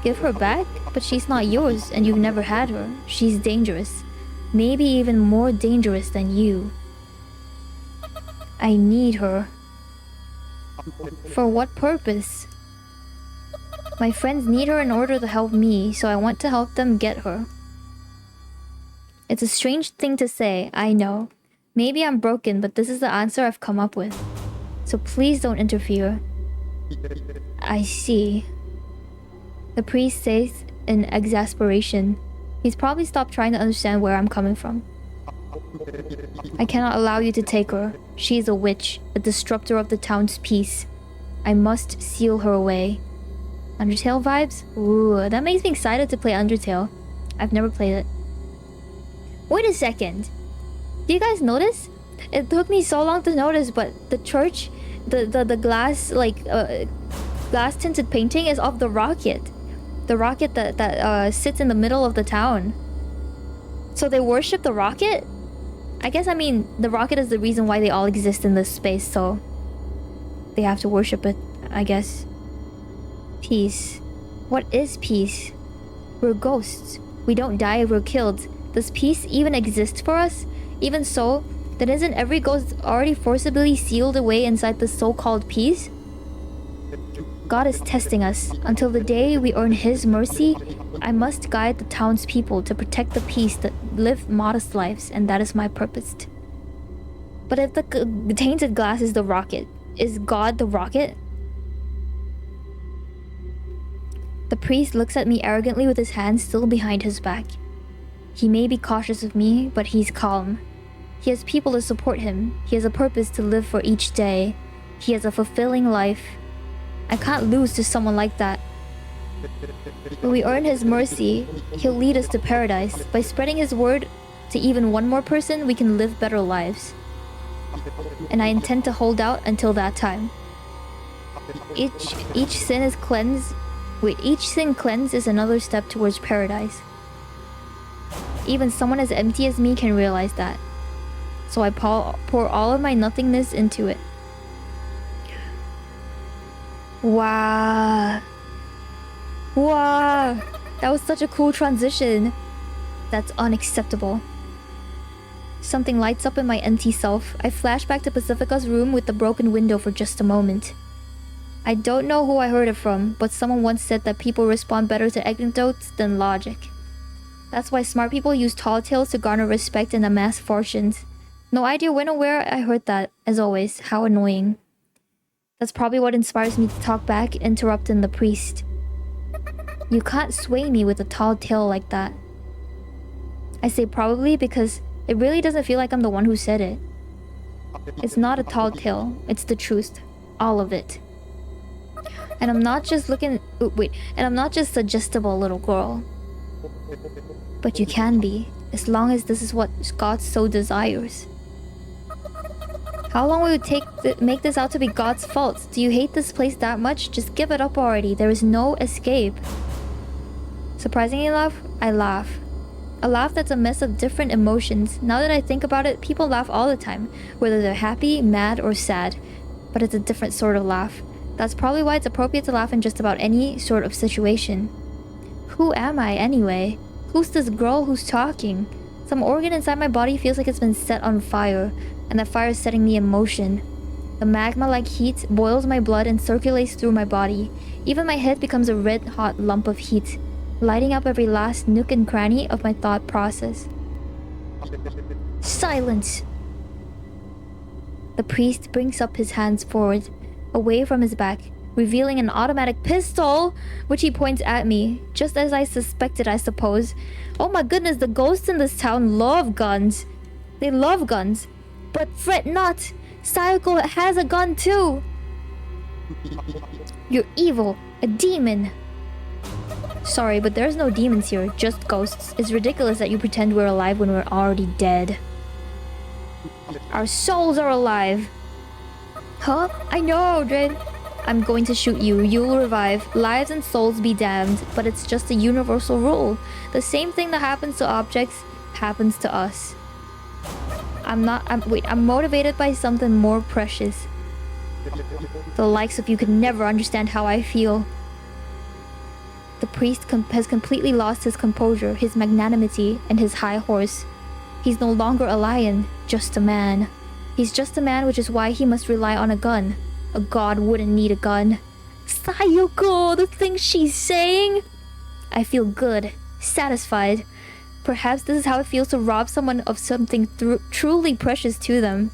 Give her back? But she's not yours, and you've never had her. She's dangerous. Maybe even more dangerous than you. I need her. For what purpose? My friends need her in order to help me, so I want to help them get her. It's a strange thing to say, I know. Maybe I'm broken, but this is the answer I've come up with. So please don't interfere. I see. The priest says in exasperation. He's probably stopped trying to understand where I'm coming from. I cannot allow you to take her. She is a witch, a disruptor of the town's peace. I must seal her away. Undertale vibes? Ooh, that makes me excited to play Undertale. I've never played it. Wait a second. Do you guys notice? It took me so long to notice, but the church, the glass, glass tinted painting is of the rocket. The rocket that sits in the middle of the town. So they worship the rocket? I guess, I mean, the rocket is the reason why they all exist in this space, so they have to worship it, I guess. Peace. What is peace? We're ghosts. We don't die if we're killed. Does peace even exist for us? Even so, then isn't every ghost already forcibly sealed away inside the so-called peace? God is testing us. Until the day we earn His mercy, I must guide the townspeople to protect the peace that live modest lives, and that is my purpose. But if the tainted glass is the rocket, is God the rocket? The priest looks at me arrogantly with his hands still behind his back. He may be cautious of me, but he's calm. He has people to support him. He has a purpose to live for each day. He has a fulfilling life. I can't lose to someone like that. When we earn His mercy, He'll lead us to paradise. By spreading His word to even one more person, we can live better lives. And I intend to hold out until that time. Each sin cleansed is another step towards paradise. even someone as empty as me can realize that. So I pour all of my nothingness into it. Wow. Wow. That was such a cool transition. That's unacceptable. Something lights up in my empty self. I flash back to Pacifica's room with the broken window for just a moment. I don't know who I heard it from, but someone once said that people respond better to anecdotes than logic. That's why smart people use tall tales to garner respect and amass fortunes. No idea when or where I heard that, as always. How annoying. That's probably what inspires me to talk back, interrupting the priest. You can't sway me with a tall tale like that. I say probably because it really doesn't feel like I'm the one who said it. It's not a tall tale, it's the truth. All of it. And I'm not just suggestible little girl. But you can be, as long as this is what God so desires. How long will it take to make this out to be God's fault? Do you hate this place that much? Just give it up already. There is no escape. Surprisingly enough, I laugh. A laugh that's a mess of different emotions. Now that I think about it, people laugh all the time, whether they're happy, mad, or sad. But it's a different sort of laugh. That's probably why it's appropriate to laugh in just about any sort of situation. Who am I, anyway? Who's this girl who's talking? Some organ inside my body feels like it's been set on fire, and that fire is setting me in motion. The magma-like heat boils my blood and circulates through my body. Even my head becomes a red-hot lump of heat, lighting up every last nook and cranny of my thought process. Silence! The priest brings up his hands forward, away from his back, revealing an automatic pistol, which he points at me, just as I suspected, I suppose. Oh my goodness, the ghosts in this town love guns. They love guns. But fret not, Sayoko has a gun too. You're evil, a demon. Sorry, but there's no demons here, just ghosts. It's ridiculous that you pretend we're alive when we're already dead. Our souls are alive. Huh? I know, Dred. I'm going to shoot you. You'll revive. Lives and souls be damned. But it's just a universal rule. The same thing that happens to objects happens to us. I'm motivated by something more precious. The likes of you could never understand how I feel. The priest has completely lost his composure, his magnanimity, and his high horse. He's no longer a lion, just a man. He's just a man, which is why he must rely on a gun. A god wouldn't need a gun. Sayoko, the things she's saying! I feel good, satisfied. Perhaps this is how it feels to rob someone of something truly precious to them.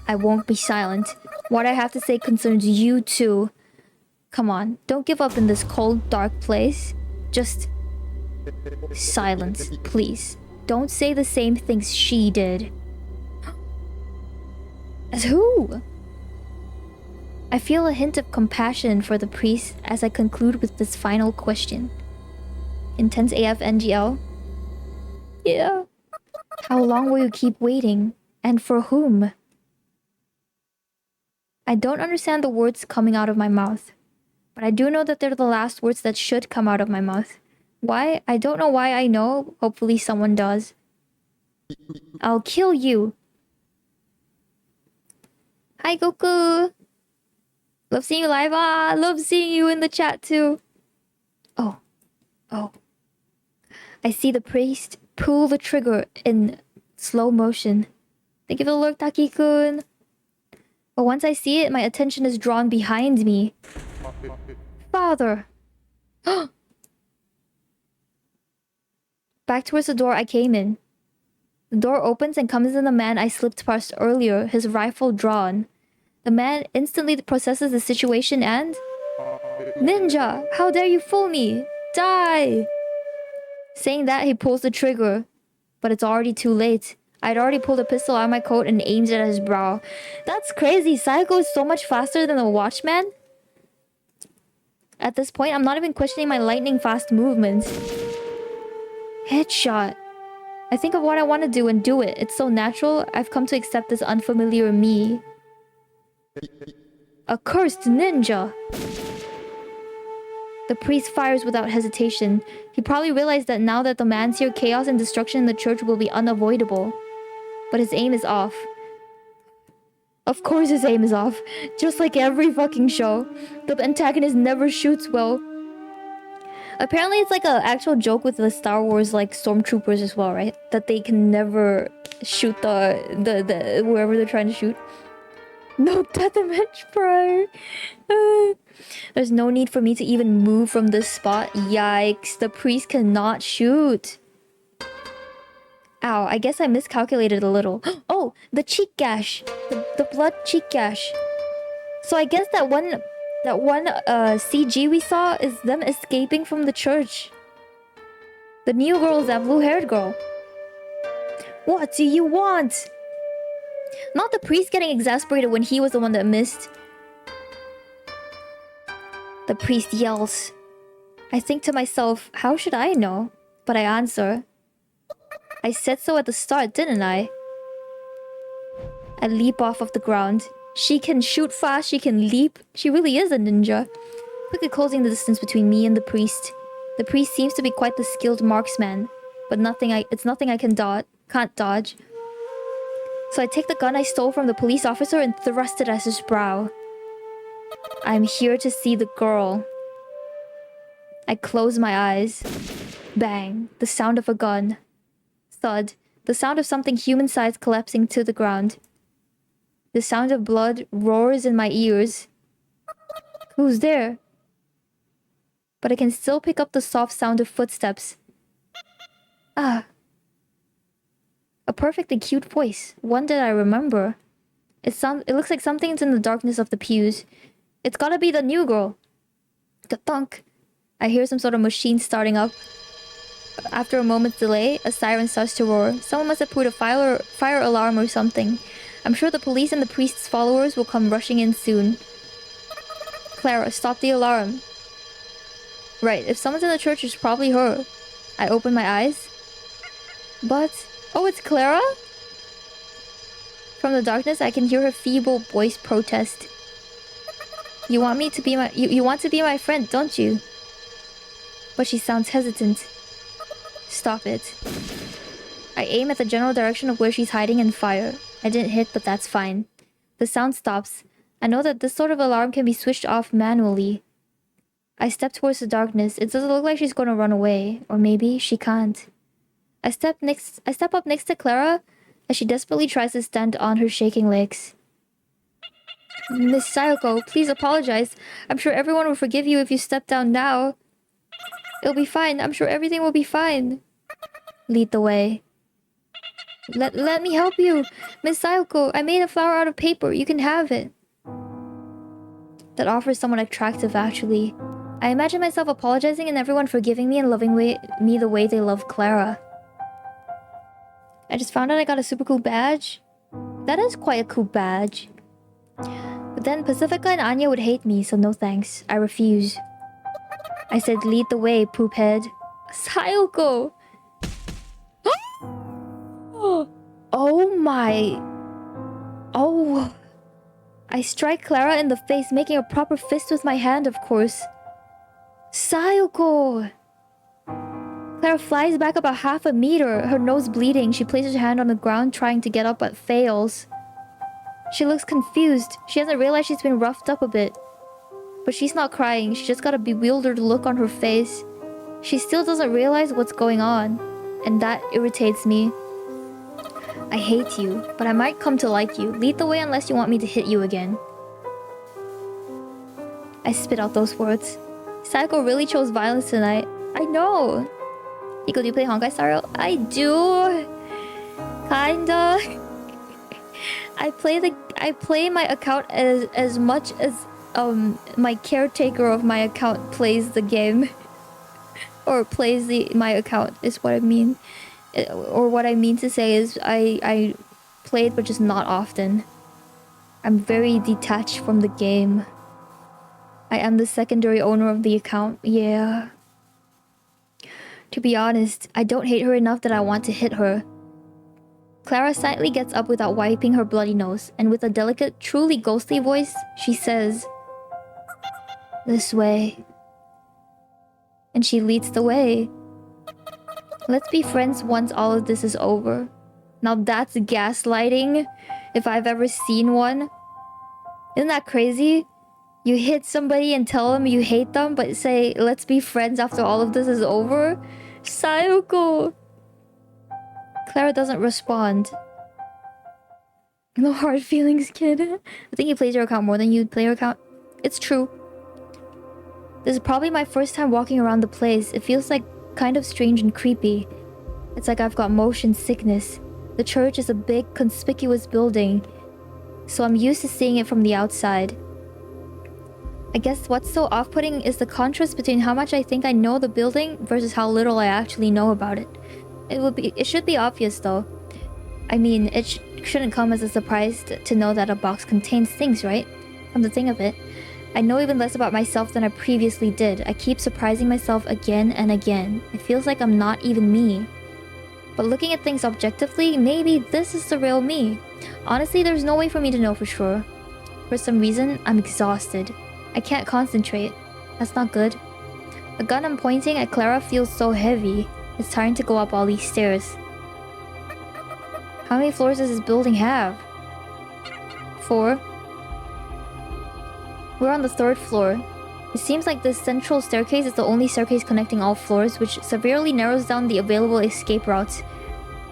I won't be silent. What I have to say concerns you too. Come on, don't give up in this cold, dark place. Just... silence, please. Don't say the same things she did. As who? I feel a hint of compassion for the priest as I conclude with this final question. Intense AF NGL? Yeah. How long will you keep waiting? And for whom? I don't understand the words coming out of my mouth. But I do know that they're the last words that should come out of my mouth. Why? I don't know why I know. Hopefully someone does. I'll kill you. Hi, Goku. Love seeing you live. Ah, love seeing you in the chat too. Oh. I see the priest pull the trigger in slow motion. Thank you for the lurk, Taki-kun. But once I see it, my attention is drawn behind me. Father! Back towards the door I came in. The door opens and comes in the man I slipped past earlier, his rifle drawn. The man instantly processes the situation and... Ninja! How dare you fool me! Die! Saying that, he pulls the trigger. But it's already too late. I'd already pulled a pistol out of my coat and aimed it at his brow. That's crazy! Sayoko is so much faster than the Watchman? At this point, I'm not even questioning my lightning-fast movements. Headshot. I think of what I want to do and do it. It's so natural, I've come to accept this unfamiliar me. A cursed ninja! The priest fires without hesitation. He probably realized that now that the man's here, chaos and destruction in the church will be unavoidable. But his aim is off. Of course his aim is off. Just like every fucking show. The antagonist never shoots well. Apparently it's like an actual joke with the Star Wars like stormtroopers as well, right? That they can never shoot the whoever they're trying to shoot. No death image prior. There's no need for me to even move from this spot. Yikes, the priest cannot shoot. Ow, I guess I miscalculated a little. Oh, the cheek gash. The blood cheek gash. So I guess that one CG we saw is them escaping from the church. The new girl is that blue-haired girl. What do you want? Not the priest getting exasperated when he was the one that missed. The priest yells. I think to myself, how should I know? But I answer. I said so at the start, didn't I? I leap off of the ground. She can shoot fast, she can leap. She really is a ninja. Quickly closing the distance between me and the priest. The priest seems to be quite the skilled marksman, but it's nothing I can't dodge. So I take the gun I stole from the police officer and thrust it at his brow. I'm here to see the girl. I close my eyes. Bang. The sound of a gun. Thud. The sound of something human-sized collapsing to the ground. The sound of blood roars in my ears. Who's there? But I can still pick up the soft sound of footsteps. Ah. A perfectly cute voice. One that I remember. It looks like something's in the darkness of the pews. It's gotta be the new girl. Ka-thunk. I hear some sort of machine starting up. After a moment's delay, a siren starts to roar. Someone must have put a fire alarm or something. I'm sure the police and the priest's followers will come rushing in soon. Clara, stop the alarm. Right, if someone's in the church, it's probably her. I open my eyes. But... oh, it's Clara? From the darkness, I can hear her feeble voice protest. You want me to be my... You want to be my friend, don't you? But she sounds hesitant. Stop it. I aim at the general direction of where she's hiding and fire. I didn't hit, but that's fine. The sound stops. I know that this sort of alarm can be switched off manually. I step towards the darkness. It doesn't look like she's gonna run away. Or maybe she can't. I step up next to Clara as she desperately tries to stand on her shaking legs. Miss Sayoko, please apologize. I'm sure everyone will forgive you if you step down now. It'll be fine. I'm sure everything will be fine. Lead the way. Let me help you. Miss Sayoko, I made a flower out of paper. You can have it. That offers someone attractive, actually. I imagine myself apologizing and everyone forgiving me and loving me the way they love Clara. I just found out I got a super cool badge. That is quite a cool badge. But then Pacifica and Anya would hate me, so no thanks. I refuse. I said, lead the way, poophead. Sayoko! Oh my... Oh... I strike Clara in the face, making a proper fist with my hand, of course. Sayoko! Clara flies back about half a meter, her nose bleeding. She places her hand on the ground, trying to get up, but fails. She looks confused. She hasn't realized she's been roughed up a bit. But she's not crying. She just got a bewildered look on her face. She still doesn't realize what's going on. And that irritates me. I hate you, but I might come to like you. Lead the way unless you want me to hit you again. I spit out those words. Sayoko really chose violence tonight. I know. Hiko, do you play Honkai Star Rail? I do. Kinda. I play my account as much as my caretaker of my account plays the game. Or plays my account is what I mean. Or what I mean to say is I play it but just not often. I'm very detached from the game. I am the secondary owner of the account. Yeah. To be honest, I don't hate her enough that I want to hit her. Clara silently gets up without wiping her bloody nose, and with a delicate, truly ghostly voice, she says, "This way." and she leads the way. Let's be friends once all of this is over. Now that's gaslighting, if I've ever seen one. Isn't that crazy? You hit somebody and tell them you hate them, but say, let's be friends after all of this is over? Sayoko! Clara doesn't respond. No hard feelings, kid. I think he plays your account more than you play your account. It's true. This is probably my first time walking around the place. It feels like kind of strange and creepy. It's like I've got motion sickness. The church is a big, conspicuous building, so I'm used to seeing it from the outside. I guess what's so off-putting is the contrast between how much I think I know the building versus how little I actually know about it. It should be obvious though. I mean, it shouldn't come as a surprise to know that a box contains things, right? Come to think of it, I know even less about myself than I previously did. I keep surprising myself again and again. It feels like I'm not even me. But looking at things objectively, maybe this is the real me. Honestly, there's no way for me to know for sure. For some reason, I'm exhausted. I can't concentrate. That's not good. The gun I'm pointing at Clara feels so heavy. It's tiring to go up all these stairs. How many floors does this building have? 4. We're on the 3rd floor. It seems like this central staircase is the only staircase connecting all floors, which severely narrows down the available escape routes.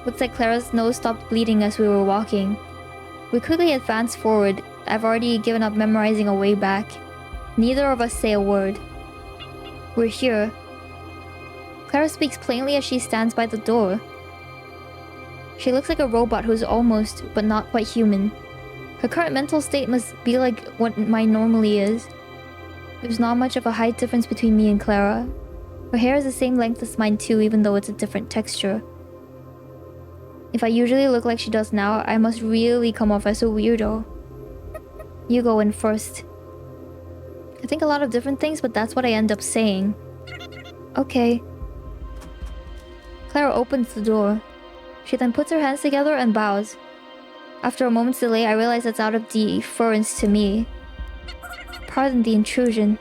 Looks like Clara's nose stopped bleeding as we were walking. We quickly advance forward. I've already given up memorizing a way back. Neither of us say a word. We're here. Clara speaks plainly as she stands by the door. She looks like a robot who's almost, but not quite human. Her current mental state must be like what mine normally is. There's not much of a height difference between me and Clara. Her hair is the same length as mine too, even though it's a different texture. If I usually look like she does now, I must really come off as a weirdo. You go in first. I think a lot of different things, but that's what I end up saying. Okay. Clara opens the door. She then puts her hands together and bows. After a moment's delay, I realize that's out of deference to me. Pardon the intrusion.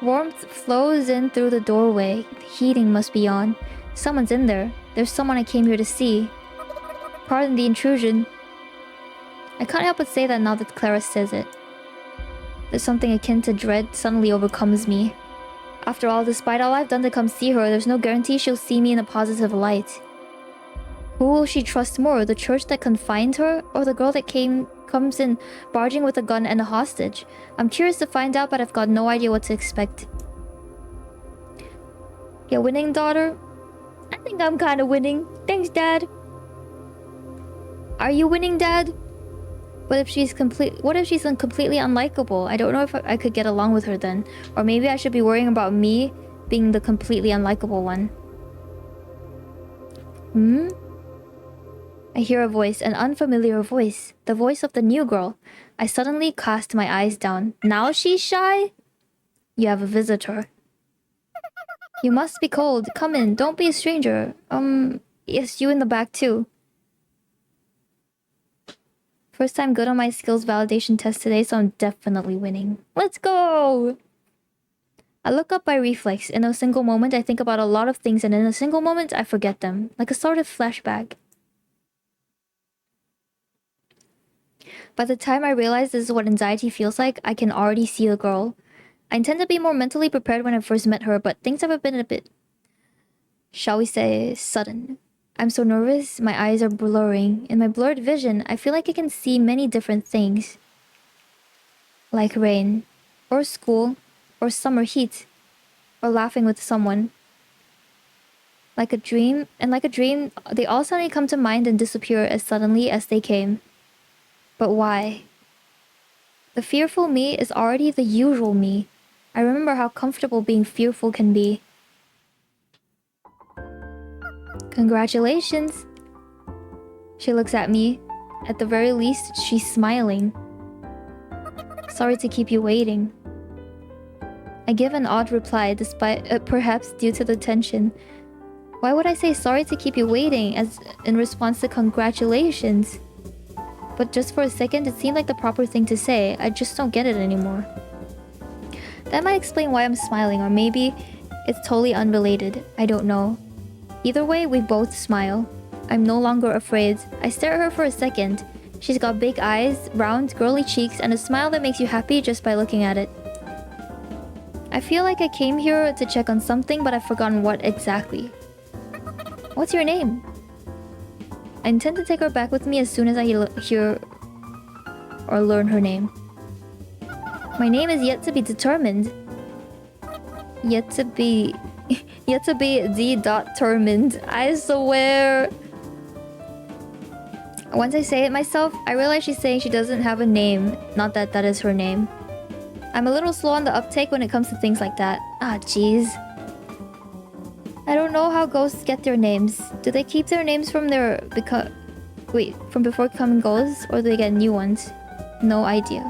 Warmth flows in through the doorway. The heating must be on. Someone's in there. There's someone I came here to see. Pardon the intrusion. I can't help but say that now that Clara says it. There's something akin to dread suddenly overcomes me. After all, despite all I've done to come see her, there's no guarantee she'll see me in a positive light. Who will she trust more, the church that confined her, or the girl that comes in barging with a gun and a hostage? I'm curious to find out, but I've got no idea what to expect. You winning, daughter? I think I'm kind of winning. Thanks, Dad. Are you winning, Dad? What if she's completely unlikable? I don't know if I could get along with her then. Or maybe I should be worrying about me being the completely unlikable one. I hear a voice, an unfamiliar voice. The voice of the new girl. I suddenly cast my eyes down. Now she's shy? You have a visitor. You must be cold. Come in. Don't be a stranger. Yes, you in the back too. First time good on my skills validation test today, so I'm definitely winning. Let's go! I look up by reflex. In a single moment, I think about a lot of things, and in a single moment, I forget them. Like a sort of flashback. By the time I realize this is what anxiety feels like, I can already see the girl. I intend to be more mentally prepared when I first met her, but things have been a bit, shall we say, sudden. I'm so nervous, my eyes are blurring. In my blurred vision, I feel like I can see many different things. Like rain, or school, or summer heat, or laughing with someone. Like a dream, and like a dream, they all suddenly come to mind and disappear as suddenly as they came. But why? The fearful me is already the usual me. I remember how comfortable being fearful can be. Congratulations. She looks at me. At the very least, she's smiling. Sorry to keep you waiting. I give an odd reply, despite perhaps due to the tension. Why would I say sorry to keep you waiting as in response to congratulations? But just for a second, it seemed like the proper thing to say. I just don't get it anymore. That might explain why I'm smiling, or maybe it's totally unrelated. I don't know. Either way, we both smile. I'm no longer afraid. I stare at her for a second. She's got big eyes, round, girly cheeks, and a smile that makes you happy just by looking at it. I feel like I came here to check on something, but I've forgotten what exactly. What's your name? I intend to take her back with me as soon as I hear or learn her name. My name is yet to be determined. Yet to be determined. I swear. Once I say it myself, I realize she's saying she doesn't have a name, not that that is her name. I'm a little slow on the uptake when it comes to things like that. Ah, jeez. I don't know how ghosts get their names. Do they keep their names from their from before becoming ghosts, or do they get new ones? No idea.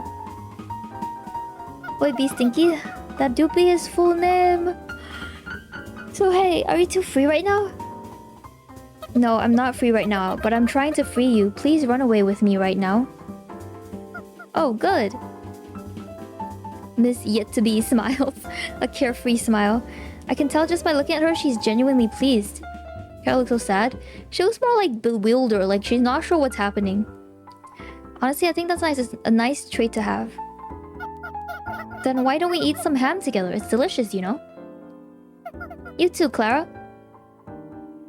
Boy, be stinky. That do be his full name. So hey, are you two free right now? No, I'm not free right now, but I'm trying to free you. Please run away with me right now. Oh, good. Miss Yet-to-Be smiles. A carefree smile. I can tell just by looking at her she's genuinely pleased. Kara looks so sad. She looks more like bewildered, like she's not sure what's happening. Honestly, I think that's nice. It's a nice trait to have. Then why don't we eat some ham together? It's delicious, you know? You too, Clara.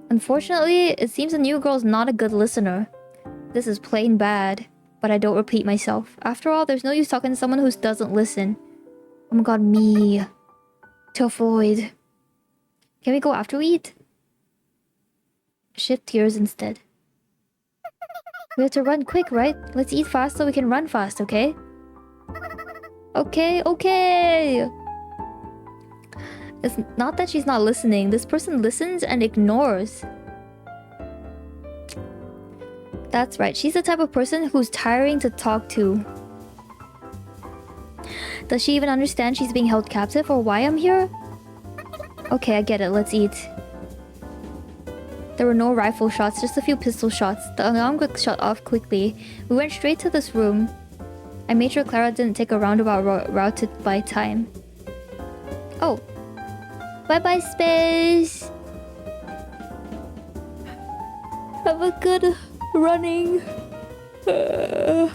Unfortunately, it seems the new girl's not a good listener. This is plain bad, but I don't repeat myself. After all, there's no use talking to someone who doesn't listen. Oh my god, me. To avoid. Can we go after we eat? Shift gears instead. We have to run quick, right? Let's eat fast so we can run fast, okay? Okay. It's not that she's not listening. This person listens and ignores. That's right. She's the type of person who's tiring to talk to. Does she even understand she's being held captive or why I'm here? Okay, I get it. Let's eat. There were no rifle shots, just a few pistol shots. The alarm got shut off quickly. We went straight to this room. I made sure Clara didn't take a roundabout route to buy time. Oh. Bye-bye, space! Have a good running. Oh,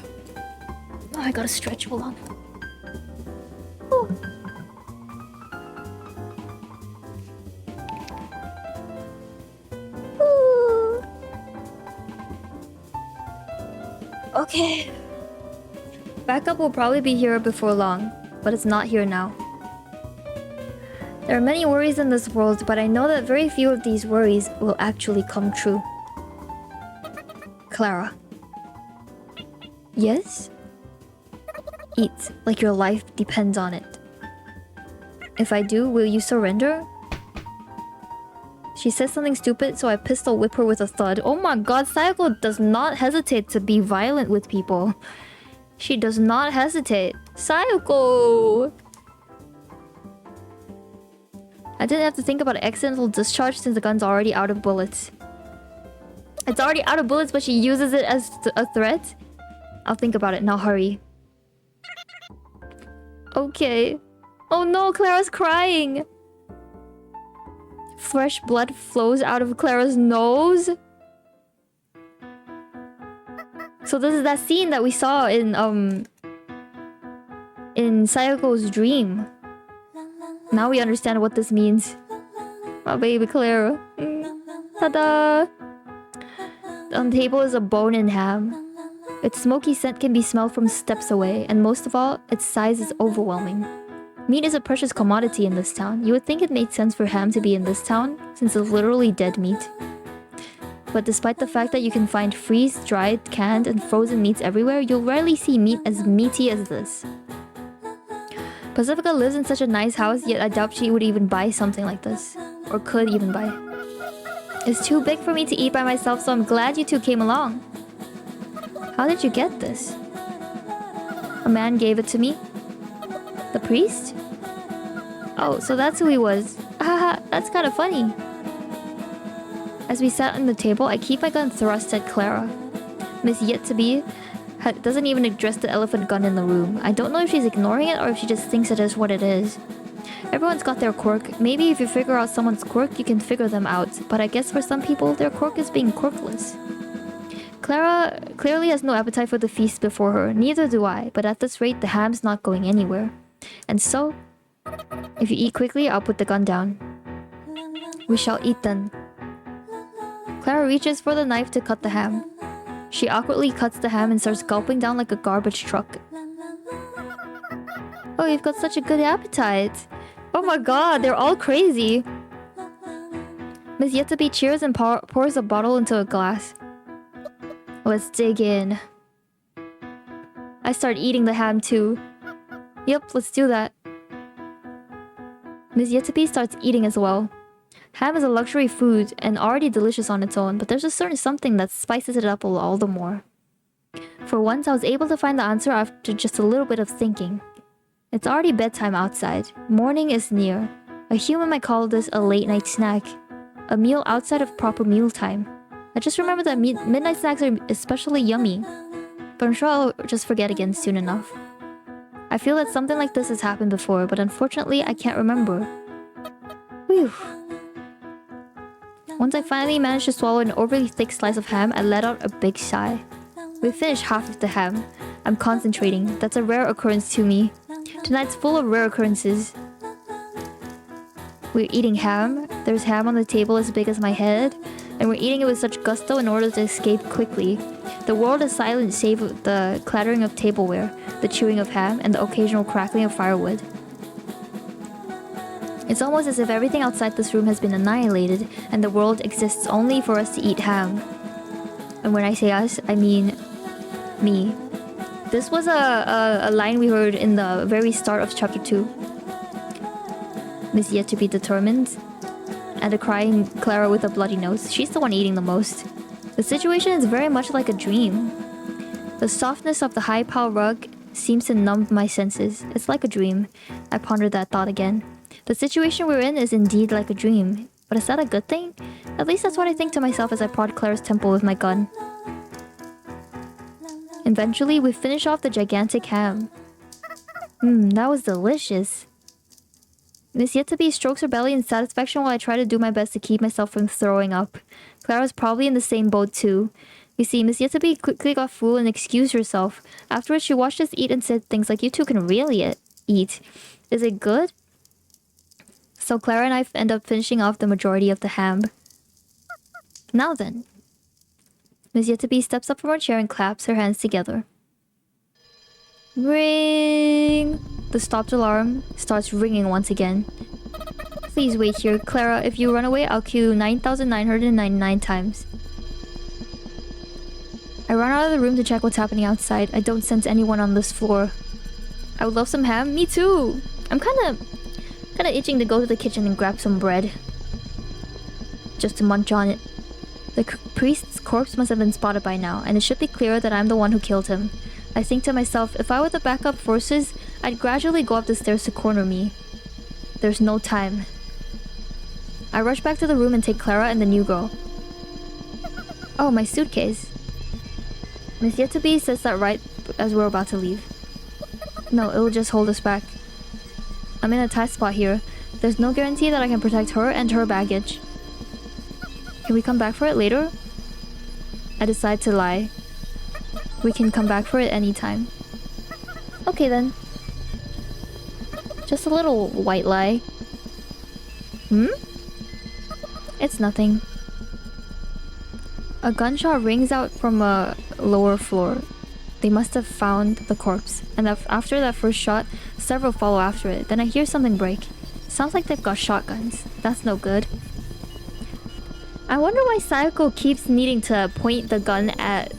I gotta stretch. Hold on. Oh. Ooh. Okay. Backup will probably be here before long, but it's not here now. There are many worries in this world, but I know that very few of these worries will actually come true. Clara. Yes? Eat, like your life depends on it. If I do, will you surrender? She says something stupid, so I pistol whip her with a thud. Oh my god, Sayako does not hesitate to be violent with people. She does not hesitate. Sayako! I didn't have to think about accidental discharge since the gun's already out of bullets. It's already out of bullets, but she uses it as a threat? I'll think about it, now hurry. Okay. Oh no, Clara's crying! Fresh blood flows out of Clara's nose? So this is that scene that we saw in Sayako's dream. Now we understand what this means. My baby Clara. Ta-da! On the table is a bone and ham. Its smoky scent can be smelled from steps away, and most of all, its size is overwhelming. Meat is a precious commodity in this town. You would think it made sense for ham to be in this town, since it's literally dead meat. But despite the fact that you can find freeze, dried, canned, and frozen meats everywhere, you'll rarely see meat as meaty as this. Pacifica lives in such a nice house, yet I doubt she would even buy something like this. Or could even buy. It's too big for me to eat by myself, so I'm glad you two came along. How did you get this? A man gave it to me. The priest? Oh, so that's who he was. Haha, that's kind of funny. As we sat on the table, I keep my gun thrust at Clara. Miss Yet-to-Be doesn't even address the elephant gun in the room. I don't know if she's ignoring it or if she just thinks it is what it is. Everyone's got their quirk. Maybe if you figure out someone's quirk, you can figure them out. But I guess for some people, their quirk is being quirkless. Clara clearly has no appetite for the feast before her. Neither do I. But at this rate, the ham's not going anywhere. And so, if you eat quickly, I'll put the gun down. We shall eat then. Clara reaches for the knife to cut the ham. She awkwardly cuts the ham and starts gulping down like a garbage truck. Oh, you've got such a good appetite. Oh my god, they're all crazy. Miss Yetabe cheers and pours a bottle into a glass. Let's dig in. I start eating the ham too. Yep, let's do that. Miss Yetabe starts eating as well. Ham is a luxury food and already delicious on its own, but there's a certain something that spices it up all the more. For once, I was able to find the answer after just a little bit of thinking. It's already bedtime outside. Morning is near. A human might call this a late-night snack. A meal outside of proper mealtime. I just remember that midnight snacks are especially yummy. But I'm sure I'll just forget again soon enough. I feel that something like this has happened before, but unfortunately I can't remember. Whew. Once I finally managed to swallow an overly thick slice of ham, I let out a big sigh. We finished half of the ham. I'm concentrating. That's a rare occurrence to me. Tonight's full of rare occurrences. We're eating ham. There's ham on the table as big as my head. And we're eating it with such gusto in order to escape quickly. The world is silent save the clattering of tableware, the chewing of ham, and the occasional crackling of firewood. It's almost as if everything outside this room has been annihilated, and the world exists only for us to eat ham. And when I say us, I mean me. This was a line we heard in the very start of chapter 2. Miss yet to be determined. And a crying Clara with a bloody nose. She's the one eating the most. The situation is very much like a dream. The softness of the high pile rug seems to numb my senses. It's like a dream. I pondered that thought again. The situation we're in is indeed like a dream. But is that a good thing? At least that's what I think to myself as I prod Clara's temple with my gun. Eventually, we finish off the gigantic ham. That was delicious. Miss Yetabe strokes her belly in satisfaction while I try to do my best to keep myself from throwing up. Clara's probably in the same boat too. You see, Miss Yetabe quickly got full and excused herself. Afterwards, she watched us eat and said things like, "You two can really eat. Is it good?" So Clara and I end up finishing off the majority of the ham. Now then. Miss Yetabe steps up from her chair and claps her hands together. Ring! The stopped alarm starts ringing once again. Please wait here. Clara, if you run away, I'll kill you 9,999 times. I run out of the room to check what's happening outside. I don't sense anyone on this floor. I would love some ham. Me too! I'm kinda itching to go to the kitchen and grab some bread. Just to munch on it. The priest's corpse must have been spotted by now, and it should be clear that I'm the one who killed him. I think to myself, if I were the backup forces, I'd gradually go up the stairs to corner me. There's no time. I rush back to the room and take Clara and the new girl. Oh, my suitcase. Miss Yetabe says that right as we're about to leave. No, it'll just hold us back. I'm in a tight spot here. There's no guarantee that I can protect her and her baggage. Can we come back for it later? I decide to lie. We can come back for it anytime. Okay then. Just a little white lie. It's nothing. A gunshot rings out from a lower floor. They must have found the corpse. And after that first shot, several follow after it. Then I hear something break. Sounds like they've got shotguns. That's no good. I wonder why Sayako keeps needing to point the gun at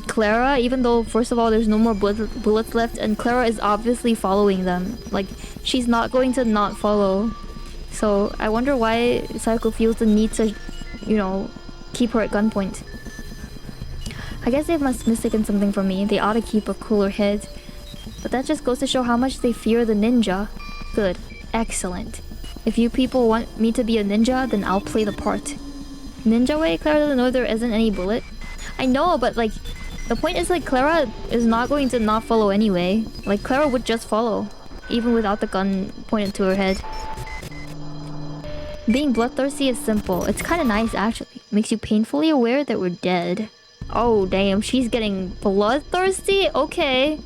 Clara, even though first of all there's no more bullets left and Clara is obviously following them. Like, she's not going to not follow. So I wonder why Sayako feels the need to, you know, keep her at gunpoint. I guess they must have mistaken something from me. They ought to keep a cooler head. But that just goes to show how much they fear the ninja. Good. Excellent. If you people want me to be a ninja, then I'll play the part. Ninja way? Clara doesn't know there isn't any bullet. I know, but like, The point is, like, Clara is not going to not follow anyway. Like, Clara would just follow, even without the gun pointed to her head. Being bloodthirsty is simple. It's kind of nice, actually. Makes you painfully aware that we're dead. Oh, damn. She's getting bloodthirsty? Okay.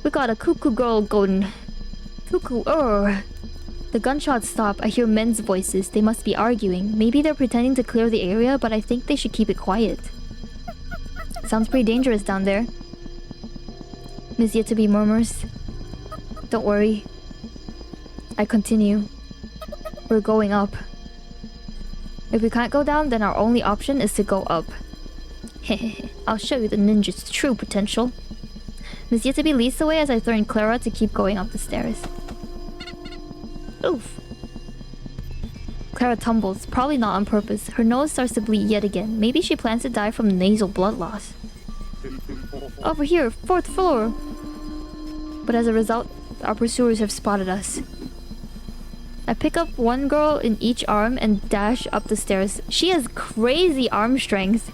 We got a cuckoo girl going... Cuckoo, The gunshots stop. I hear men's voices. They must be arguing. Maybe they're pretending to clear the area, but I think they should keep it quiet. Sounds pretty dangerous down there. Miss Yet-to-be murmurs. Don't worry. I continue. We're going up. If we can't go down, then our only option is to go up. Hehehe. I'll show you the ninja's true potential. Miss Yet-to-be leads the way as I threaten Clara to keep going up the stairs. Oof. Clara tumbles, probably not on purpose. Her nose starts to bleed yet again. Maybe she plans to die from nasal blood loss. Over here, 4th floor! But as a result, our pursuers have spotted us. I pick up one girl in each arm and dash up the stairs. She has crazy arm strength.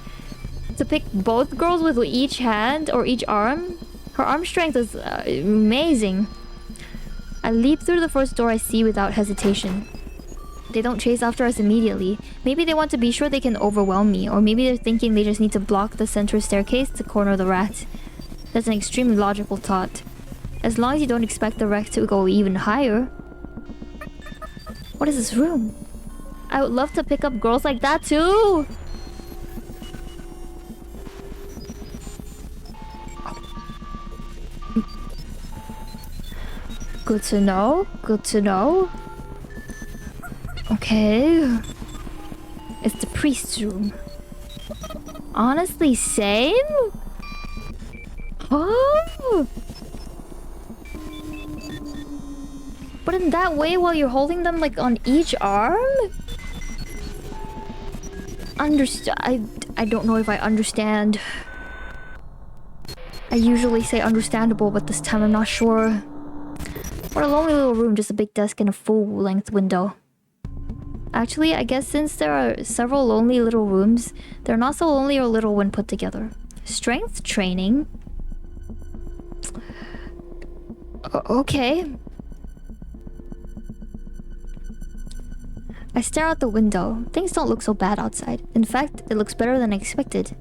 To pick both girls with each hand or each arm, her arm strength is amazing. I leap through the first door I see without hesitation. They don't chase after us immediately. Maybe they want to be sure they can overwhelm me, or maybe they're thinking they just need to block the center staircase to corner the rat. That's an extremely logical thought. As long as you don't expect the wreck to go even higher. What is this room? I would love to pick up girls like that too! Good to know. Good to know. Okay. It's the priest's room. Honestly, same? Oh! But in that way, while you're holding them like on each arm? I don't know if I understand. I usually say understandable, but this time I'm not sure. What a lonely little room, just a big desk and a full-length window. Actually, I guess since there are several lonely little rooms, they're not so lonely or little when put together. Strength training? Okay. I stare out the window. Things don't look so bad outside. In fact, it looks better than I expected.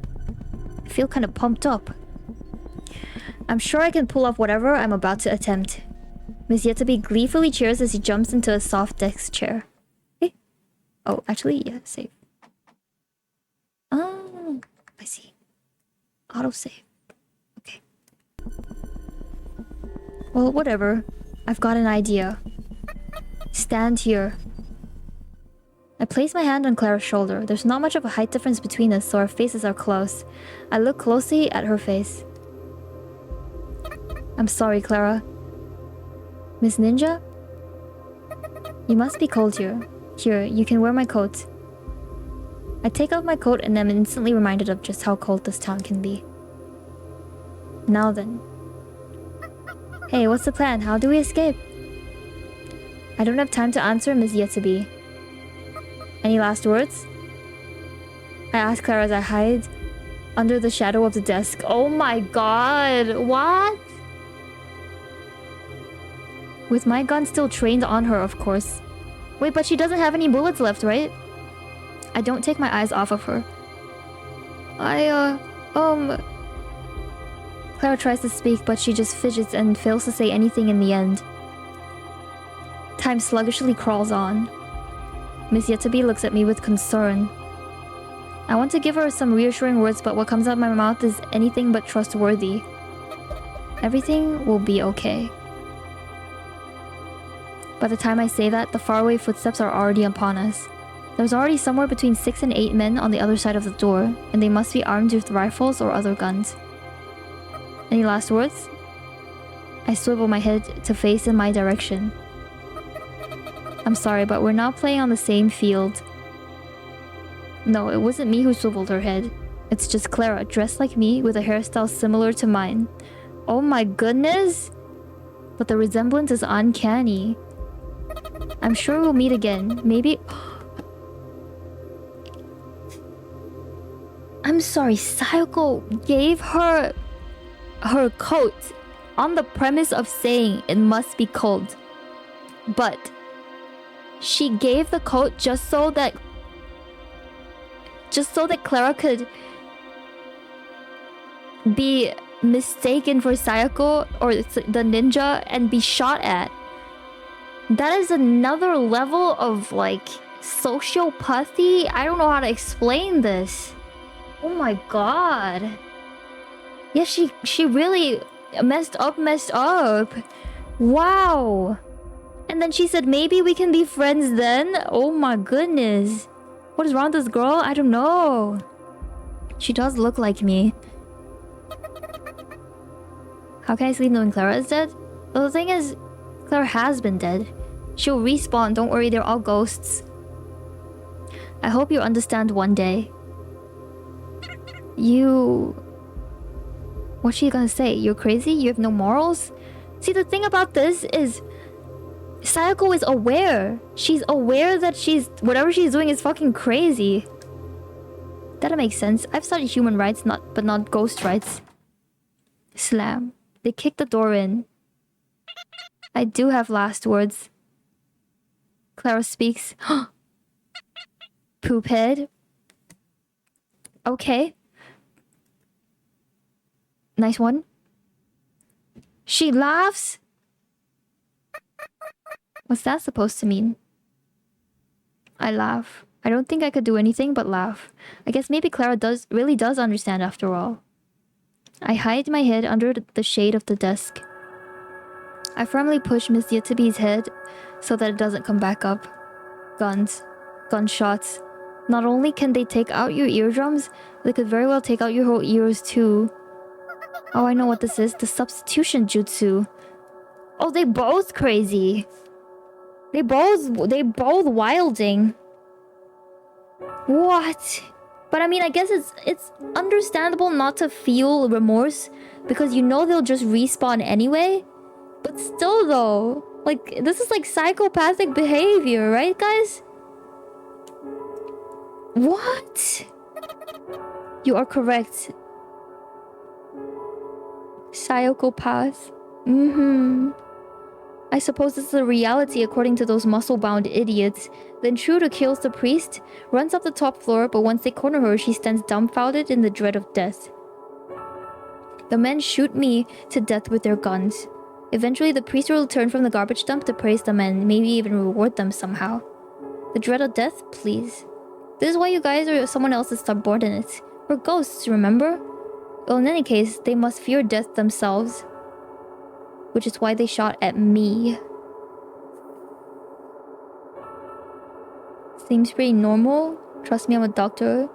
I feel kind of pumped up. I'm sure I can pull off whatever I'm about to attempt. Miss Yet-to-be gleefully cheers as he jumps into a soft desk chair. Hey. Oh, actually, yeah, save. Oh, I see. Autosave. Okay. Well, whatever. I've got an idea. Stand here. I place my hand on Clara's shoulder. There's not much of a height difference between us, so our faces are close. I look closely at her face. I'm sorry, Clara. Miss Ninja? You must be cold here. Here, you can wear my coat. I take off my coat and am instantly reminded of just how cold this town can be. Now then. Hey, what's the plan? How do we escape? I don't have time to answer, Miss Yet-to-be. Any last words? I ask Clara as I hide under the shadow of the desk. Oh my god, what? With my gun still trained on her, of course. Wait, but she doesn't have any bullets left, right? I don't take my eyes off of her. Clara tries to speak, but she just fidgets and fails to say anything in the end. Time sluggishly crawls on. Miss Yet-to-be looks at me with concern. I want to give her some reassuring words, but what comes out of my mouth is anything but trustworthy. Everything will be okay. By the time I say that, the faraway footsteps are already upon us. There's already somewhere between 6 and 8 men on the other side of the door, and they must be armed with rifles or other guns. Any last words? I swivel my head to face in my direction. I'm sorry, but we're not playing on the same field. No, it wasn't me who swiveled her head. It's just Clara, dressed like me, with a hairstyle similar to mine. Oh my goodness! But the resemblance is uncanny. I'm sure we'll meet again. Maybe... I'm I'm sorry, Sayoko gave her coat on the premise of saying it must be cold. But she gave the coat just so that Clara could be mistaken for Sayako or the ninja and be shot at. That is another level of like sociopathy. I don't know how to explain this. Oh my god. Yeah, she really messed up. Wow. And then she said maybe we can be friends then. Oh my goodness. What is wrong with this girl? I don't know. She does look like me. How can I sleep knowing Clara is dead? Well, the thing is, Clara has been dead. She'll respawn, don't worry, they're all ghosts. I hope you understand one day. What's she gonna say? You're crazy? You have no morals? See, the thing about this is Sayako is aware. She's aware that whatever she's doing is fucking crazy. That makes sense. I've studied human rights, but not ghost rights. Slam. They kicked the door in. I do have last words. Clara speaks. Poop head. Okay. Nice one. She laughs. What's that supposed to mean? I laugh. I don't think I could do anything but laugh. I guess maybe Clara really does understand after all. I hide my head under the shade of the desk. I firmly push Miss Yatabe's head so that it doesn't come back up. Guns. Gunshots. Not only can they take out your eardrums, they could very well take out your whole ears too. Oh, I know what this is. The substitution jutsu. Oh, they both crazy. They both wilding. What? But I mean, I guess it's understandable not to feel remorse because you know they'll just respawn anyway. But still though, like this is like psychopathic behavior, right guys? What? You are correct. Psychopath. I suppose this is a reality according to those muscle-bound idiots. The intruder kills the priest, runs up the top floor, but once they corner her, she stands dumbfounded in the dread of death. The men shoot me to death with their guns. Eventually, the priest will return from the garbage dump to praise the men, maybe even reward them somehow. The dread of death? Please. This is why you guys are someone else's subordinates. We're ghosts, remember? Well, in any case, they must fear death themselves. Which is why they shot at me. Seems pretty normal. Trust me, I'm a doctor.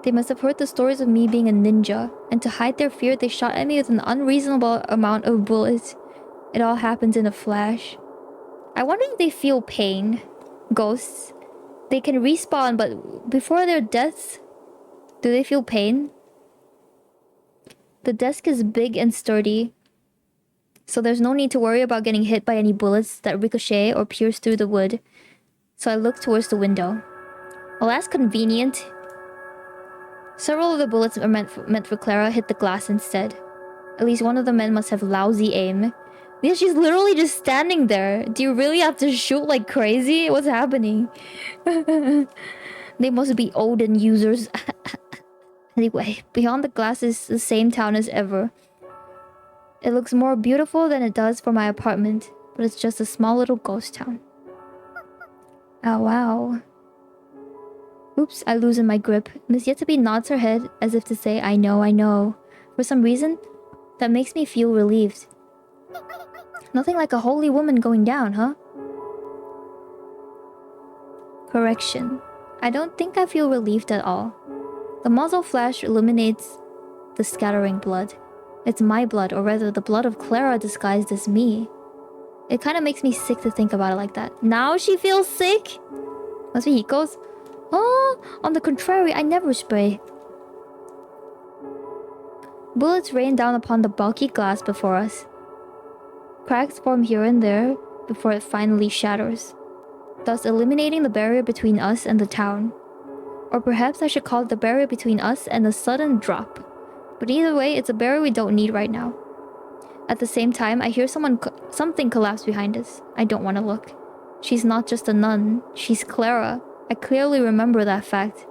They must have heard the stories of me being a ninja, and to hide their fear, they shot at me with an unreasonable amount of bullets. It all happens in a flash. I wonder if they feel pain. Ghosts. They can respawn, but before their deaths, do they feel pain? The desk is big and sturdy, so there's no need to worry about getting hit by any bullets that ricochet or pierce through the wood. So I look towards the window. Well, that's convenient. Several of the bullets are meant for Clara hit the glass instead. At least one of the men must have lousy aim. Yeah, she's literally just standing there. Do you really have to shoot like crazy? What's happening? They must be Odin users. Anyway, beyond the glass is the same town as ever. It looks more beautiful than it does for my apartment, but it's just a small little ghost town. Oh wow. Oops, I loosen my grip. Miss Yatabe nods her head as if to say, I know, I know. For some reason, that makes me feel relieved. Nothing like a holy woman going down, huh? Correction. I don't think I feel relieved at all. The muzzle flash illuminates the scattering blood. It's my blood, or rather the blood of Clara disguised as me. It kind of makes me sick to think about it like that. Now she feels sick? Must be Hiko's. Oh, on the contrary, I never spray. Bullets rain down upon the bulky glass before us. Cracks form here and there before it finally shatters, thus eliminating the barrier between us and the town. Or perhaps I should call it the barrier between us and the sudden drop. But either way, it's a barrier we don't need right now. At the same time, I hear something collapse behind us. I don't want to look. She's not just a nun. She's Clara. I clearly remember that fact.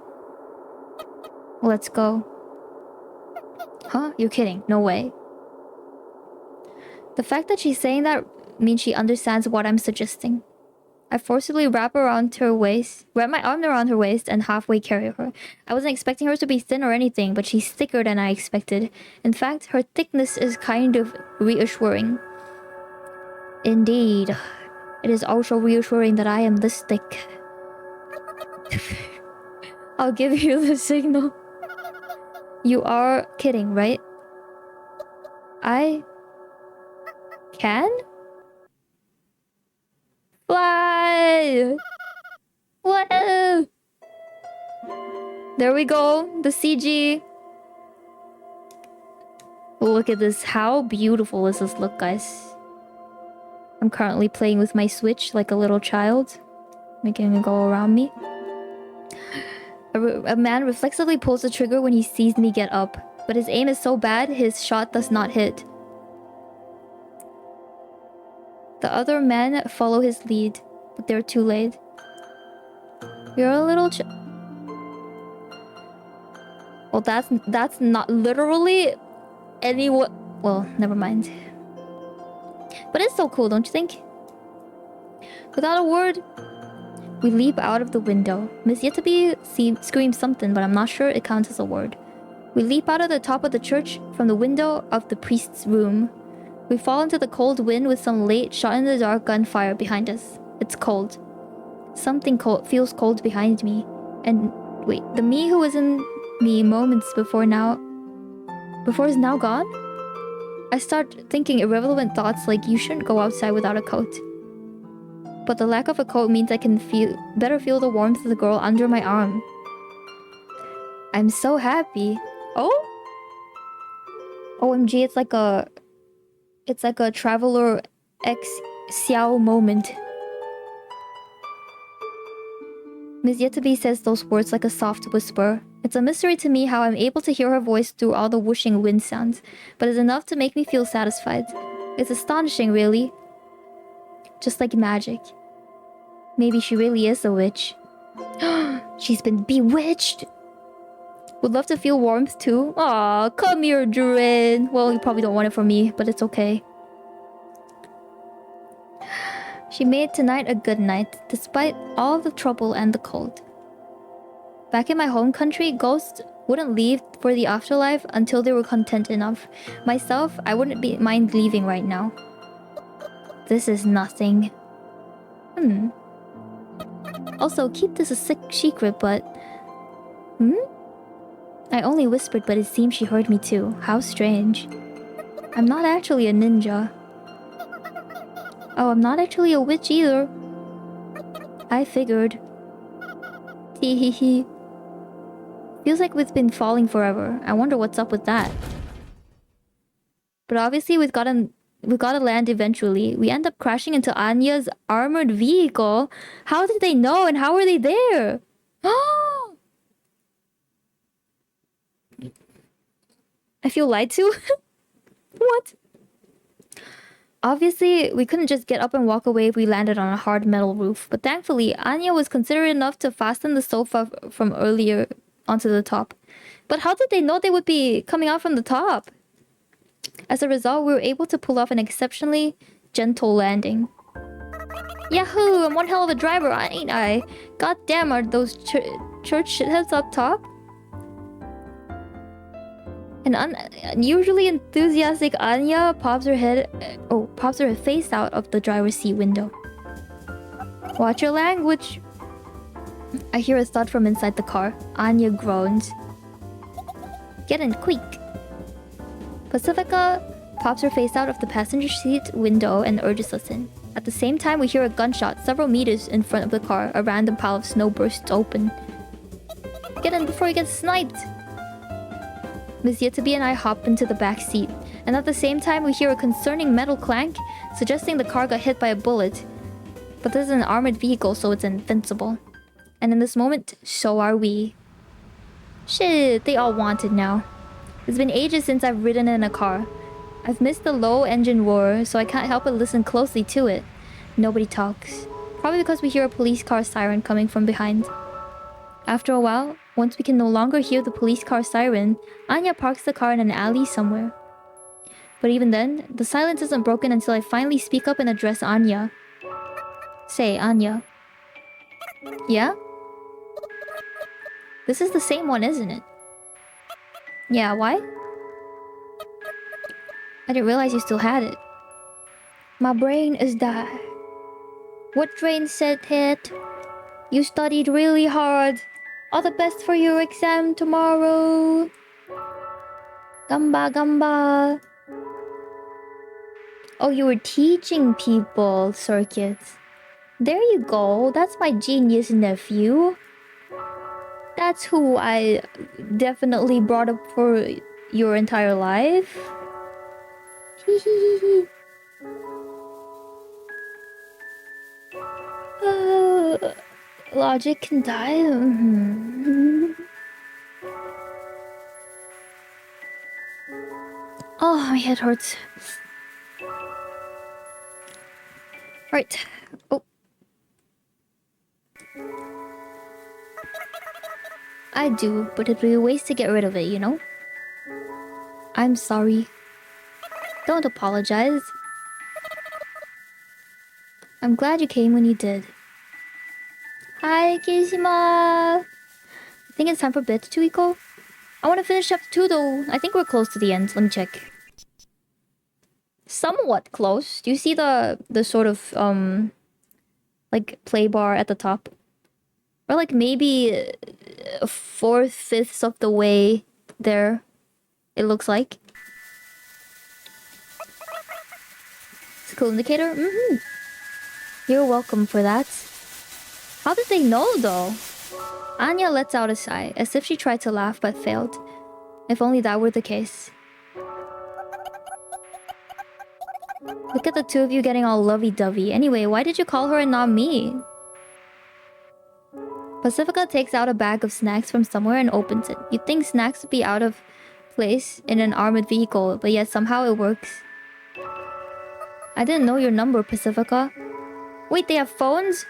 Let's go. Huh? You're kidding. No way. The fact that she's saying that means she understands what I'm suggesting. I forcibly wrap my arm around her waist and halfway carry her. I wasn't expecting her to be thin or anything, but she's thicker than I expected. In fact, her thickness is kind of reassuring. Indeed. It is also reassuring that I am this thick. I'll give you the signal. You are kidding, right? I can fly. Whoa. There we go. The CG. Look at this. How beautiful does this look, guys? I'm currently playing with my Switch like a little child, making it go around me. A man reflexively pulls the trigger when he sees me get up, but his aim is so bad his shot does not hit. The other men follow his lead, but they're too late. You're a little well, that's not literally anyone. Well, never mind. But it's so cool, don't you think? Without a word, we leap out of the window. Miss Yetabe screams something, but I'm not sure it counts as a word. We leap out of the top of the church from the window of the priest's room. We fall into the cold wind with some late shot-in-the-dark gunfire behind us. It's cold. Something cold feels cold behind me. And wait, the me who was in me moments before is now gone? I start thinking irrelevant thoughts like you shouldn't go outside without a coat. But the lack of a coat means I can better feel the warmth of the girl under my arm. I'm so happy. Oh? OMG, it's like a Traveler X Xiao moment. Miss Yetabe says those words like a soft whisper. It's a mystery to me how I'm able to hear her voice through all the whooshing wind sounds, but it's enough to make me feel satisfied. It's astonishing, really. Just like magic. Maybe she really is a witch. She's been bewitched! Would love to feel warmth too. Aw, come here, Durin. Well, you probably don't want it from me, but it's okay. She made tonight a good night, despite all the trouble and the cold. Back in my home country, ghosts wouldn't leave for the afterlife until they were content enough. Myself, I wouldn't mind leaving right now. This is nothing. Also, keep this a secret, but... I only whispered, but it seems she heard me too. How strange. I'm not actually a ninja. Oh, I'm not actually a witch either. I figured. Teehee. Feels like we've been falling forever. I wonder what's up with that. But obviously we've got to land eventually. We end up crashing into Anya's armored vehicle. How did they know and how are they there? I feel lied to. What? Obviously, we couldn't just get up and walk away if we landed on a hard metal roof. But thankfully, Anya was considerate enough to fasten the sofa from earlier onto the top. But how did they know they would be coming out from the top? As a result, we were able to pull off an exceptionally gentle landing. Yahoo! I'm one hell of a driver, ain't I? God damn, are those church shitheads up top? An unusually enthusiastic Anya pops her face out of the driver's seat window. Watch your language. I hear a thud from inside the car. Anya groans. Get in, quick. Pacifica pops her face out of the passenger seat window and urges us in. At the same time, we hear a gunshot several meters in front of the car. A random pile of snow bursts open. Get in before you get sniped. Miss Yetabe and I hop into the back seat, and at the same time we hear a concerning metal clank, suggesting the car got hit by a bullet. But this is an armored vehicle, so it's invincible. And in this moment, so are we. Shit, they all want it now. It's been ages since I've ridden in a car. I've missed the low engine roar, so I can't help but listen closely to it. Nobody talks. Probably because we hear a police car siren coming from behind. After a while, once we can no longer hear the police car siren, Anya parks the car in an alley somewhere. But even then, the silence isn't broken until I finally speak up and address Anya. Say, Anya. Yeah? This is the same one, isn't it? Yeah, why? I didn't realize you still had it. My brain is dead. What Drain said it? You studied really hard. All the best for your exam tomorrow. Gamba gamba. Oh, you were teaching people circuits. There you go. That's my genius nephew. That's who I definitely brought up for your entire life. Hehehe. Logic can die. Oh, my head hurts. Right. Oh. I do, but it'd be a waste to get rid of it, you know? I'm sorry. Don't apologize. I'm glad you came when you did. Hi, Kishima! I think it's time for bed too, Hiko. I want to finish chapter 2 though. I think we're close to the end. Let me check. Somewhat close. Do you see the sort of like play bar at the top? Or like maybe 4/5 of the way there, it looks like. It's a cool indicator. You're welcome for that. How did they know though? Anya lets out a sigh, as if she tried to laugh but failed. If only that were the case. Look at the two of you getting all lovey-dovey. Anyway, why did you call her and not me? Pacifica takes out a bag of snacks from somewhere and opens it. You'd think snacks would be out of place in an armored vehicle, but yet somehow it works. I didn't know your number, Pacifica. Wait, they have phones?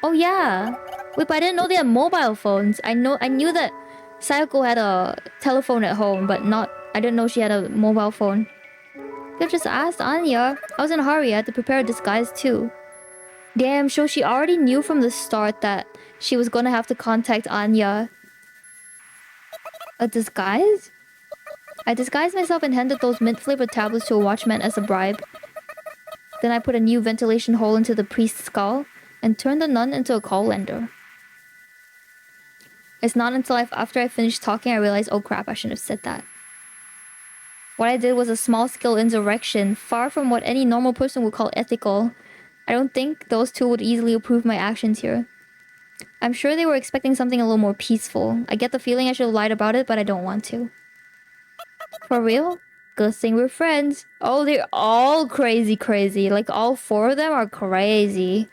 Oh yeah. Wait, but I didn't know they had mobile phones. I knew that Sayako had a telephone at home, but I didn't know she had a mobile phone. Could've just asked Anya. I was in a hurry. I had to prepare a disguise too. Damn, so she already knew from the start that she was gonna have to contact Anya. A disguise? I disguised myself and handed those mint-flavored tablets to a watchman as a bribe. Then I put a new ventilation hole into the priest's skull and turned the nun into a call lender. It's not until after I finished talking I realized, oh crap, I shouldn't have said that. What I did was a small-scale insurrection, far from what any normal person would call ethical. I don't think those two would easily approve my actions here. I'm sure they were expecting something a little more peaceful. I get the feeling I should have lied about it, but I don't want to. For real? Good thing we're friends. Oh, they're all crazy. Like, all 4 of them are crazy.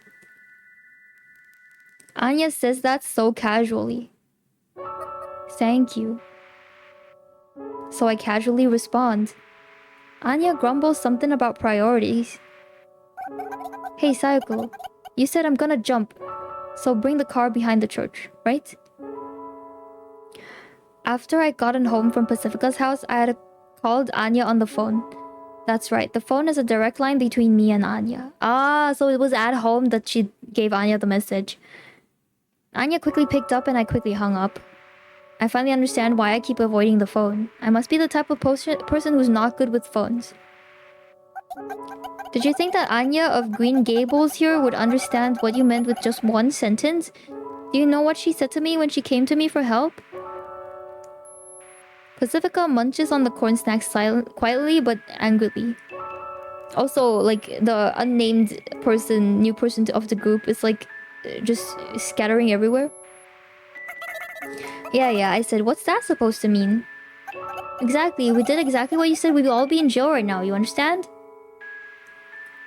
Anya says that so casually. Thank you. So I casually respond. Anya grumbles something about priorities. Hey, Sayako. You said I'm gonna jump. So bring the car behind the church, right? After I gotten home from Pacifica's house, I had called Anya on the phone. That's right, the phone is a direct line between me and Anya. Ah, so it was at home that she gave Anya the message. Anya quickly picked up and I quickly hung up. I finally understand why I keep avoiding the phone. I must be the type of person who's not good with phones. Did you think that Anya of Green Gables here would understand what you meant with just one sentence? Do you know what she said to me when she came to me for help? Pacifica munches on the corn snacks quietly but angrily. Also, like, the unnamed person, new person of the group is like just scattering everywhere. Yeah, I said, what's that supposed to mean? Exactly, we did exactly what you said. We will all be in jail right now, you understand?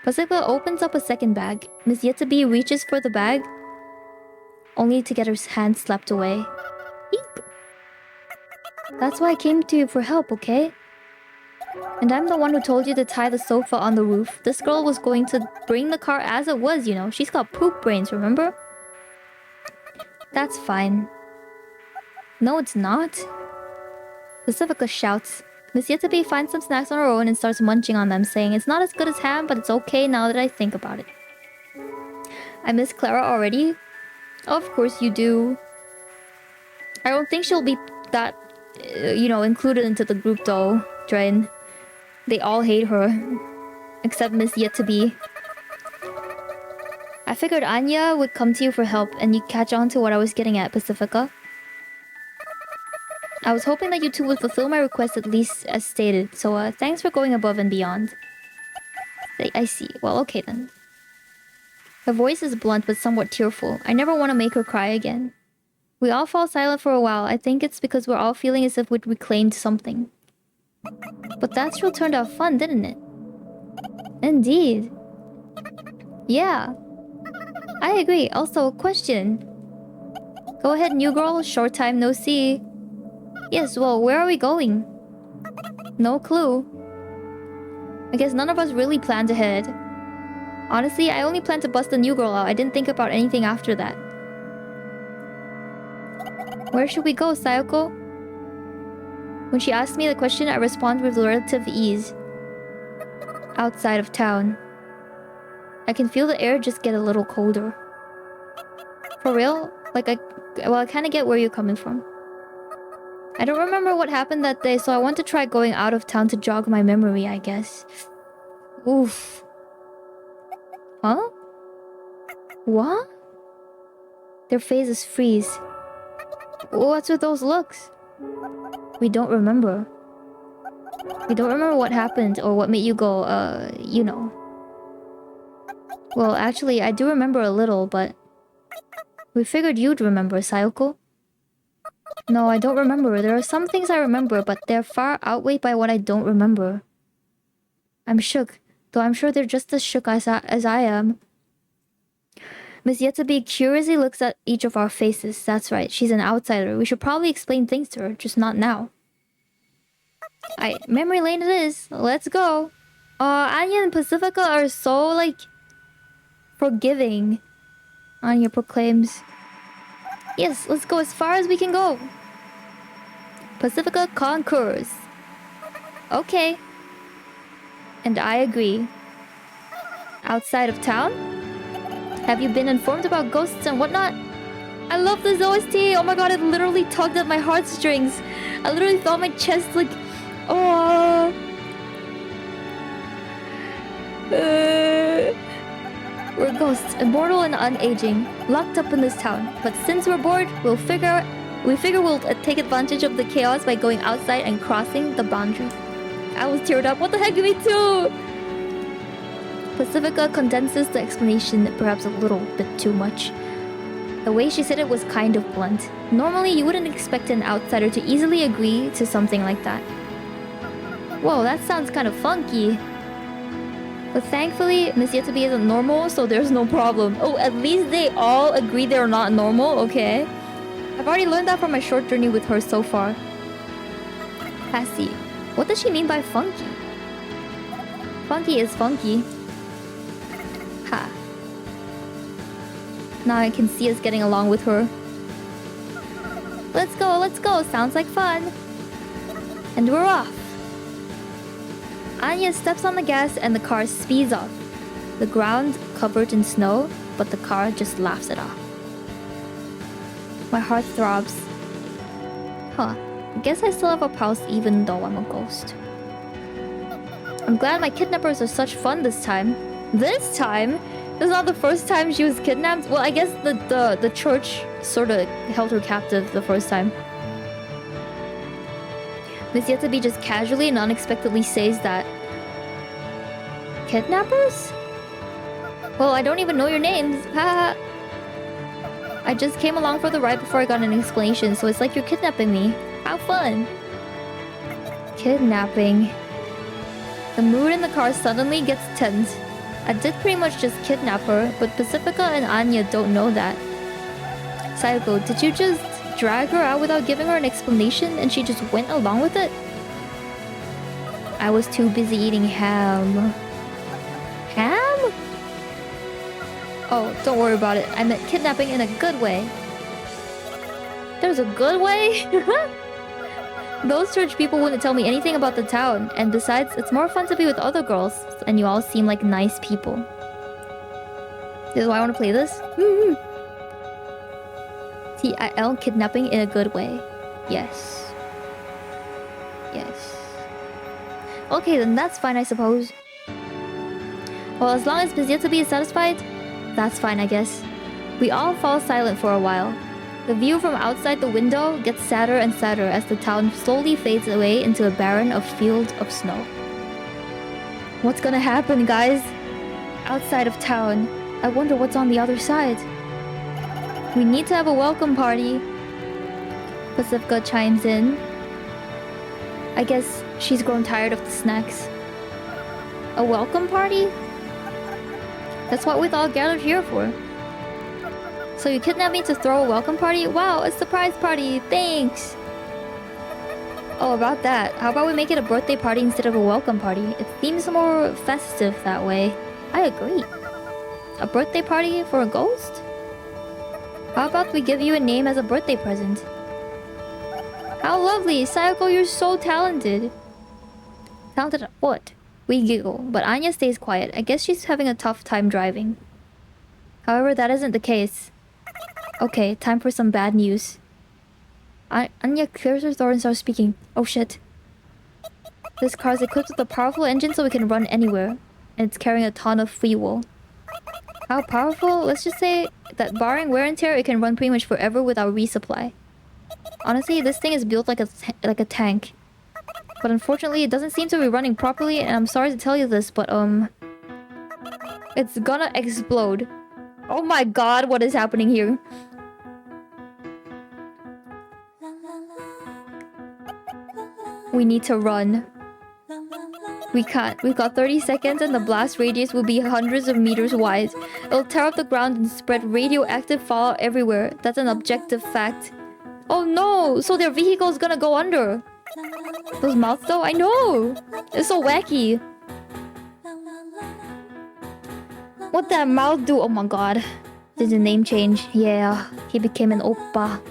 Pacifica opens up a second bag. Miss Yetabe reaches for the bag, only to get her hand slapped away. Eep. That's why I came to you for help, okay? And I'm the one who told you to tie the sofa on the roof. This girl was going to bring the car as it was, you know. She's got poop brains, remember? That's fine. No, it's not. Pacifica shouts. Miss Yetabe finds some snacks on her own and starts munching on them, saying, "It's not as good as ham, but it's okay now that I think about it." I miss Clara already? Of course you do. I don't think she'll be that, included into the group though, Drain. They all hate her. Except Miss Yetabe. I figured Anya would come to you for help and you'd catch on to what I was getting at, Pacifica. I was hoping that you two would fulfill my request at least as stated, so thanks for going above and beyond. I see. Well, okay then. Her voice is blunt but somewhat tearful. I never want to make her cry again. We all fall silent for a while. I think it's because we're all feeling as if we'd reclaimed something. But that sure turned out fun, didn't it? Indeed. Yeah. I agree. Also, a question. Go ahead, new girl. Short time no see. Yes, well, where are we going? No clue. I guess none of us really planned ahead. Honestly, I only planned to bust the new girl out. I didn't think about anything after that. Where should we go, Sayoko? When she asked me the question, I responded with relative ease. Outside of town. I can feel the air just get a little colder. For real? I kind of get where you're coming from. I don't remember what happened that day, so I want to try going out of town to jog my memory, I guess. Oof. Huh? What? Their faces freeze. What's with those looks? We don't remember. We don't remember what happened or what made you go, you know. Well, actually, I do remember a little, but... We figured you'd remember, Sayoko. No, I don't remember. There are some things I remember, but they're far outweighed by what I don't remember. I'm shook, though I'm sure they're just as shook as I am. Miss Yetabe curiously looks at each of our faces. That's right, she's an outsider. We should probably explain things to her, just not now. Memory lane it is. Let's go. Anya and Pacifica are so, forgiving. Anya proclaims. Yes, let's go as far as we can go. Pacifica concurs. Okay. And I agree. Outside of town? Have you been informed about ghosts and whatnot? I love this OST. Oh my god, it literally tugged at my heartstrings. I literally felt my chest oh. We're ghosts, immortal and unaging, locked up in this town. But since we're bored, we figure we'll take advantage of the chaos by going outside and crossing the boundary. I was teared up. What the heck, me too? Pacifica condenses the explanation perhaps a little bit too much. The way she said it was kind of blunt. Normally, you wouldn't expect an outsider to easily agree to something like that. Whoa, that sounds kind of funky. But thankfully, Miss Yetabe isn't normal, so there's no problem. Oh, at least they all agree they're not normal, okay? I've already learned that from my short journey with her so far. Passy. What does she mean by funky? Funky is funky. Ha. Now I can see us getting along with her. Let's go, sounds like fun. And we're off. Anya steps on the gas and the car speeds off. The ground covered in snow, but the car just laughs it off. My heart throbs. Huh, I guess I still have a pulse even though I'm a ghost. I'm glad my kidnappers are such fun this time. This time? This is not the first time she was kidnapped? Well, I guess the church sort of held her captive the first time. Miss Yetabe just casually and unexpectedly says that... Kidnappers? Well, I don't even know your names. Haha. I just came along for the ride before I got an explanation, so it's like you're kidnapping me. How fun. Kidnapping. The mood in the car suddenly gets tense. I did pretty much just kidnap her, but Pacifica and Anya don't know that. Sayoko, did you just drag her out without giving her an explanation and she just went along with it? I was too busy eating ham. Ham? Oh, don't worry about it. I meant kidnapping in a good way. There's a good way? Those church people wouldn't tell me anything about the town. And besides, it's more fun to be with other girls. And you all seem like nice people. This is why I want to play this. TIL, kidnapping in a good way. Yes. Yes. Okay, then that's fine, I suppose. Well, as long as Pizziatobi is satisfied, that's fine, I guess. We all fall silent for a while. The view from outside the window gets sadder and sadder as the town slowly fades away into a barren of field of snow. What's gonna happen, guys? Outside of town. I wonder what's on the other side. We need to have a welcome party. Pacifica chimes in. I guess she's grown tired of the snacks. A welcome party? That's what we've all gathered here for. So you kidnapped me to throw a welcome party? Wow, a surprise party! Thanks! Oh, about that. How about we make it a birthday party instead of a welcome party? It seems more festive that way. I agree. A birthday party for a ghost? How about we give you a name as a birthday present? How lovely! Sayako, you're so talented! Talented at what? We giggle, but Anya stays quiet. I guess she's having a tough time driving. However, that isn't the case. Okay, time for some bad news. Anya clears her throat and starts speaking. Oh shit. This car is equipped with a powerful engine so we can run anywhere. And it's carrying a ton of fuel. How powerful? Let's just say that barring wear and tear, it can run pretty much forever without resupply. Honestly, this thing is built like a tank. But unfortunately, it doesn't seem to be running properly, and I'm sorry to tell you this, but it's gonna explode. Oh my god, what is happening here? We need to run. We can't. We've got 30 seconds and the blast radius will be hundreds of meters wide. It'll tear up the ground and spread radioactive fallout everywhere. That's an objective fact. Oh no! So their vehicle's gonna go under. Those mouths though? I know! It's so wacky. What that mouth do? Oh my god. Did the name change? Yeah, he became an oppa.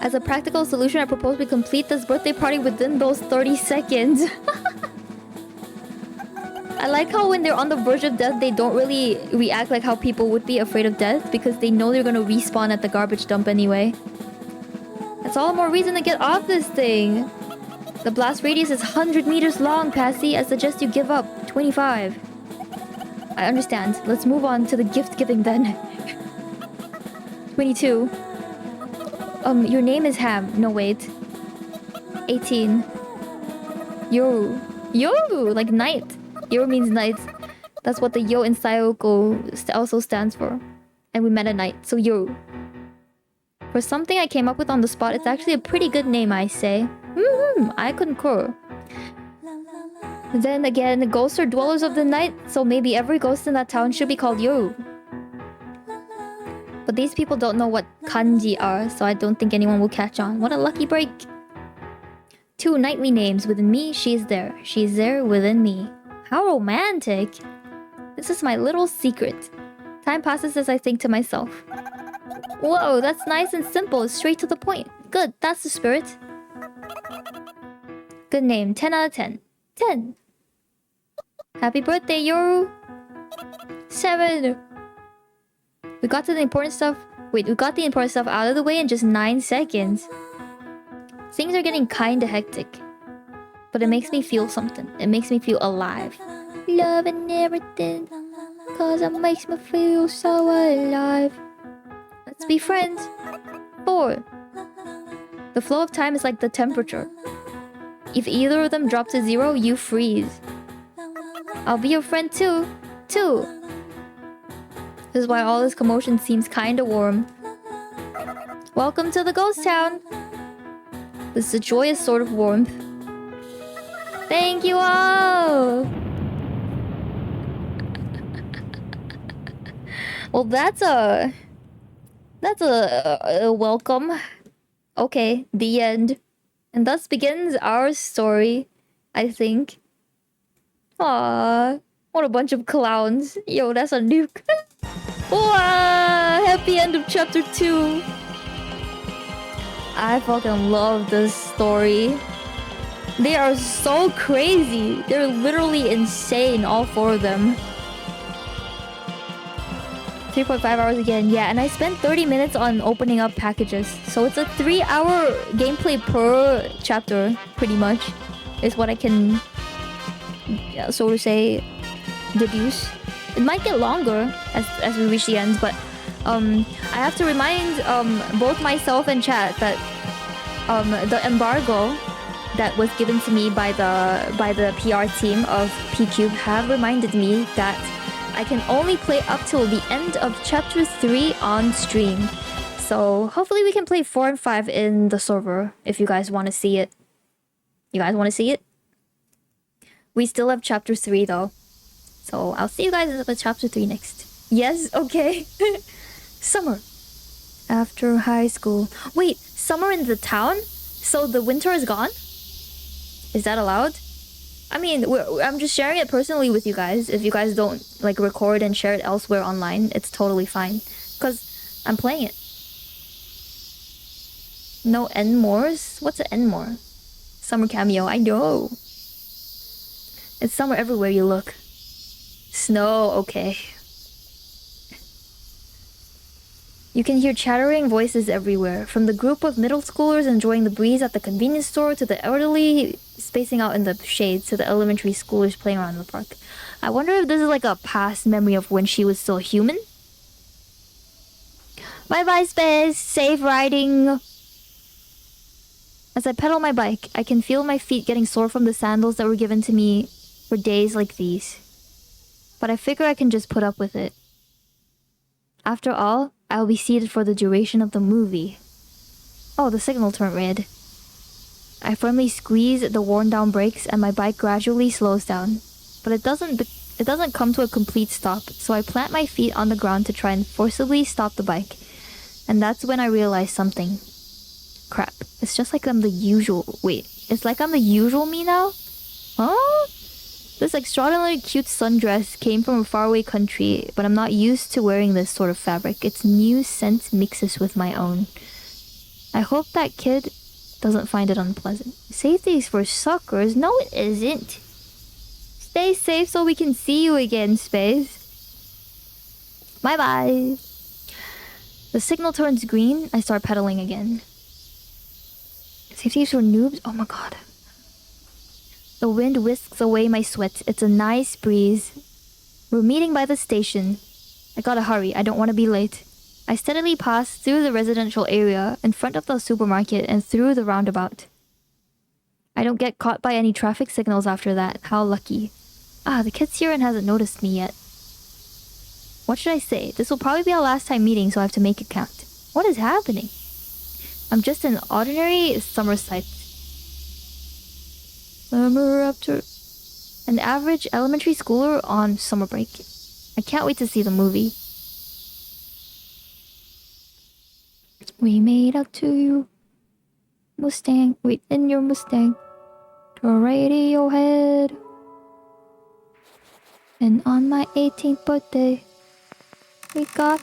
As a practical solution, I propose we complete this birthday party within those 30 seconds. I like how when they're on the verge of death, they don't really react like how people would be afraid of death because they know they're gonna respawn at the garbage dump anyway. That's all the more reason to get off this thing. The blast radius is 100 meters long, Passy. I suggest you give up. 25. I understand. Let's move on to the gift giving then. 22. Your name is Ham. No, wait. 18. Yo. Yo! Like night. Yo means night. That's what the yo in Sayoko also stands for. And we met at night, so yo. For something I came up with on the spot, it's actually a pretty good name, I say. I concur. Then again, ghosts are dwellers of the night, so maybe every ghost in that town should be called Yoru. But these people don't know what kanji are, so I don't think anyone will catch on. What a lucky break. 2 nightly names. Within me, she's there. She's there within me. How romantic. This is my little secret. Time passes as I think to myself. Whoa, that's nice and simple. Straight to the point. Good, that's the spirit. Good name. 10 out of 10. 10. Happy birthday, Yoru. 7. We got to the important stuff. Wait, we got the important stuff out of the way in just 9 seconds. Things are getting kinda hectic. But it makes me feel something. It makes me feel alive. Love and everything. Cause it makes me feel so alive. Let's be friends. 4. The flow of time is like the temperature. If either of them drop to 0, you freeze. I'll be your friend too. 2. This is why all this commotion seems kinda warm. Welcome to the ghost town. This is a joyous sort of warmth. Thank you all! Well, that's a That's a welcome. Okay, the end. And thus begins our story, I think. Aww, what a bunch of clowns. Yo, that's a nuke. Wow, happy end of chapter 2. I fucking love this story. They are so crazy. They're literally insane, all 4 of them. 3.5 hours again, yeah, and I spent 30 minutes on opening up packages. So it's a 3-hour gameplay per chapter, pretty much, is what I can, so to say, deduce. It might get longer as we reach the end, but I have to remind both myself and chat that the embargo that was given to me by the PR team of PCube have reminded me that I can only play up till the end of chapter 3 on stream. So hopefully we can play 4 and 5 in the server if you guys want to see it. You guys want to see it? We still have chapter 3 though. So I'll see you guys with chapter 3 next. Yes, okay. Summer. After high school. Wait, summer in the town? So the winter is gone? Is that allowed? I mean, I'm just sharing it personally with you guys. If you guys don't like record and share it elsewhere online, it's totally fine. Because I'm playing it. No N-mores? What's an N-more? Summer cameo, I know. It's summer everywhere you look. Snow, okay. You can hear chattering voices everywhere, from the group of middle schoolers enjoying the breeze at the convenience store to the elderly spacing out in the shade to the elementary schoolers playing around the park. I wonder if this is like a past memory of when she was still human? Bye-bye, Space! Safe riding! As I pedal my bike, I can feel my feet getting sore from the sandals that were given to me for days like these. But I figure I can just put up with it. After all, I'll be seated for the duration of the movie. Oh, the signal turned red. I firmly squeeze the worn-down brakes and my bike gradually slows down. But it doesn't come to a complete stop, so I plant my feet on the ground to try and forcibly stop the bike. And that's when I realize something. Crap, it's just like I'm the usual... Wait, it's like I'm the usual me now? Huh? This extraordinarily cute sundress came from a faraway country, but I'm not used to wearing this sort of fabric. Its new scent mixes with my own. I hope that kid doesn't find it unpleasant. Safety is for suckers? No, it isn't. Stay safe so we can see you again, Space. Bye-bye. The signal turns green. I start pedaling again. Safety is for noobs? Oh my god. The wind whisks away my sweat. It's a nice breeze. We're meeting by the station. I gotta hurry. I don't want to be late. I steadily pass through the residential area, in front of the supermarket, and through the roundabout. I don't get caught by any traffic signals after that. How lucky. Ah, the kid's here and hasn't noticed me yet. What should I say? This will probably be our last time meeting, so I have to make it count. What is happening? I'm just an ordinary summer sight. Summer after... An average elementary schooler on summer break. I can't wait to see the movie. We made up to you. Mustang, wait, in your Mustang. To a radio head. And on my 18th birthday, we got...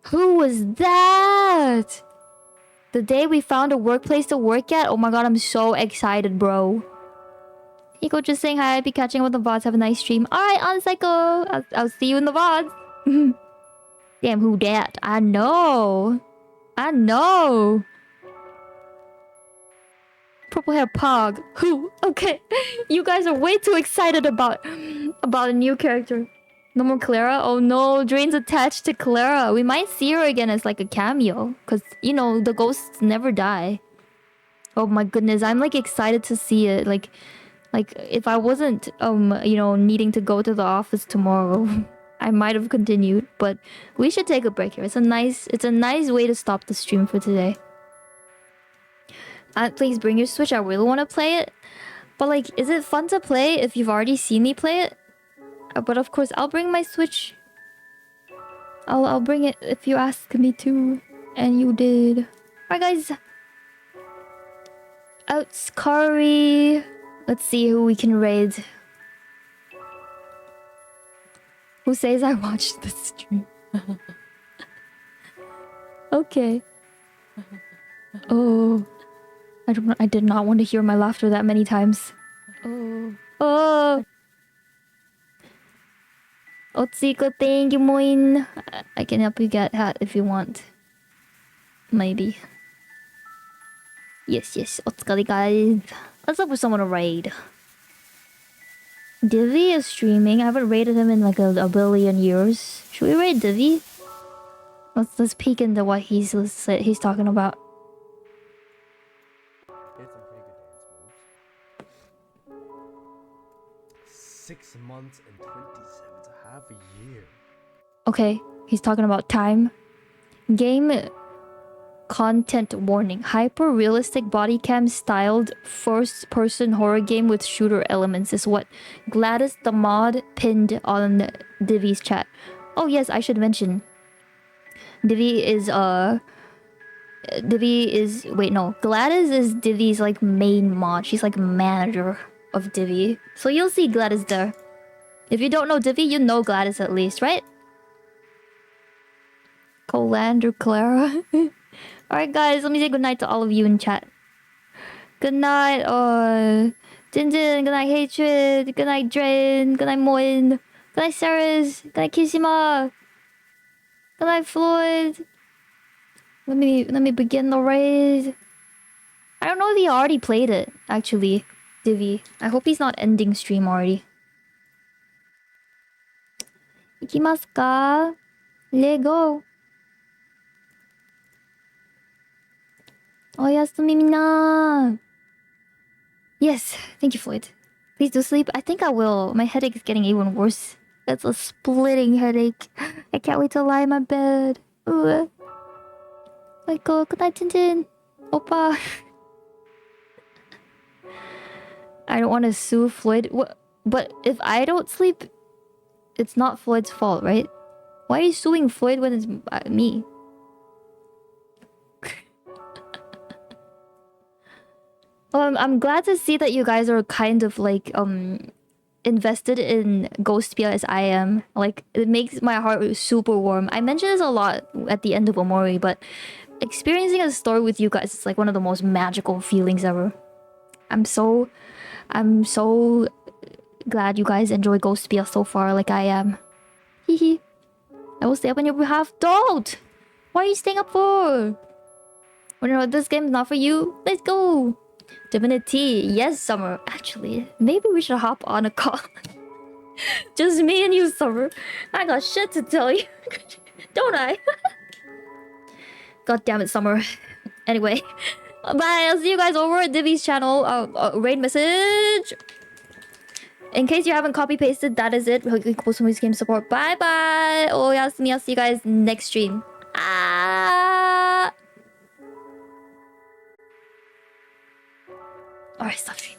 Who was that? The day we found a workplace to work at? Oh my god, I'm so excited, bro. Hiko just saying hi. Be catching up with the VODs. Have a nice stream. Alright, on Psycho. I'll see you in the VODs. Damn, who dat? I know. I know. Purple hair Pog. Who? Okay. You guys are way too excited about a new character. No more Clara? Oh no, Drain's attached to Clara. We might see her again as like a cameo. Because, you know, the ghosts never die. Oh my goodness, I'm like excited to see it. Like if I wasn't, you know, needing to go to the office tomorrow, I might have continued. But we should take a break here. It's a nice way to stop the stream for today. Please bring your Switch. I really want to play it. But like, is it fun to play if you've already seen me play it? But of course, I'll bring my Switch. I'll bring it if you ask me to. And you did. Alright guys. Outs curry. Let's see who we can raid. Who says I watched the stream? Okay. Oh. I did not want to hear my laughter that many times. Oh. Oh. Otsiko, thank you, Moin. I can help you get hat if you want. Maybe. Yes. Otsukari, guys. Let's look for someone to raid. Divi is streaming. I haven't raided him in like a billion years. Should we raid Divi? Let's peek into what he's talking about. It's some pretty good dance moves. 6 months and 27 to half a year. Okay, he's talking about time. Game content warning. Hyper realistic body cam styled first person horror game with shooter elements is what Gladys the mod pinned on Divi's chat. Oh yes, I should mention. Gladys is Divi's like main mod. She's like manager of Divi. So you'll see Gladys there. If you don't know Divi, you know Gladys at least, right? Colander Clara. Alright guys, let me say goodnight to all of you in chat. Good night, Jinjin, good night Hatred, good night Drain, good night Moin, good night Ceres, good night Kishima, good night Floyd. Let me begin the raid. I don't know if he already played it, actually, Divi. I hope he's not ending stream already. Ikimasu ka? Lego. Oyasumi mina. Yes, thank you, Floyd. Please do sleep. I think I will. My headache is getting even worse. It's a splitting headache. I can't wait to lie in my bed. Ooh. Hiko, good night, Tintin. Oppa. I don't want to sue Floyd. What? But if I don't sleep, it's not Floyd's fault, right? Why are you suing Floyd when it's me? I'm glad to see that you guys are kind of like invested in ghostpia as I am. Like it makes my heart super warm. I mention this a lot at the end of Omori, but experiencing a story with you guys is like one of the most magical feelings ever. I'm so glad you guys enjoy ghostpia so far, like I am. Hehe. I will stay up on your behalf. Don't! What are you staying up for? Well, you know, this game is not for you. Let's go! Divinity. Yes, Summer. Actually, maybe we should hop on a call. Just me and you, Summer. I got shit to tell you. Don't I? God damn it, Summer. Anyway. Bye. I'll see you guys over at Divi's channel. Raid message. In case you haven't copy-pasted, that is it. Post movies game support. Bye-bye. Oh, Yasumi. I'll see you guys next stream. Alright, stop stream.